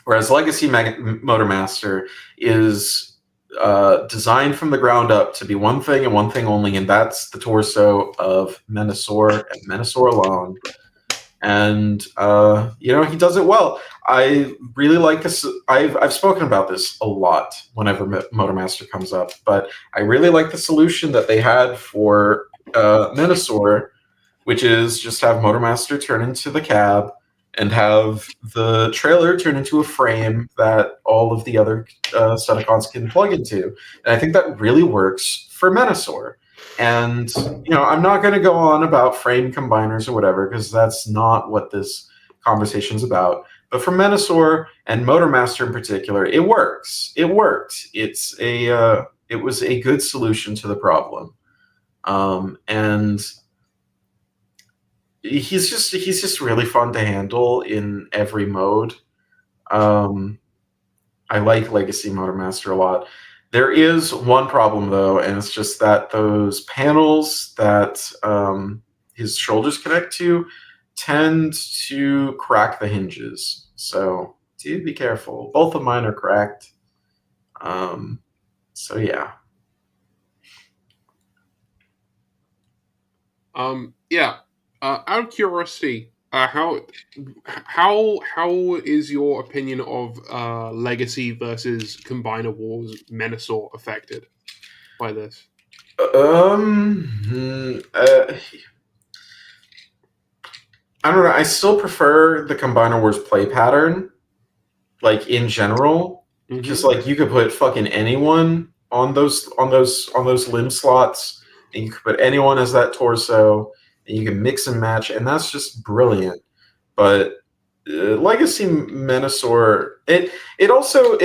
Whereas Legacy Motormaster is designed from the ground up to be one thing and one thing only, and that's the torso of Menasor and Menasor alone. And he does it well. I really like this. I've spoken about this a lot whenever Motormaster comes up, but I really like the solution that they had for Menasor, which is just have Motormaster turn into the cab and have the trailer turn into a frame that all of the other Stunticons can plug into. And I think that really works for Menasor. And, I'm not going to go on about frame combiners or whatever, because that's not what this conversation's about. But for Menasor and Motormaster in particular, it works. It worked. It was a good solution to the problem. And he's just really fun to handle in every mode. I like Legacy Motormaster a lot. There is one problem, though, and it's just that those panels that his shoulders connect to tend to crack the hinges. So do be careful. Both of mine are cracked. So yeah. Out of curiosity, how is your opinion of Legacy versus Combiner Wars Menasor affected by this? I don't know. I still prefer the Combiner Wars play pattern, like in general, because like you could put fucking anyone on those limb slots, and you could put anyone as that torso. And you can mix and match, and that's just brilliant. But Legacy Menasor, it also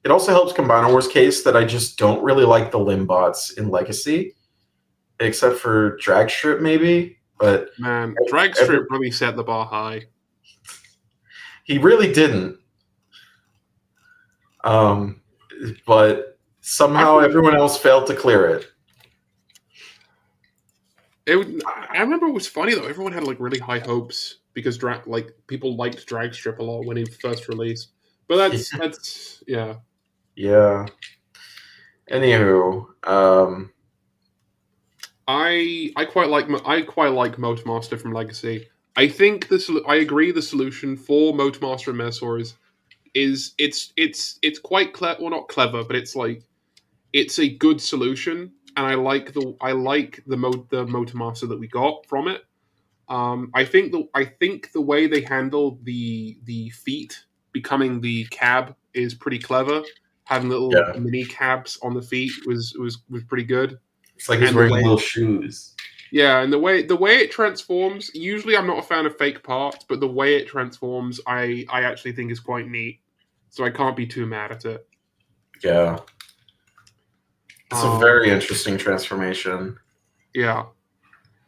helps Combiner Wars case that I just don't really like the limb bots in Legacy, except for Dragstrip maybe. But man, Dragstrip really set the bar high. He really didn't. But somehow everyone else failed to clear it. I remember it was funny though. Everyone had like really high hopes because people liked Dragstrip a lot when he first released. But that's yeah. Yeah. Anywho, I quite like Motormaster from Legacy. I think I agree. The solution for Motormaster and Menasor is it's quite clever. Well, not clever, but it's a good solution. And I like the Motormaster that we got from it. I think the way they handled the feet becoming the cab is pretty clever. Having little mini cabs on the feet was pretty good. It's like he's wearing little shoes. Yeah, and the way it transforms. Usually, I'm not a fan of fake parts, but the way it transforms, I actually think is quite neat. So I can't be too mad at it. Yeah. It's a very interesting transformation. Yeah.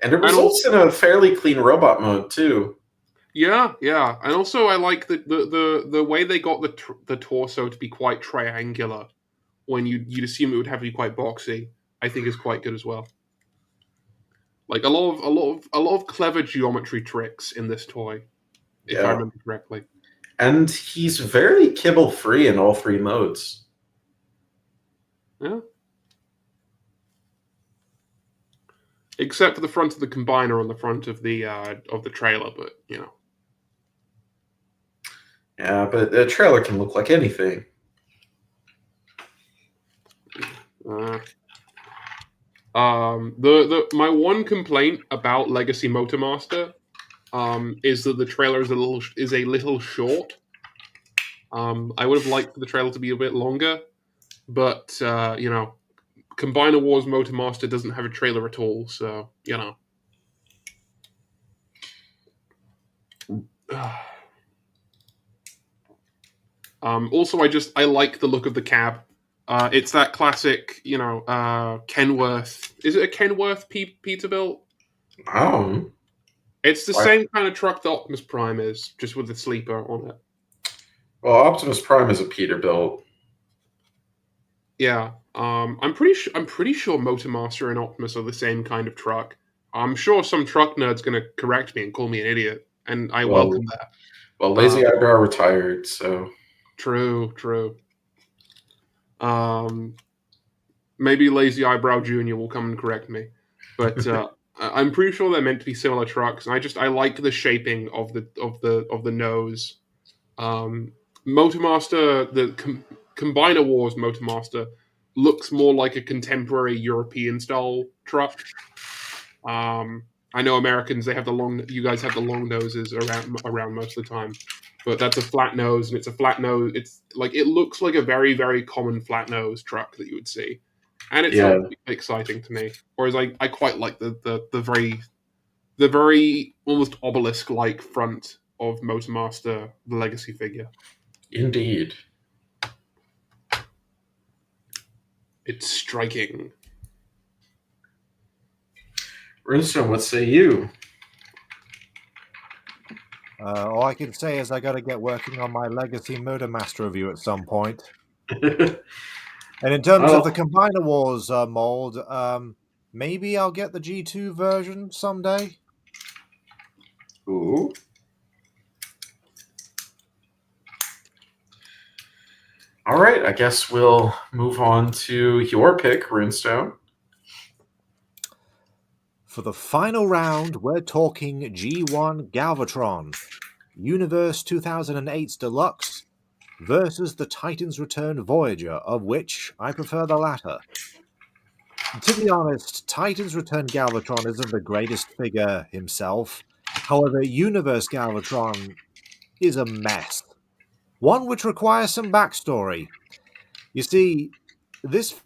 And it results in a fairly clean robot mode, too. Yeah. And also, I like the way they got the torso to be quite triangular when you'd assume it would have to be quite boxy, I think is quite good as well. Like a lot of clever geometry tricks in this toy, if I remember correctly. And he's very kibble-free in all three modes. Yeah. Except for the front of the combiner on the front of the trailer, but Yeah, but the trailer can look like anything. My one complaint about Legacy Motormaster is that the trailer is a little short. I would have liked for the trailer to be a bit longer, but you know, Combiner Wars Motormaster doesn't have a trailer at all, so you know. Also, I like the look of the cab. It's that classic, you know, Kenworth. Is it a Kenworth Peterbilt? Oh, It's the same kind of truck the Optimus Prime is, just with the sleeper on it. well, Optimus Prime is a Peterbilt. Yeah, I'm pretty sure Motormaster and Optimus are the same kind of truck. I'm sure some truck nerd's gonna correct me and call me an idiot, and I welcome that. Well, Lazy Eyebrow retired, so true. Maybe Lazy Eyebrow Jr. will come and correct me, but I'm pretty sure they're meant to be similar trucks. And I like the shaping of the nose. Motormaster, the Combiner Wars Motormaster looks more like a contemporary European style truck. I know Americans, they have you guys have the long noses around most of the time, but that's a flat nose, and it's a flat nose. It's like, it looks like a very, very common flat nose truck that you would see, and it's exciting to me. Whereas I quite like the very almost obelisk like front of Motormaster, the Legacy figure. Indeed, it's striking. Runestone, what say you? All I can say is I got to get working on my Legacy Motormaster review at some point. And in terms of the Combiner Wars mold, maybe I'll get the G2 version someday. Ooh. All right, I guess we'll move on to your pick, Runestone. For the final round, we're talking G1 Galvatron, Universe 2008's Deluxe, versus the Titan's Return Voyager, of which I prefer the latter. To be honest, Titan's Return Galvatron isn't the greatest figure himself. However, Universe Galvatron is a mess. One which requires some backstory. You see, this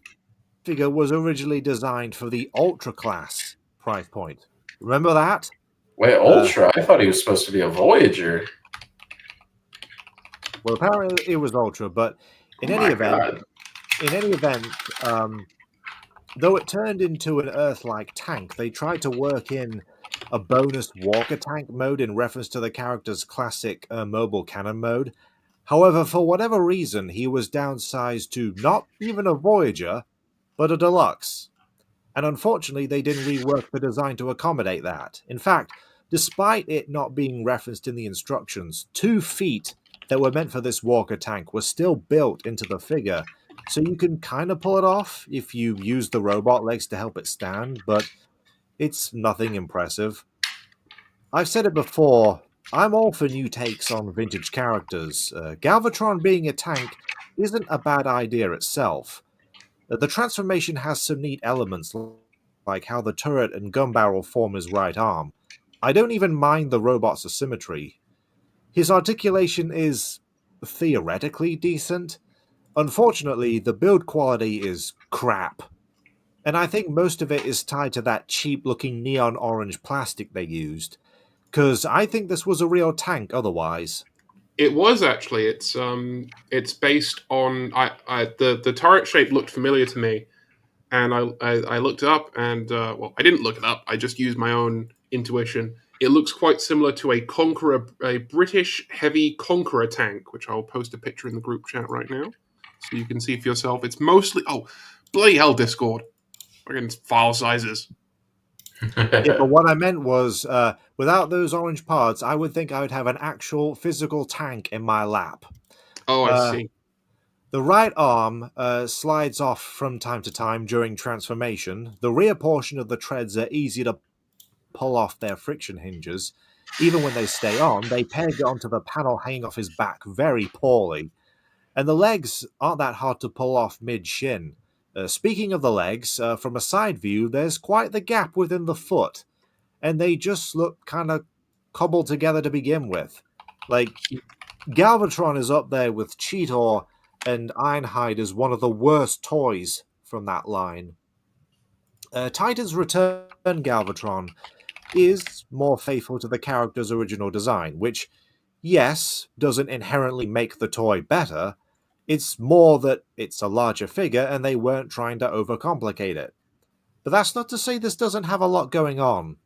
figure was originally designed for the Ultra class price point. Remember that? Wait, Ultra? I thought he was supposed to be a Voyager. Well, apparently it was Ultra, but in any event, though it turned into an Earth-like tank, they tried to work in a bonus Walker tank mode in reference to the character's classic mobile cannon mode. However, for whatever reason, he was downsized to not even a Voyager, but a Deluxe. And unfortunately, they didn't rework the design to accommodate that. In fact, despite it not being referenced in the instructions, 2 feet that were meant for this Walker tank were still built into the figure, so you can kind of pull it off if you use the robot legs to help it stand, but it's nothing impressive. I've said it before, I'm all for new takes on vintage characters. Galvatron being a tank isn't a bad idea itself. The transformation has some neat elements, like how the turret and gun barrel form his right arm. I don't even mind the robot's asymmetry. His articulation is theoretically decent. Unfortunately, the build quality is crap. And I think most of it is tied to that cheap-looking neon orange plastic they used. Because I think this was a real tank otherwise. It was actually. It's based on the turret shape looked familiar to me, and I looked it up, and well, I didn't look it up. I just used my own intuition. It looks quite similar to a British heavy Conqueror tank, which I'll post a picture in the group chat right now, so you can see for yourself. It's mostly bloody hell, Discord, fucking file sizes. Yeah, but what I meant was, without those orange parts, I would think I would have an actual physical tank in my lap. Oh, I see. The right arm slides off from time to time during transformation. The rear portion of the treads are easy to pull off their friction hinges. Even when they stay on, they peg onto the panel hanging off his back very poorly. And the legs aren't that hard to pull off mid-shin. Speaking of the legs, from a side view, there's quite the gap within the foot, and they just look kind of cobbled together to begin with. Like, Galvatron is up there with Cheetor and Ironhide as one of the worst toys from that line. Titan's Return Galvatron is more faithful to the character's original design, which, yes, doesn't inherently make the toy better. It's more that it's a larger figure and they weren't trying to overcomplicate it. But that's not to say this doesn't have a lot going on.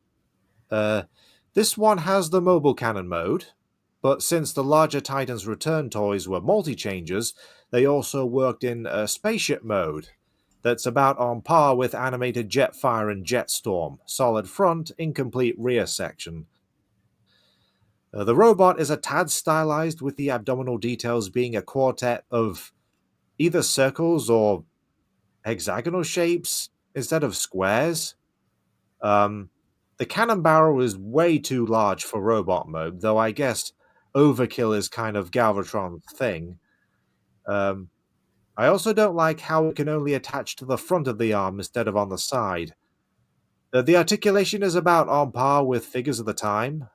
This one has the mobile cannon mode, but since the larger Titan's Return toys were multi-changers, they also worked in a spaceship mode that's about on par with animated Jetfire and Jetstorm, solid front, incomplete rear section. The robot is a tad stylized, with the abdominal details being a quartet of either circles or hexagonal shapes instead of squares. The cannon barrel is way too large for robot mode, though I guess overkill is kind of Galvatron's thing. I also don't like how it can only attach to the front of the arm instead of on the side. The articulation is about on par with figures of the time.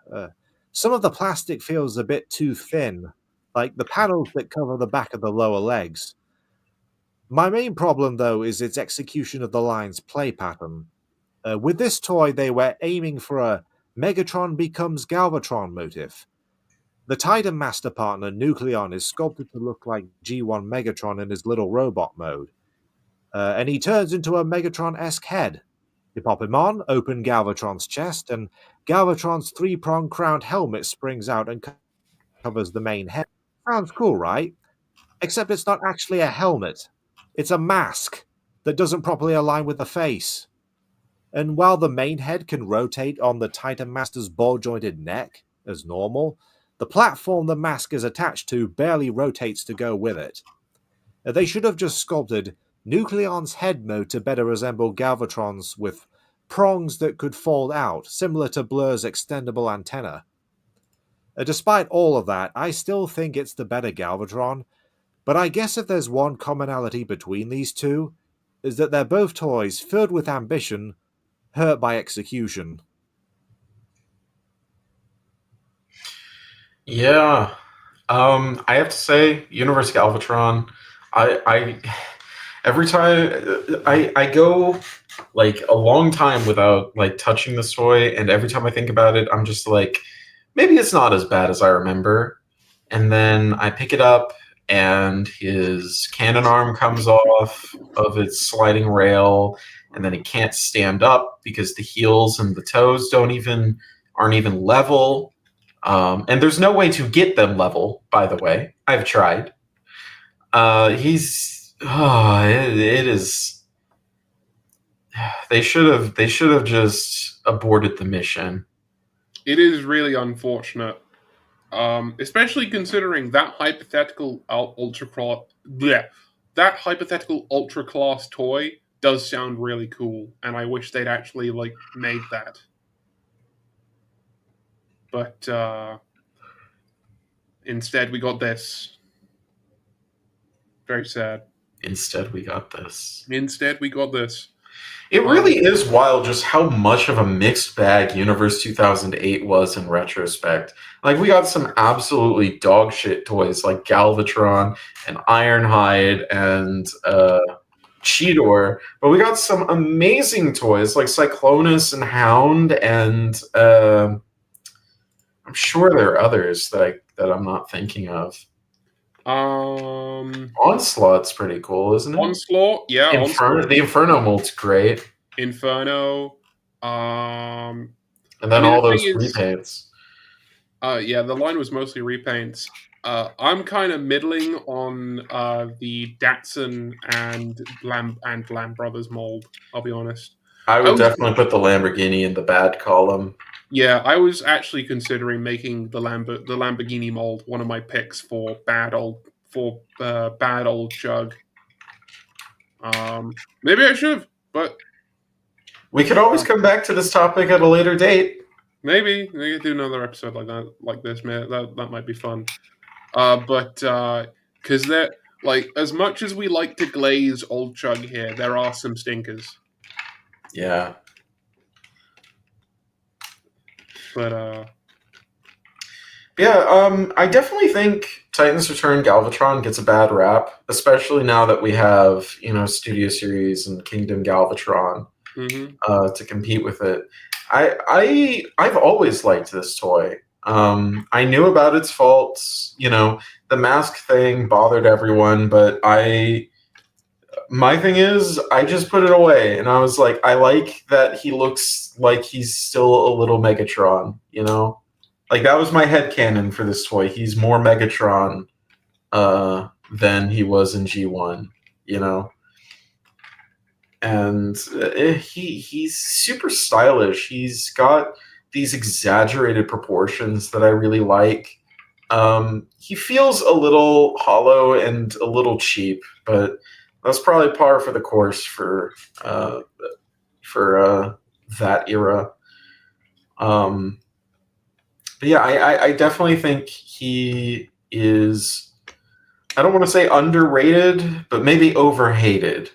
Some of the plastic feels a bit too thin, like the panels that cover the back of the lower legs. My main problem, though, is its execution of the line's play pattern. With this toy, they were aiming for a Megatron becomes Galvatron motif. The Titan Master partner, Nucleon, is sculpted to look like G1 Megatron in his little robot mode. And he turns into a Megatron-esque head. You pop him on, open Galvatron's chest, and Galvatron's three-pronged crowned helmet springs out and covers the main head. Sounds cool, right? Except it's not actually a helmet. It's a mask that doesn't properly align with the face. And while the main head can rotate on the Titan Master's ball-jointed neck, as normal, the platform the mask is attached to barely rotates to go with it. They should have just sculpted Nucleon's head mode to better resemble Galvatron's with prongs that could fold out, similar to Blur's extendable antenna. Despite all of that, I still think it's the better Galvatron, but I guess if there's one commonality between these two, is that they're both toys filled with ambition, hurt by execution. Yeah. I have to say, Universe Galvatron, I every time I go like a long time without like touching this toy, and every time I think about it, I'm just like, maybe it's not as bad as I remember. And then I pick it up and his cannon arm comes off of its sliding rail, and then he can't stand up because the heels and the toes aren't even level. And there's no way to get them level, by the way. I've tried. It is. They should have just aborted the mission. It is really unfortunate, especially considering that hypothetical ultra class toy does sound really cool, and I wish they'd actually made that. But instead, we got this. Very sad. Instead, we got this. It really is wild just how much of a mixed bag Universe 2008 was in retrospect. Like, we got some absolutely dog shit toys like Galvatron and Ironhide and Cheetor, but we got some amazing toys like Cyclonus and Hound, and I'm sure there are others that I'm not thinking of. Onslaught's pretty cool, isn't it? Onslaught, yeah. The Inferno mold's great. Inferno. And then all those repaints. Yeah, the line was mostly repaints. I'm kind of middling on the Datsun and Lamb Brothers mold, I'll be honest. I would definitely put the Lamborghini in the bad column. Yeah, I was actually considering making the Lamborghini mold one of my picks for bad old Chug. Maybe I should have, but we could always come back to this topic at a later date. Maybe we could do another episode like this, man. That might be fun. But because Like, as much as we like to glaze old Chug here, there are some stinkers. Yeah. But, Yeah, I definitely think Titans Return Galvatron gets a bad rap, especially now that we have, Studio Series and Kingdom Galvatron to compete with it. I've always liked this toy. I knew about its faults. The mask thing bothered everyone, but my thing is, I just put it away, and I was like, I like that he looks like he's still a little Megatron, Like, that was my headcanon for this toy. He's more Megatron than he was in G1, And he's super stylish. He's got these exaggerated proportions that I really like. He feels a little hollow and a little cheap, but that's probably par for the course for that era. But yeah, I definitely think he is, I don't want to say underrated, but maybe overhated.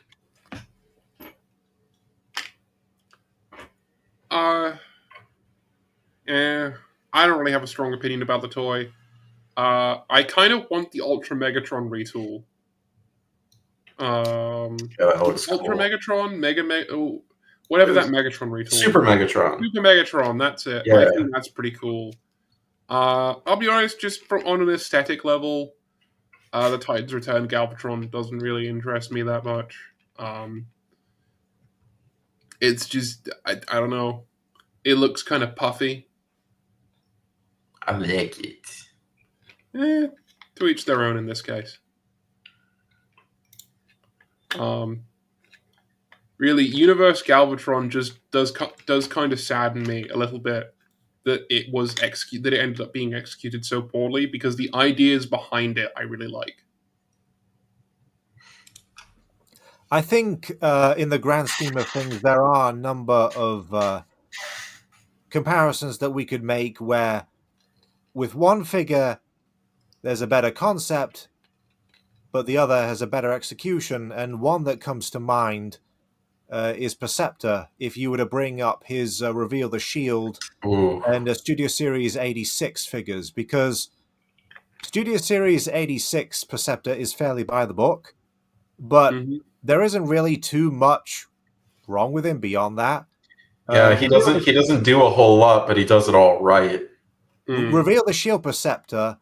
I don't really have a strong opinion about the toy. I kind of want the Ultra Megatron retool. Yeah, that looks Ultra cool. Megatron, whatever that Megatron retool. Super Megatron. Super Megatron, that's it. Yeah. I think that's pretty cool. I'll be honest, just on an aesthetic level, the Titans Return Galvatron doesn't really interest me that much. It's just, I don't know. It looks kind of puffy. I like it. To each their own in this case. Really, Universe Galvatron just does kind of sadden me a little bit that it ended up being executed so poorly, because the ideas behind it I really like. I think in the grand scheme of things, there are a number of comparisons that we could make where with one figure there's a better concept, but the other has a better execution, and one that comes to mind is Perceptor. If you were to bring up his Reveal the Shield and Studio Series 86 figures, because Studio Series 86 Perceptor is fairly by the book, but there isn't really too much wrong with him beyond that. Yeah, he doesn't do a whole lot, but he does it all right. Reveal the Shield Perceptor,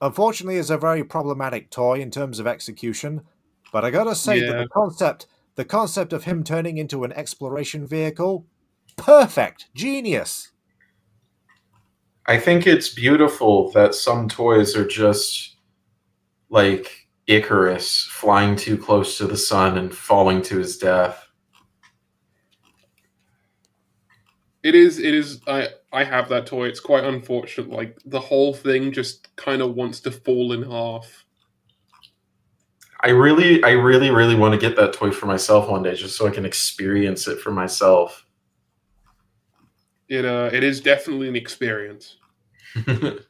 unfortunately, is a very problematic toy in terms of execution. But I gotta say that the concept of him turning into an exploration vehicle, perfect, genius. I think it's beautiful that some toys are just like Icarus, flying too close to the sun and falling to his death. It is. I have that toy. It's quite unfortunate. Like, the whole thing just kind of wants to fall in half. I really want to get that toy for myself one day, just so I can experience it for myself. It is definitely an experience. There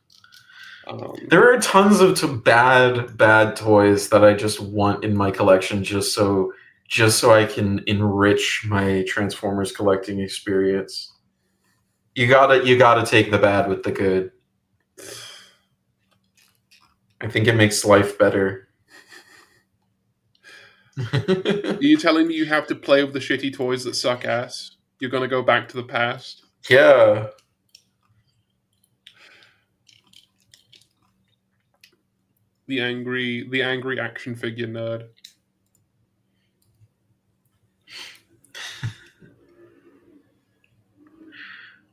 are tons of bad toys that I just want in my collection, just so I can enrich my Transformers collecting experience. You gotta take the bad with the good. I think it makes life better. Are you telling me you have to play with the shitty toys that suck ass? You're gonna go back to the past? Yeah. The angry action figure nerd.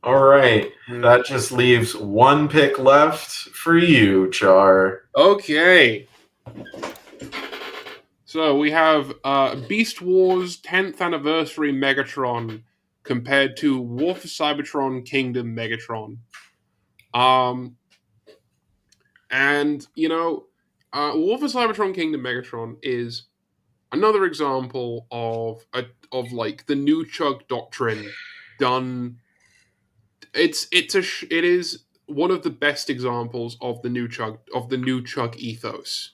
All right. That just leaves one pick left for you, Char. Okay. So we have Beast Wars 10th Anniversary Megatron compared to War for Cybertron Kingdom Megatron. And, War for Cybertron Kingdom Megatron is another example of like the new Chug doctrine done. It is one of the best examples of the new Chug ethos.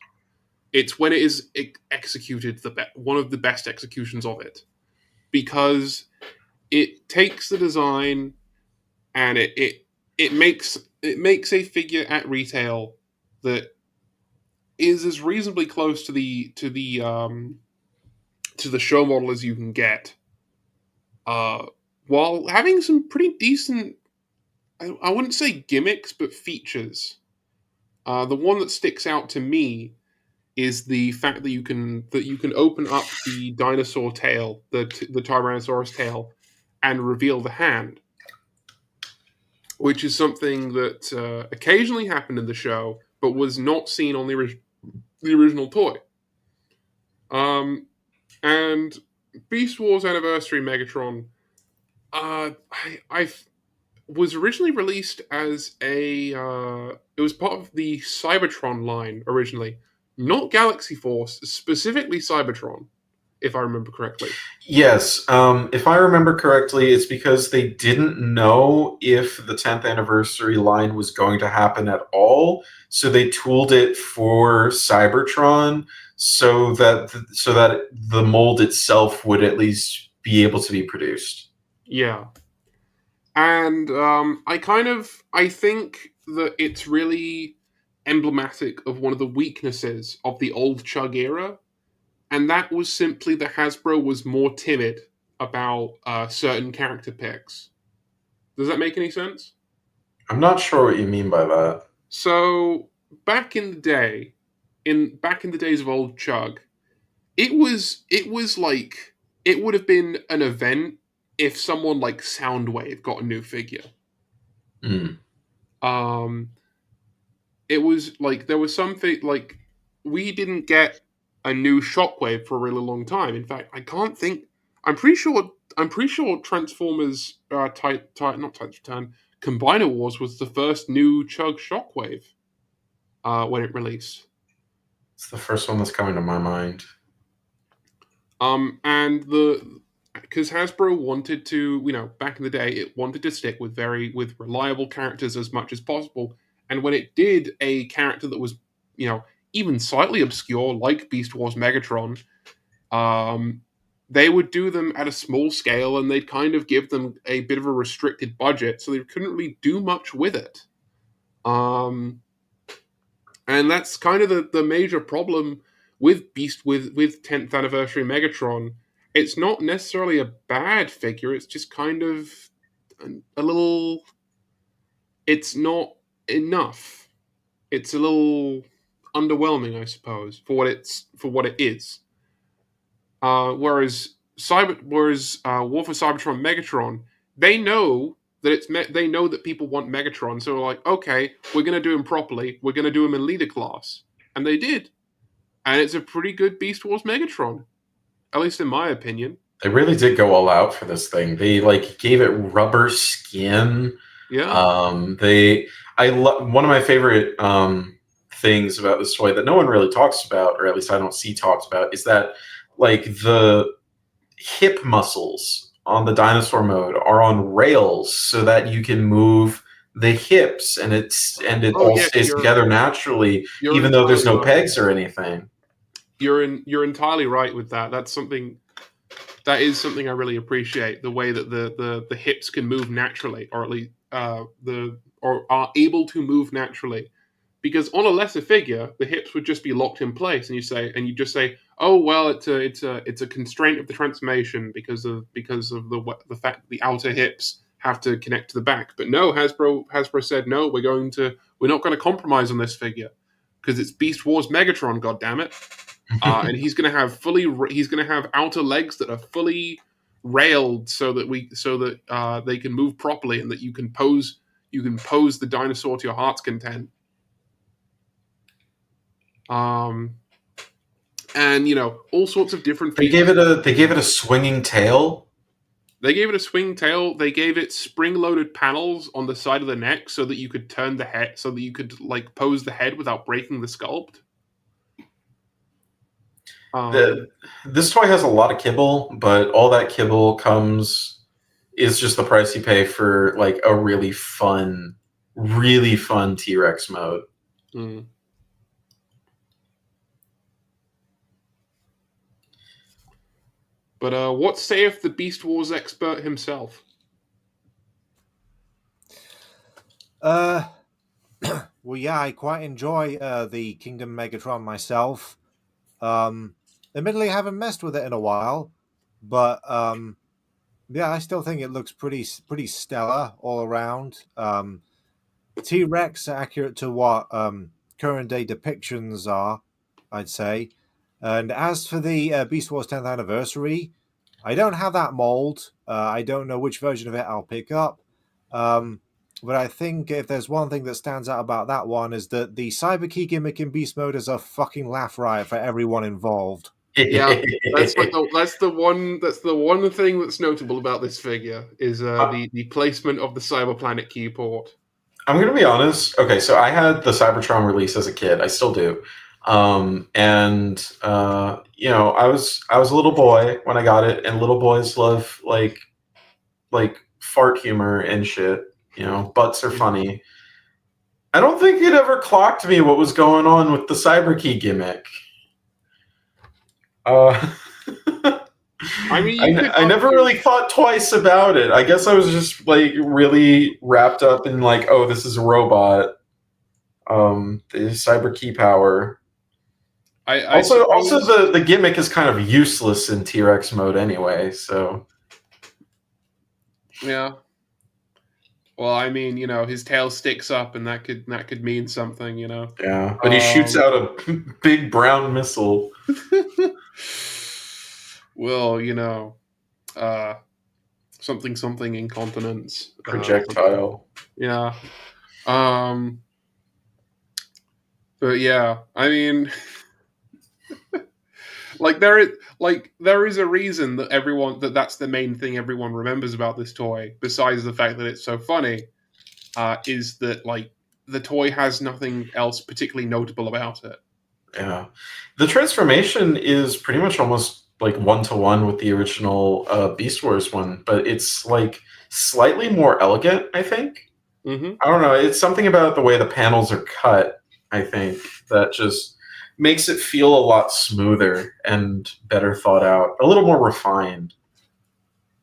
It's when it is executed one of the best executions of it, because it takes the design and it makes a figure at retail that is as reasonably close to the show model as you can get, while having some pretty decent, I wouldn't say gimmicks, but features. The one that sticks out to me is the fact that you can open up the dinosaur tail, the Tyrannosaurus tail, and reveal the hand, which is something that occasionally happened in the show, but was not seen on the original toy. And Beast Wars Anniversary Megatron, I was originally released as a it was part of the Cybertron line originally, not Galaxy Force, specifically Cybertron, if I remember correctly. Yes, if I remember correctly, it's because they didn't know if the 10th anniversary line was going to happen at all, so they tooled it for Cybertron so that the mold itself would at least be able to be produced. Yeah. And I think that it's really emblematic of one of the weaknesses of the old Chug era, and that was simply that Hasbro was more timid about certain character picks. Does that make any sense? I'm not sure what you mean by that. So back in the days of old Chug, it was like it would have been an event if someone like Soundwave got a new figure. Mm. It was like there was something like we didn't get a new Shockwave for a really long time. In fact, I can't think. I'm pretty sure Transformers not Titans Return, Combiner Wars was the first new Chug Shockwave when it released. It's the first one that's coming to my mind. And because Hasbro wanted to, back in the day, it wanted to stick with reliable characters as much as possible. And when it did a character that was, even slightly obscure, like Beast Wars Megatron, they would do them at a small scale, and they'd kind of give them a bit of a restricted budget, so they couldn't really do much with it. And that's kind of the major problem with 10th anniversary Megatron. It's not necessarily a bad figure, it's just kind of a little... It's not enough. It's a little underwhelming, I suppose, for what it is. Whereas War for Cybertron Megatron, they know that people want Megatron, so they're like, okay, we're going to do him properly. We're going to do him in leader class. And they did. And it's a pretty good Beast Wars Megatron. At least in my opinion. They really did go all out for this thing. They gave it rubber skin. Yeah. One of my favorite things about this toy that no one really talks about, or at least I don't see talked about, is that the hip muscles on the dinosaur mode are on rails so that you can move the hips and it stays together naturally, even though there's no pegs or anything. You're entirely right with that. That is something I really appreciate, the way that the hips can move naturally, or at least or are able to move naturally. Because on a lesser figure, the hips would just be locked in place, and you just say, oh well, it's a constraint of the transformation because of the fact that the outer hips have to connect to the back. But no, Hasbro said no, we're not going to compromise on this figure because it's Beast Wars Megatron, goddammit. And he's going to have outer legs that are fully railed so that they can move properly, and that you can pose the dinosaur to your heart's content. And all sorts of different features. They gave it a swinging tail. They gave it a swing tail. They gave it spring-loaded panels on the side of the neck so that you could turn the head, so that you could pose the head without breaking the sculpt. This toy has a lot of kibble, but all that kibble is just the price you pay for a really fun T-Rex mode. Mm. But what saith the Beast Wars expert himself? Well, yeah, I quite enjoy the Kingdom Megatron myself. Admittedly, I haven't messed with it in a while, but yeah, I still think it looks pretty stellar all around. T-Rex accurate to what current day depictions are, I'd say. And as for the Beast Wars 10th anniversary, I don't have that mold. I don't know which version of it I'll pick up. But I think if there's one thing that stands out about that one is that the Cyber Key gimmick in Beast Mode is a fucking laugh riot for everyone involved. Yeah, that's the one thing that's notable about this figure is the placement of the Cyberplanet keyport. I'm going to be honest. Okay, so I had the Cybertron release as a kid. I still do. You know, I was a little boy when I got it, and little boys love like fart humor and shit. You know, butts are funny. I don't think it ever clocked me what was going on with the Cyber Key gimmick. I mean, I never really thought twice about it. I guess I was just like really wrapped up in like, oh, this is a robot. The cyber key power. Also, the gimmick is kind of useless in T-Rex mode anyway. So yeah. Well, I mean, you know, his tail sticks up, and that could mean something, you know. Yeah, but he shoots out a big brown missile. Well, you know, something incontinence Projectile. Yeah. But yeah, I mean, there is a reason that that's the main thing everyone remembers about this toy, besides the fact that it's so funny, is that like the toy has nothing else particularly notable about it. Yeah, the transformation is pretty much almost like 1-to-1 with the original Beast Wars one, but it's like slightly more elegant, I think. Mm-hmm. I don't know. It's something about the way the panels are cut, I think, that just makes it feel a lot smoother and better thought out, a little more refined.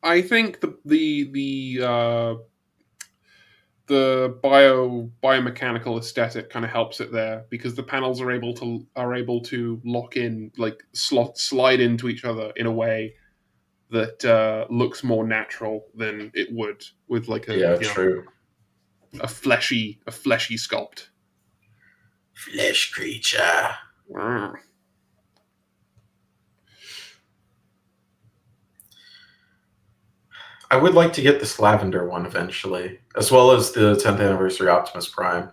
I think the biomechanical aesthetic kind of helps it there, because the panels are able to lock in, like slide into each other in a way that looks more natural than it would with like a fleshy sculpt. Flesh creature. I would like to get this lavender one eventually, as well as the 10th anniversary Optimus Prime.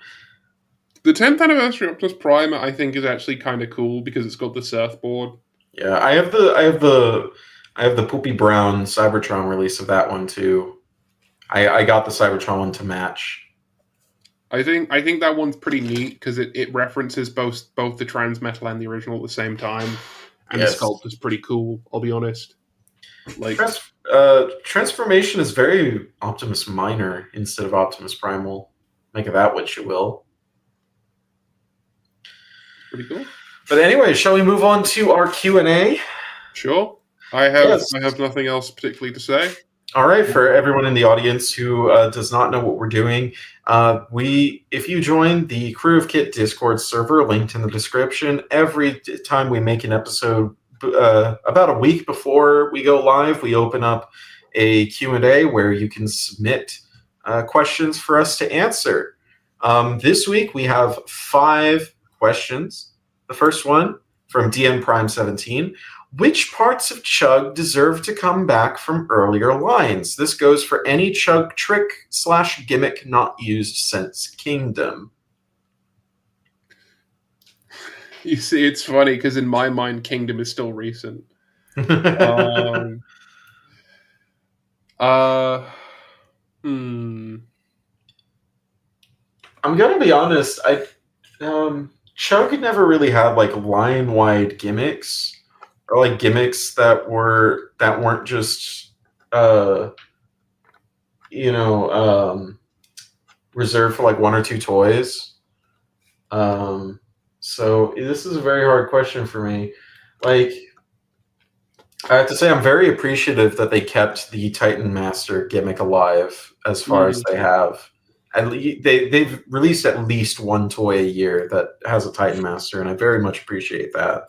The 10th anniversary Optimus Prime, I think, is actually kind of cool because it's got the surfboard. Yeah, I have the poopy brown Cybertron release of that one too. I got the Cybertron one to match. I think that one's pretty neat because it references both the Transmetal and the original at the same time, and the sculpt is pretty cool. I'll be honest. Like transformation is very Optimus Minor instead of Optimus Primal. Make of that what you will. Pretty cool. But anyway, shall we move on to our Q&A? Sure. I have nothing else particularly to say. All right, for everyone in the audience who does not know what we're doing, if you join the Crew of Kit Discord server, linked in the description, every time we make an episode, about a week before we go live, we open up a Q&A where you can submit questions for us to answer. This week we have 5 questions. The first one from DM Prime 17. Which parts of Chug deserve to come back from earlier lines? This goes for any Chug trick / gimmick not used since Kingdom. You see, it's funny because in my mind, Kingdom is still recent. I'm gonna be honest. Chug never really had like line-wide gimmicks, or like gimmicks that weren't just reserved for like 1 or 2 toys. So this is a very hard question for me. Like, I have to say, I'm very appreciative that they kept the Titan Master gimmick alive as far as they have. They've released at least one toy a year that has a Titan Master, and I very much appreciate that,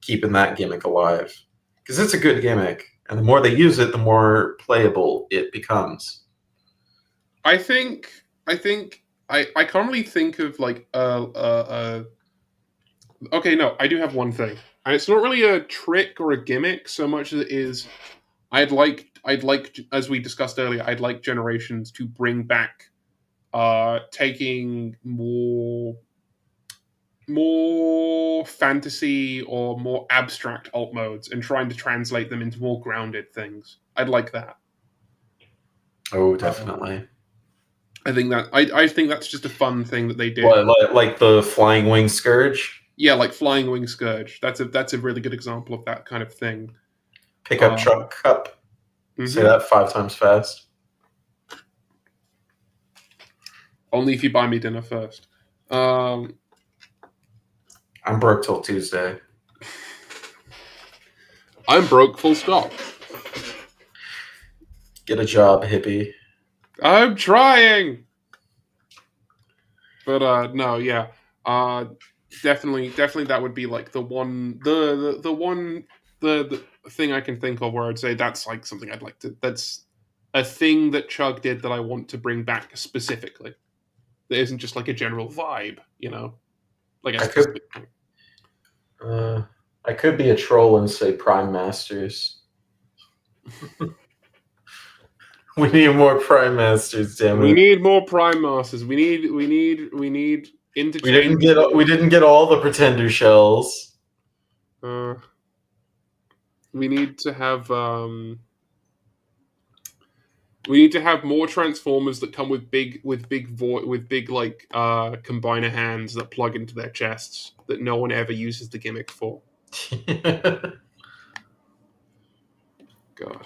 keeping that gimmick alive. Because it's a good gimmick, and the more they use it, the more playable it becomes. I can't really think of like okay, no, I do have one thing. And it's not really a trick or a gimmick so much as it is I'd like as we discussed earlier, I'd like Generations to bring back taking more fantasy or more abstract alt modes and trying to translate them into more grounded things. I'd like that. Oh, definitely. I think that's just a fun thing that they did. Like the Flying Wing Scourge? Yeah, like Flying Wing Scourge. That's a really good example of that kind of thing. Pick up Truck Cup. Say that 5 times fast. Only if you buy me dinner first. I'm broke till Tuesday. I'm broke, full stop. Get a job, hippie. I'm trying. But no, yeah. Definitely that would be like the thing I can think of where I'd say that's like something I'd like to. That's a thing that Chug did that I want to bring back specifically. That isn't just like a general vibe, you know. Like a specific thing. I could be a troll and say Prime Masters. We need more Prime Masters, damn it. We need more Prime Masters. We need interchange. We didn't get all the Pretender shells. We need to have more Transformers that come with big like combiner hands that plug into their chests that no one ever uses the gimmick for. God.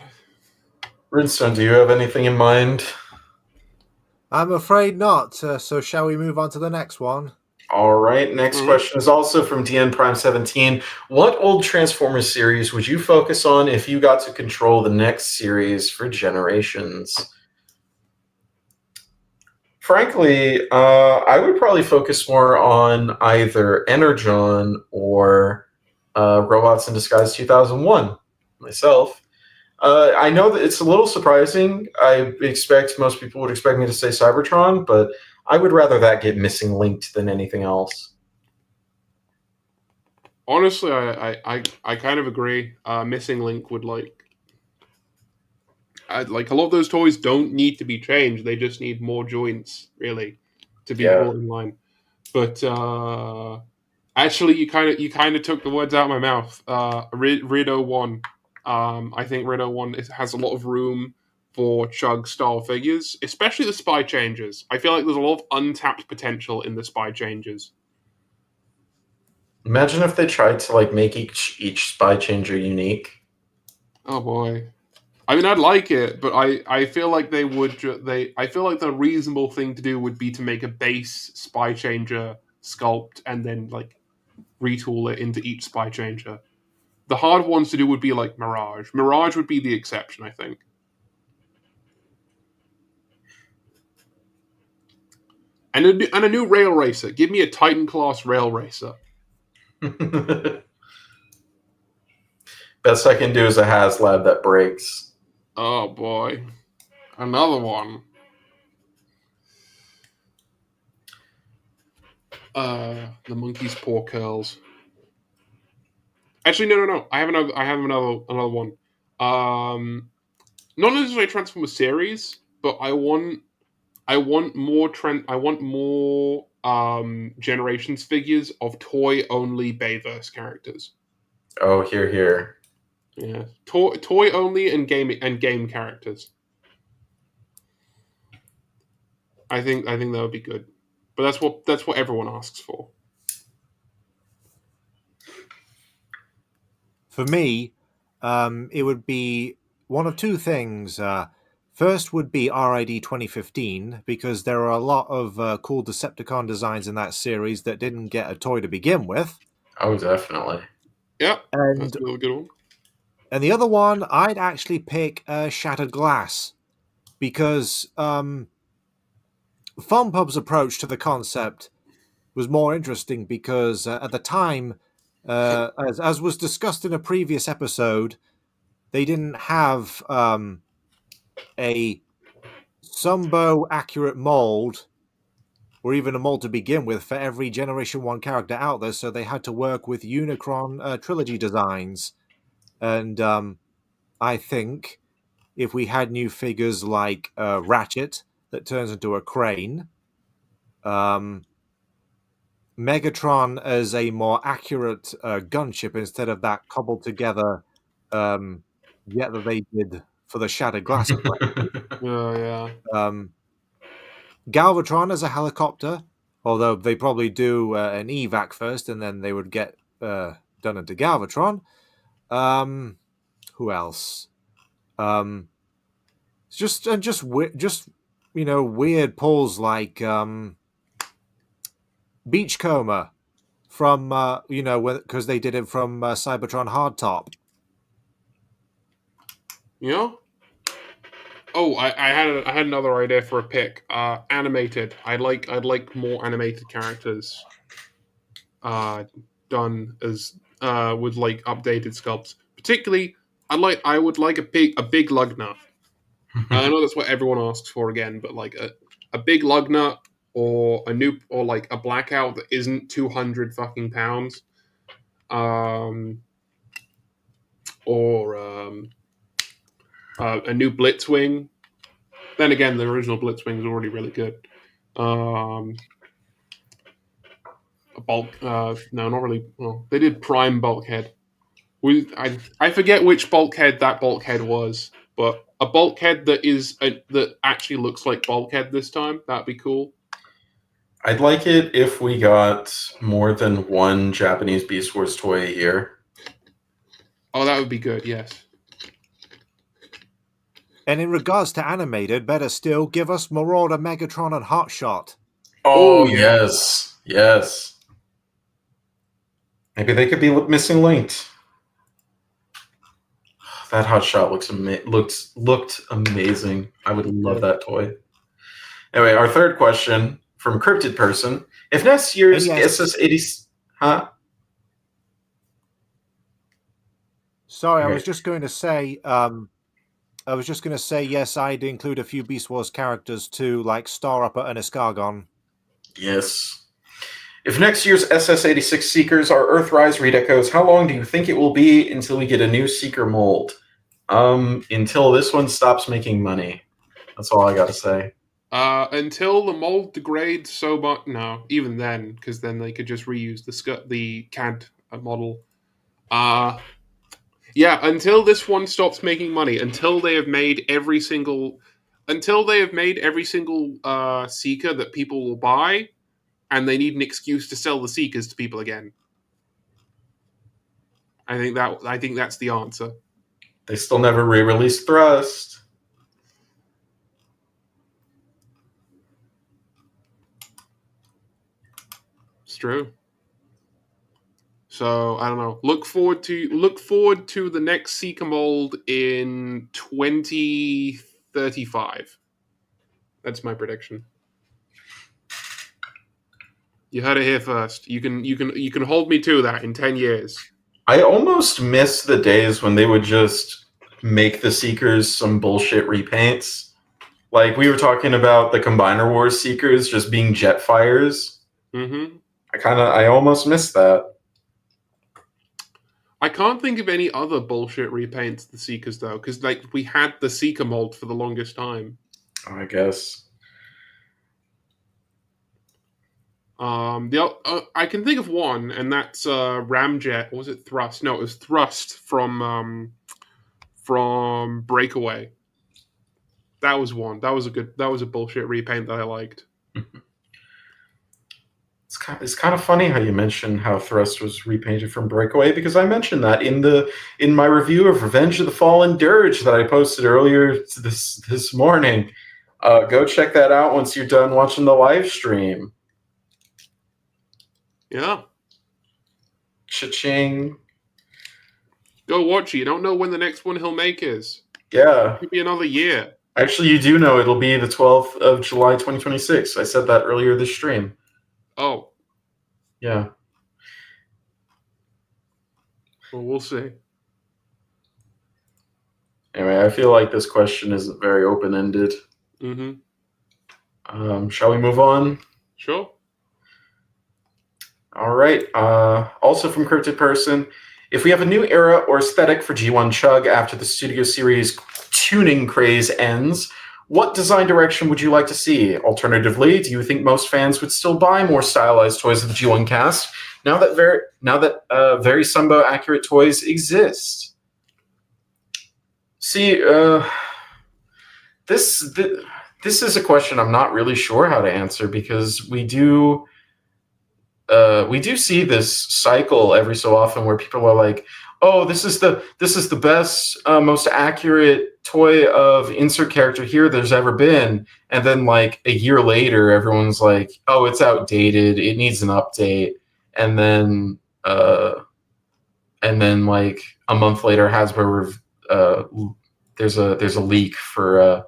Runestone, do you have anything in mind? I'm afraid not. So shall we move on to the next one? All right. Next question is also from DN Prime 17. What old Transformers series would you focus on if you got to control the next series for Generations? Frankly, I would probably focus more on either Energon or Robots in Disguise 2001 myself. I know that it's a little surprising. I expect most people would expect me to say Cybertron, but I would rather that get missing linked than anything else. Honestly, I kind of agree. Missing Link would like a lot of those toys don't need to be changed. They just need more joints, really, to be brought in line. But actually, you kind of took the words out of my mouth. Rido 1. I think Rido 1 has a lot of room for Chug style figures, especially the spy changes. I feel like there's a lot of untapped potential in the spy changes. Imagine if they tried to like make each spy changer unique. Oh boy. I mean, I'd like it, but I feel like they would. I feel like the reasonable thing to do would be to make a base spy changer sculpt and then like retool it into each spy changer. The hard ones to do would be like Mirage. Mirage would be the exception, I think. And a new rail racer. Give me a Titan class rail racer. Best I can do is a HasLab that breaks. Oh boy. Another one. The monkey's paw curls. Actually, no. I have another one. Not necessarily a Transformers series, but I want more Generations figures of toy only Bayverse characters. Oh, here. Yeah, toy only and game characters. I think that would be good, but that's what everyone asks for. For me, it would be one of two things. First would be RID 2015, because there are a lot of cool Decepticon designs in that series that didn't get a toy to begin with. Oh, definitely. Yeah, and that's a really good one. And the other one, I'd actually pick Shattered Glass, because FunPub's approach to the concept was more interesting, because at the time, as was discussed in a previous episode, they didn't have a Sumbo accurate mold, or even a mold to begin with, for every Generation 1 character out there, so they had to work with Unicron trilogy designs. And I think if we had new figures like Ratchet that turns into a crane, Megatron as a more accurate gunship instead of that cobbled together jet that they did for the Shattered Glass Apprentice. Yeah. Galvatron as a helicopter, although they probably do an evac first and then they would get done into Galvatron. Who else? Just weird pulls like Beachcomber from because they did it from Cybertron Hardtop. Yeah. Oh, I had another idea for a pick. Animated. I'd like more animated characters. Done as with like updated sculpts. Particularly, I would like a big Lugna. I know that's what everyone asks for again, but like a big Lugna, or like a Blackout that isn't 200 fucking pounds. Or a new Blitzwing. Then again, the original Blitzwing is already really good. A bulk, no, not really. Well, they did Prime Bulkhead. I forget which Bulkhead that Bulkhead was, but a Bulkhead that actually looks like Bulkhead this time. That'd be cool. I'd like it if we got more than one Japanese Beast Wars toy a year. Oh, that would be good. Yes. And in regards to animated, better still, give us Marauder, Megatron, and Hotshot. Oh, yes. Yes. Maybe they could be missing linked. That Hotshot looked amazing. I would love that toy. Anyway, our third question from Cryptid Person. If next year's SS80... Huh? Sorry, okay. I was just going to say, yes, I'd include a few Beast Wars characters too, like Starupper and Escargon. Yes. If next year's SS86 Seekers are Earthrise redecos, how long do you think it will be until we get a new Seeker mold? Until this one stops making money. That's all I gotta say. Until the mold degrades so much. No, even then, because then they could just reuse the CAD model. Yeah, until this one stops making money, until they have made every single Seeker that people will buy, and they need an excuse to sell the Seekers to people again. I think that's the answer. They still never re-released Thrust. It's true. So I don't know. Look forward to the next Seeker mold in 2035. That's my prediction. You heard it here first. You can hold me to that in 10 years. I almost miss the days when they would just make the Seekers some bullshit repaints. Like we were talking about the Combiner Wars Seekers just being Jetfires. Mm-hmm. I almost miss that. I can't think of any other bullshit repaints of the Seekers though, because like we had the Seeker mold for the longest time. I guess. I can think of one, and that's Ramjet. Or was it Thrust? No, it was Thrust from Breakaway. That was one. That was a bullshit repaint that I liked. It's kind of funny how you mentioned how Thrust was repainted from Breakaway, because I mentioned that in my review of Revenge of the Fallen Dirge that I posted earlier this morning. Go check that out once you're done watching the live stream. Yeah. Cha-ching. Go watch it. You don't know when the next one he'll make is. Yeah. It could be another year. Actually, you do know it'll be the 12th of July, 2026. I said that earlier this stream. Oh. Yeah. Well, we'll see. Anyway, I feel like this question is very open-ended. Mm-hmm. Shall we move on? Sure. All right. Also from Cryptid Person, if we have a new era or aesthetic for G1 Chug after the Studio Series tuning craze ends, what design direction would you like to see? Alternatively, do you think most fans would still buy more stylized toys of the G1 cast now that very Sunbow accurate toys exist? See, this is a question I'm not really sure how to answer, because we do see this cycle every so often where people are like, "Oh, this is the best, most accurate toy of insert character here there's ever been," and then like a year later, everyone's like, "Oh, it's outdated. It needs an update," and then like a month later, Hasbro there's a leak for a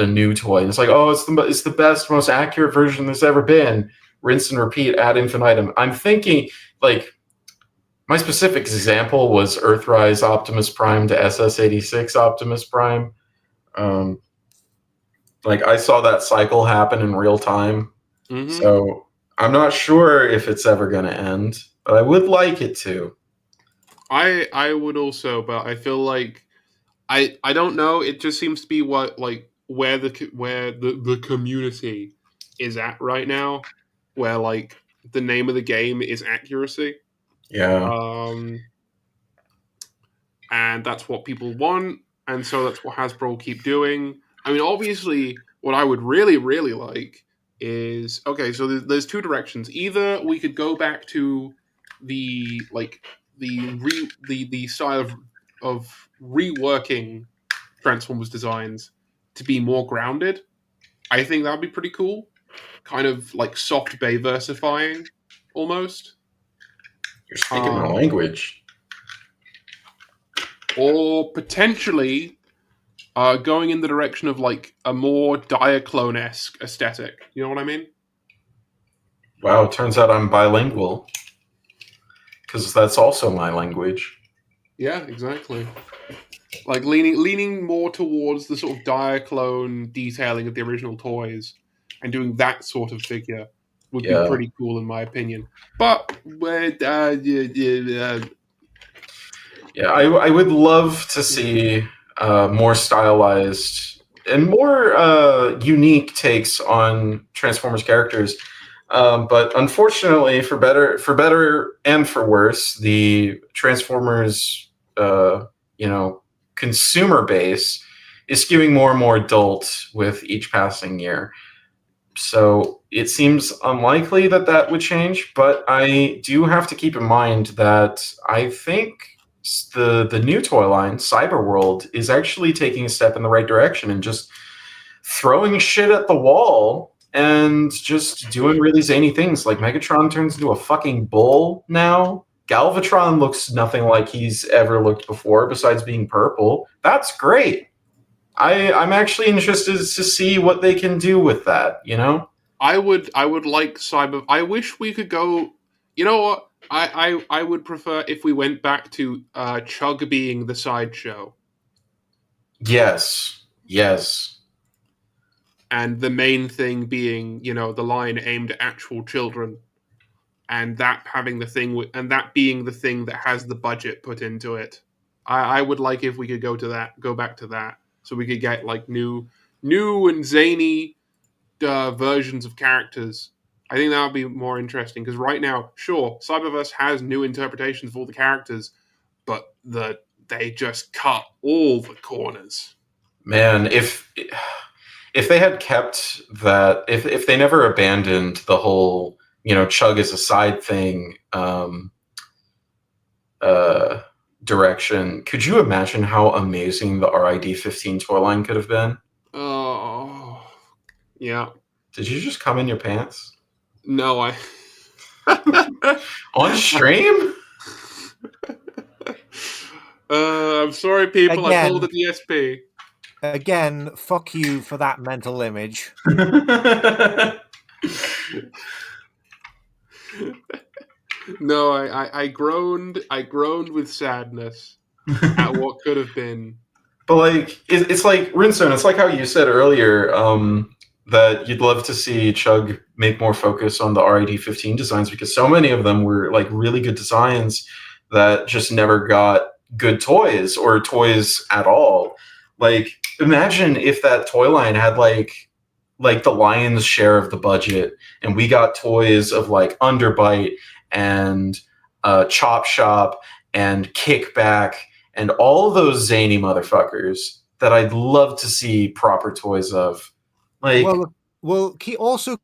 new toy, and it's like, "Oh, it's the best, most accurate version there's ever been." Rinse and repeat ad infinitum. I'm thinking, like, my specific example was Earthrise Optimus Prime to SS86 Optimus Prime. Like, I saw that cycle happen in real time. Mm-hmm. So I'm not sure if it's ever going to end, but I would like it to. I would also, but I feel like I don't know. It just seems to be where the community is at right now, where like the name of the game is accuracy. Yeah. And that's what people want, and so that's what Hasbro will keep doing. I mean, obviously, what I would really, really like is, okay, so there's two directions. Either we could go back to the style of reworking Transformers designs to be more grounded. I think that'd be pretty cool. Kind of like soft Bayversifying, almost. You're speaking my language. Or potentially going in the direction of like a more Diaclone-esque aesthetic. You know what I mean? Wow, it turns out I'm bilingual. Because that's also my language. Yeah, exactly. Like leaning more towards the sort of Diaclone detailing of the original toys and doing that sort of figure would be pretty cool in my opinion. But I would love to see more stylized and more unique takes on Transformers characters. But unfortunately, for better and for worse, the Transformers, consumer base is skewing more and more adult with each passing year. So it seems unlikely that would change, but I do have to keep in mind that I think the new toy line, Cyberworld, is actually taking a step in the right direction and just throwing shit at the wall and just doing really zany things. Like Megatron turns into a fucking bull now. Galvatron looks nothing like he's ever looked before, besides being purple. That's great. I'm actually interested to see what they can do with that, you know? I would like Cyber... I wish we could go... You know what? I would prefer if we went back to Chug being the sideshow. Yes. And the main thing being, the line aimed at actual children. And that having the thing... and that being the thing that has the budget put into it. I would like if we could go back to that. So we could get like new and zany versions of characters. I think that would be more interesting, because right now, sure, Cyberverse has new interpretations of all the characters, but they just cut all the corners. Man, if they had kept that, if they never abandoned the whole, Chug as a side thing direction, could you imagine how amazing the RID-15 toy line could have been? Oh, yeah. Did you just come in your pants? No, On stream? I'm sorry, people. I Again. called it the SP. Again, fuck you for that mental image. No, I groaned. I groaned with sadness at what could have been. But like, it's like Runestone. It's like how you said earlier that you'd love to see Chug make more focus on the RID-15 designs because so many of them were like really good designs that just never got good toys or toys at all. Like, imagine if that toy line had like the lion's share of the budget, and we got toys of like Underbite and Chop Shop and Kickback and all those zany motherfuckers that I'd love to see proper toys of. Like, well, also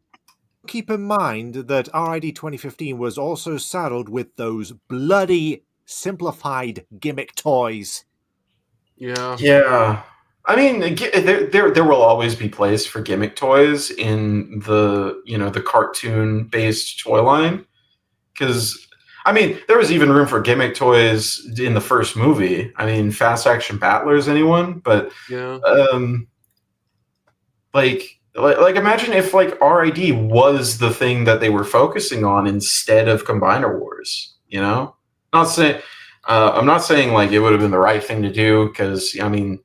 keep in mind that RID 2015 was also saddled with those bloody simplified gimmick toys. Yeah. I mean, there will always be place for gimmick toys in the the cartoon based toy line, because I mean there was even room for gimmick toys in the first movie. I mean, Fast Action Battlers, anyone? But Yeah. Like imagine if like RID was the thing that they were focusing on instead of Combiner Wars. Not saying I'm not saying like it would have been the right thing to do, because I mean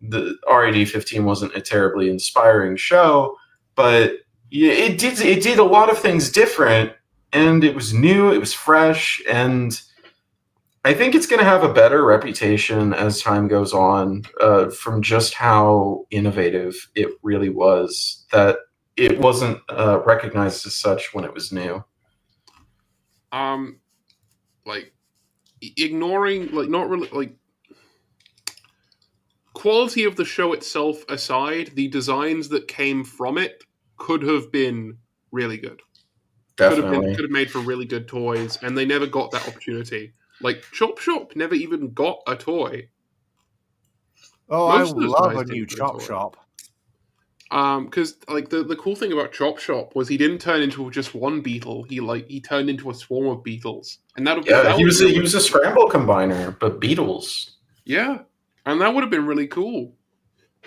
the RID-15 wasn't a terribly inspiring show, but it did a lot of things different, and it was new, it was fresh, and I think it's going to have a better reputation as time goes on, from just how innovative it really was, that it wasn't recognized as such when it was new. Like ignoring, like, not really, like, quality of the show itself aside, the designs that came from it could have been really good. Definitely. Could have made for really good toys, and they never got that opportunity. Like, Chop Shop never even got a toy. Oh, I love a new Chop Shop. Because like the cool thing about Chop Shop was he didn't turn into just one beetle. He turned into a swarm of beetles, and he was a scramble combiner, but beetles. Yeah, and that would have been really cool,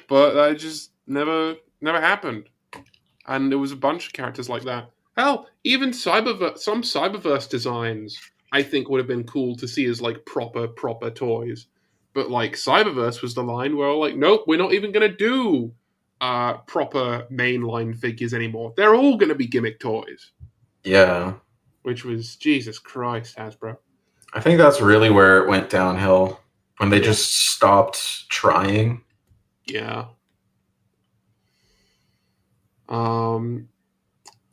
but that just never happened. And there was a bunch of characters like that. Hell, even some Cyberverse designs I think would have been cool to see as like proper toys. But like Cyberverse was the line where like, nope, we're not even gonna do proper mainline figures anymore. They're all gonna be gimmick toys. Yeah. Which was, Jesus Christ, Hasbro. I think that's really where it went downhill, when they just stopped trying. Yeah.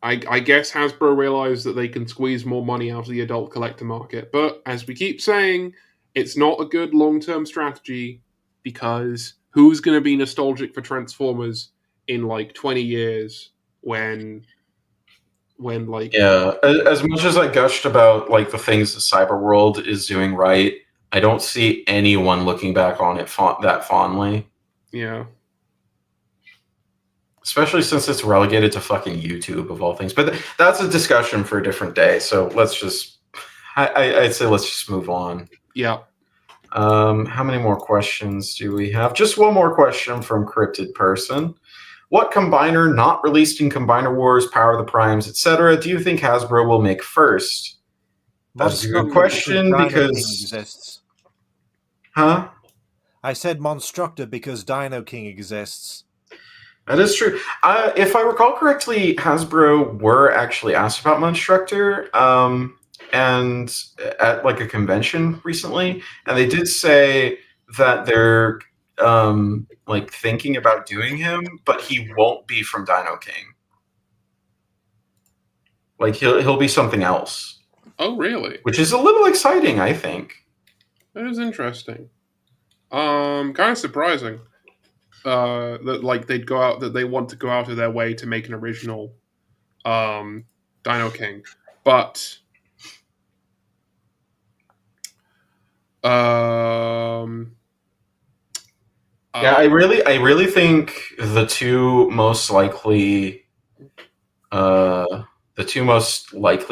I guess Hasbro realized that they can squeeze more money out of the adult collector market, but as we keep saying, it's not a good long-term strategy, because who's going to be nostalgic for Transformers in like 20 years when like... Yeah, as much as I gushed about like the things that Cyberworld is doing right, I don't see anyone looking back on it that fondly. Yeah. Especially since it's relegated to fucking YouTube of all things. But that's a discussion for a different day. So let's just, I'd say let's just move on. Yeah. How many more questions do we have? Just one more question from Cryptid Person. What combiner not released in Combiner Wars, Power of the Primes, etc., do you think Hasbro will make first? That's a good question, because exists. Huh? I said Monstructor because Dino King exists. That is true. If I recall correctly, Hasbro were actually asked about Monstructor, and at like a convention recently, and they did say that they're like thinking about doing him, but he won't be from Dino King. Like he'll be something else. Oh, really? Which is a little exciting, I think. That is interesting. Kind of surprising. That like they want to go out of their way to make an original Dino King, but yeah, I really think the two most likely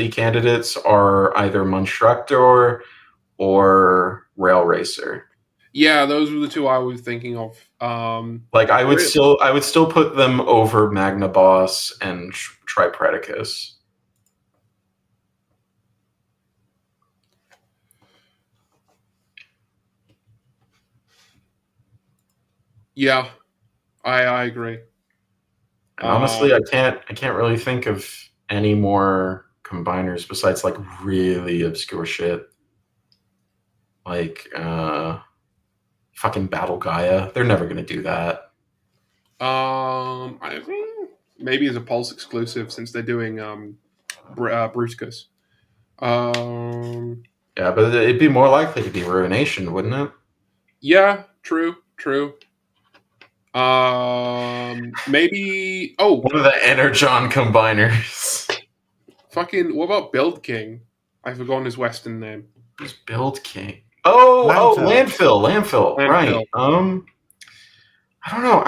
candidates are either Monstructor or Rail Racer. Yeah, those were the two I was thinking of. Like I would still put them over Magna Boss and Tripreticus. Yeah, I agree. And honestly, I can't really think of any more combiners besides like really obscure shit. Like fucking Battle Gaia. They're never gonna do that. I think maybe as a Pulse exclusive since they're doing Bruscus. Yeah, but it'd be more likely to be Ruination, wouldn't it? Yeah, true. Maybe. Oh, one of the Energon combiners. Fucking. What about Build King? I've forgotten his Western name. Who's Build King? Oh, landfill. Right. I don't know.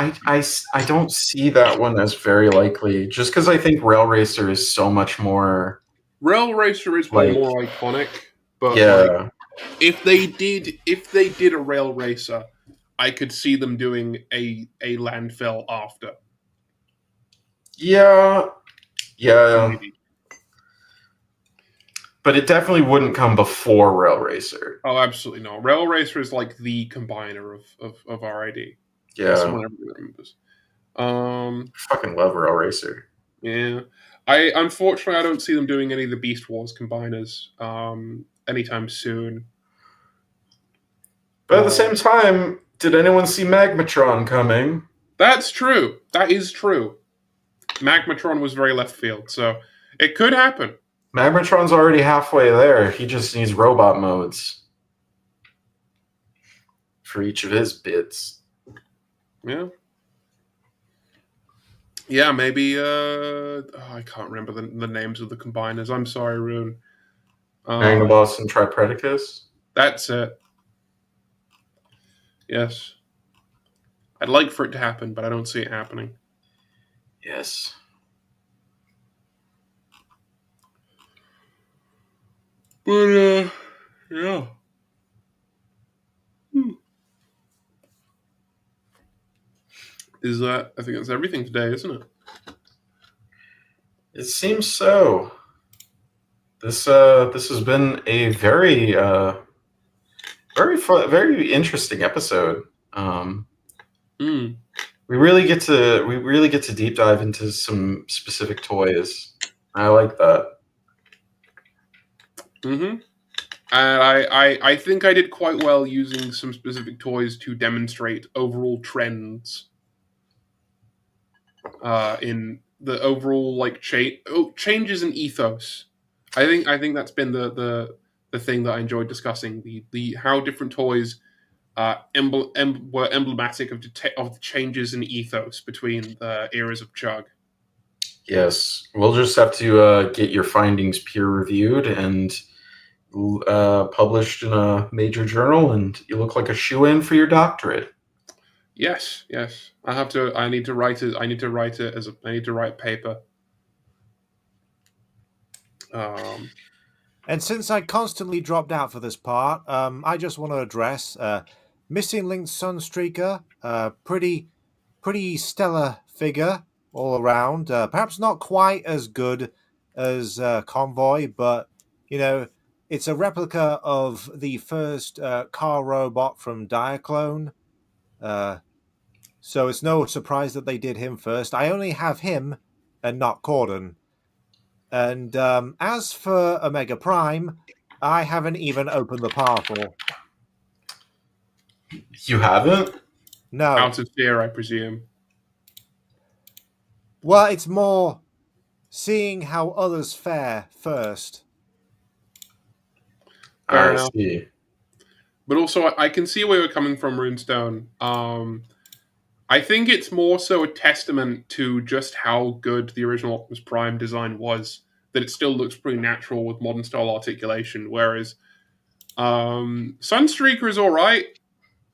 I don't see that one as very likely, just because I think Rail Racer is so much more. Rail Racer is way more iconic, but yeah, if they did a Rail Racer, I could see them doing a landfill after. Yeah. Maybe. But it definitely wouldn't come before Rail Racer. Oh, absolutely not. Rail Racer is like the combiner of RID. Yeah. Someone everybody remembers. Fucking love Rail Racer. Yeah. Unfortunately, I don't see them doing any of the Beast Wars combiners anytime soon. But at the same time, did anyone see Magmatron coming? That's true. That is true. Magmatron was very left field, so it could happen. Magmatron's already halfway there. He just needs robot modes for each of his bits. Yeah. Yeah, maybe. I can't remember the names of the combiners. I'm sorry, Rune. Magnaboss and Tripreticus? That's it. Yes. I'd like for it to happen, but I don't see it happening. Yes. But, yeah. I think that's everything today, isn't it? It seems so. This has been a very fun, very interesting episode. We really get to deep dive into some specific toys. I like that. Mm-hmm. And I think I did quite well using some specific toys to demonstrate overall trends in the overall changes in ethos. I think that's been the thing that I enjoyed discussing, the how different toys were emblematic of the changes in ethos between the eras of Chug. Yes, we'll just have to get your findings peer reviewed and published in a major journal, and you look like a shoe-in for your doctorate. Yes. I need to write it. I need to write paper. And since I constantly dropped out for this part, I just want to address Missing Link Sunstreaker. Pretty stellar figure all around. Perhaps not quite as good as Convoy, but it's a replica of the first car robot from Diaclone. So it's no surprise that they did him first. I only have him and not Corden. And as for Omega Prime, I haven't even opened the parcel. You haven't? No. Out of fear, I presume. Well, it's more seeing how others fare first. Fair enough. But also, I can see where you're coming from, Runestone. I think it's more so a testament to just how good the original Optimus Prime design was, that it still looks pretty natural with modern style articulation, whereas Sunstreaker is alright,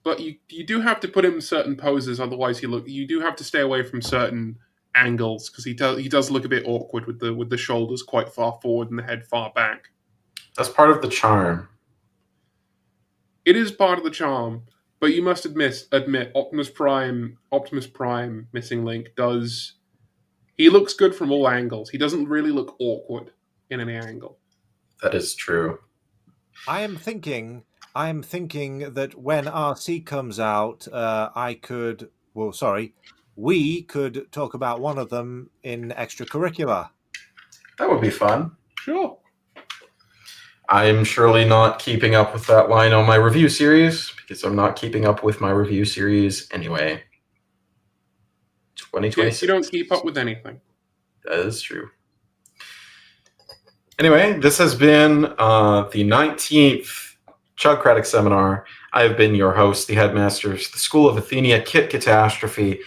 but you do have to put him in certain poses, otherwise you do have to stay away from certain angles, because he does look a bit awkward with the shoulders quite far forward and the head far back. That's part of the charm. It is part of the charm. But you must admit, Optimus Prime Missing Link does. He looks good from all angles. He doesn't really look awkward in any angle. That is true. I am thinking that when RC comes out, we could talk about one of them in extracurricular. That would be fun. Sure. I'm surely not keeping up with that line on my review series, because I'm not keeping up with my review series anyway. 2026. You don't keep up with anything. That is true. Anyway, this has been the 19th Chugcratic seminar. I have been your host, the headmaster of the School of Athenia, Kit Catastrophe,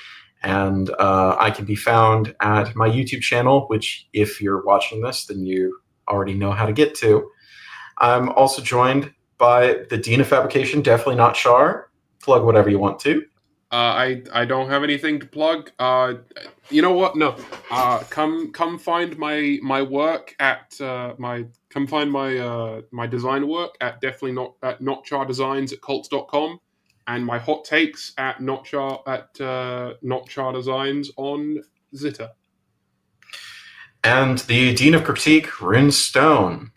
and I can be found at my YouTube channel, which, if you're watching this, then you already know how to get to. I'm also joined by the Dean of Fabrication, definitely not Char. Plug whatever you want to. I don't have anything to plug. You know what? No. Come find my work at my design work at definitely not Char Designs at Cults.com, and my hot takes at Not Char Designs on Zitter. And the Dean of Critique, Runestone.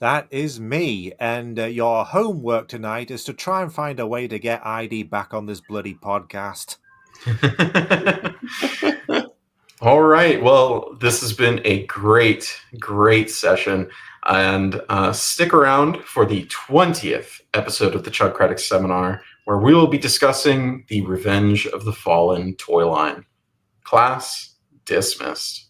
That is me, and your homework tonight is to try and find a way to get ID back on this bloody podcast. All right. Well, this has been a great session. And stick around for the 20th episode of the Chugcratic Seminar, where we will be discussing the Revenge of the Fallen toy line. Class dismissed.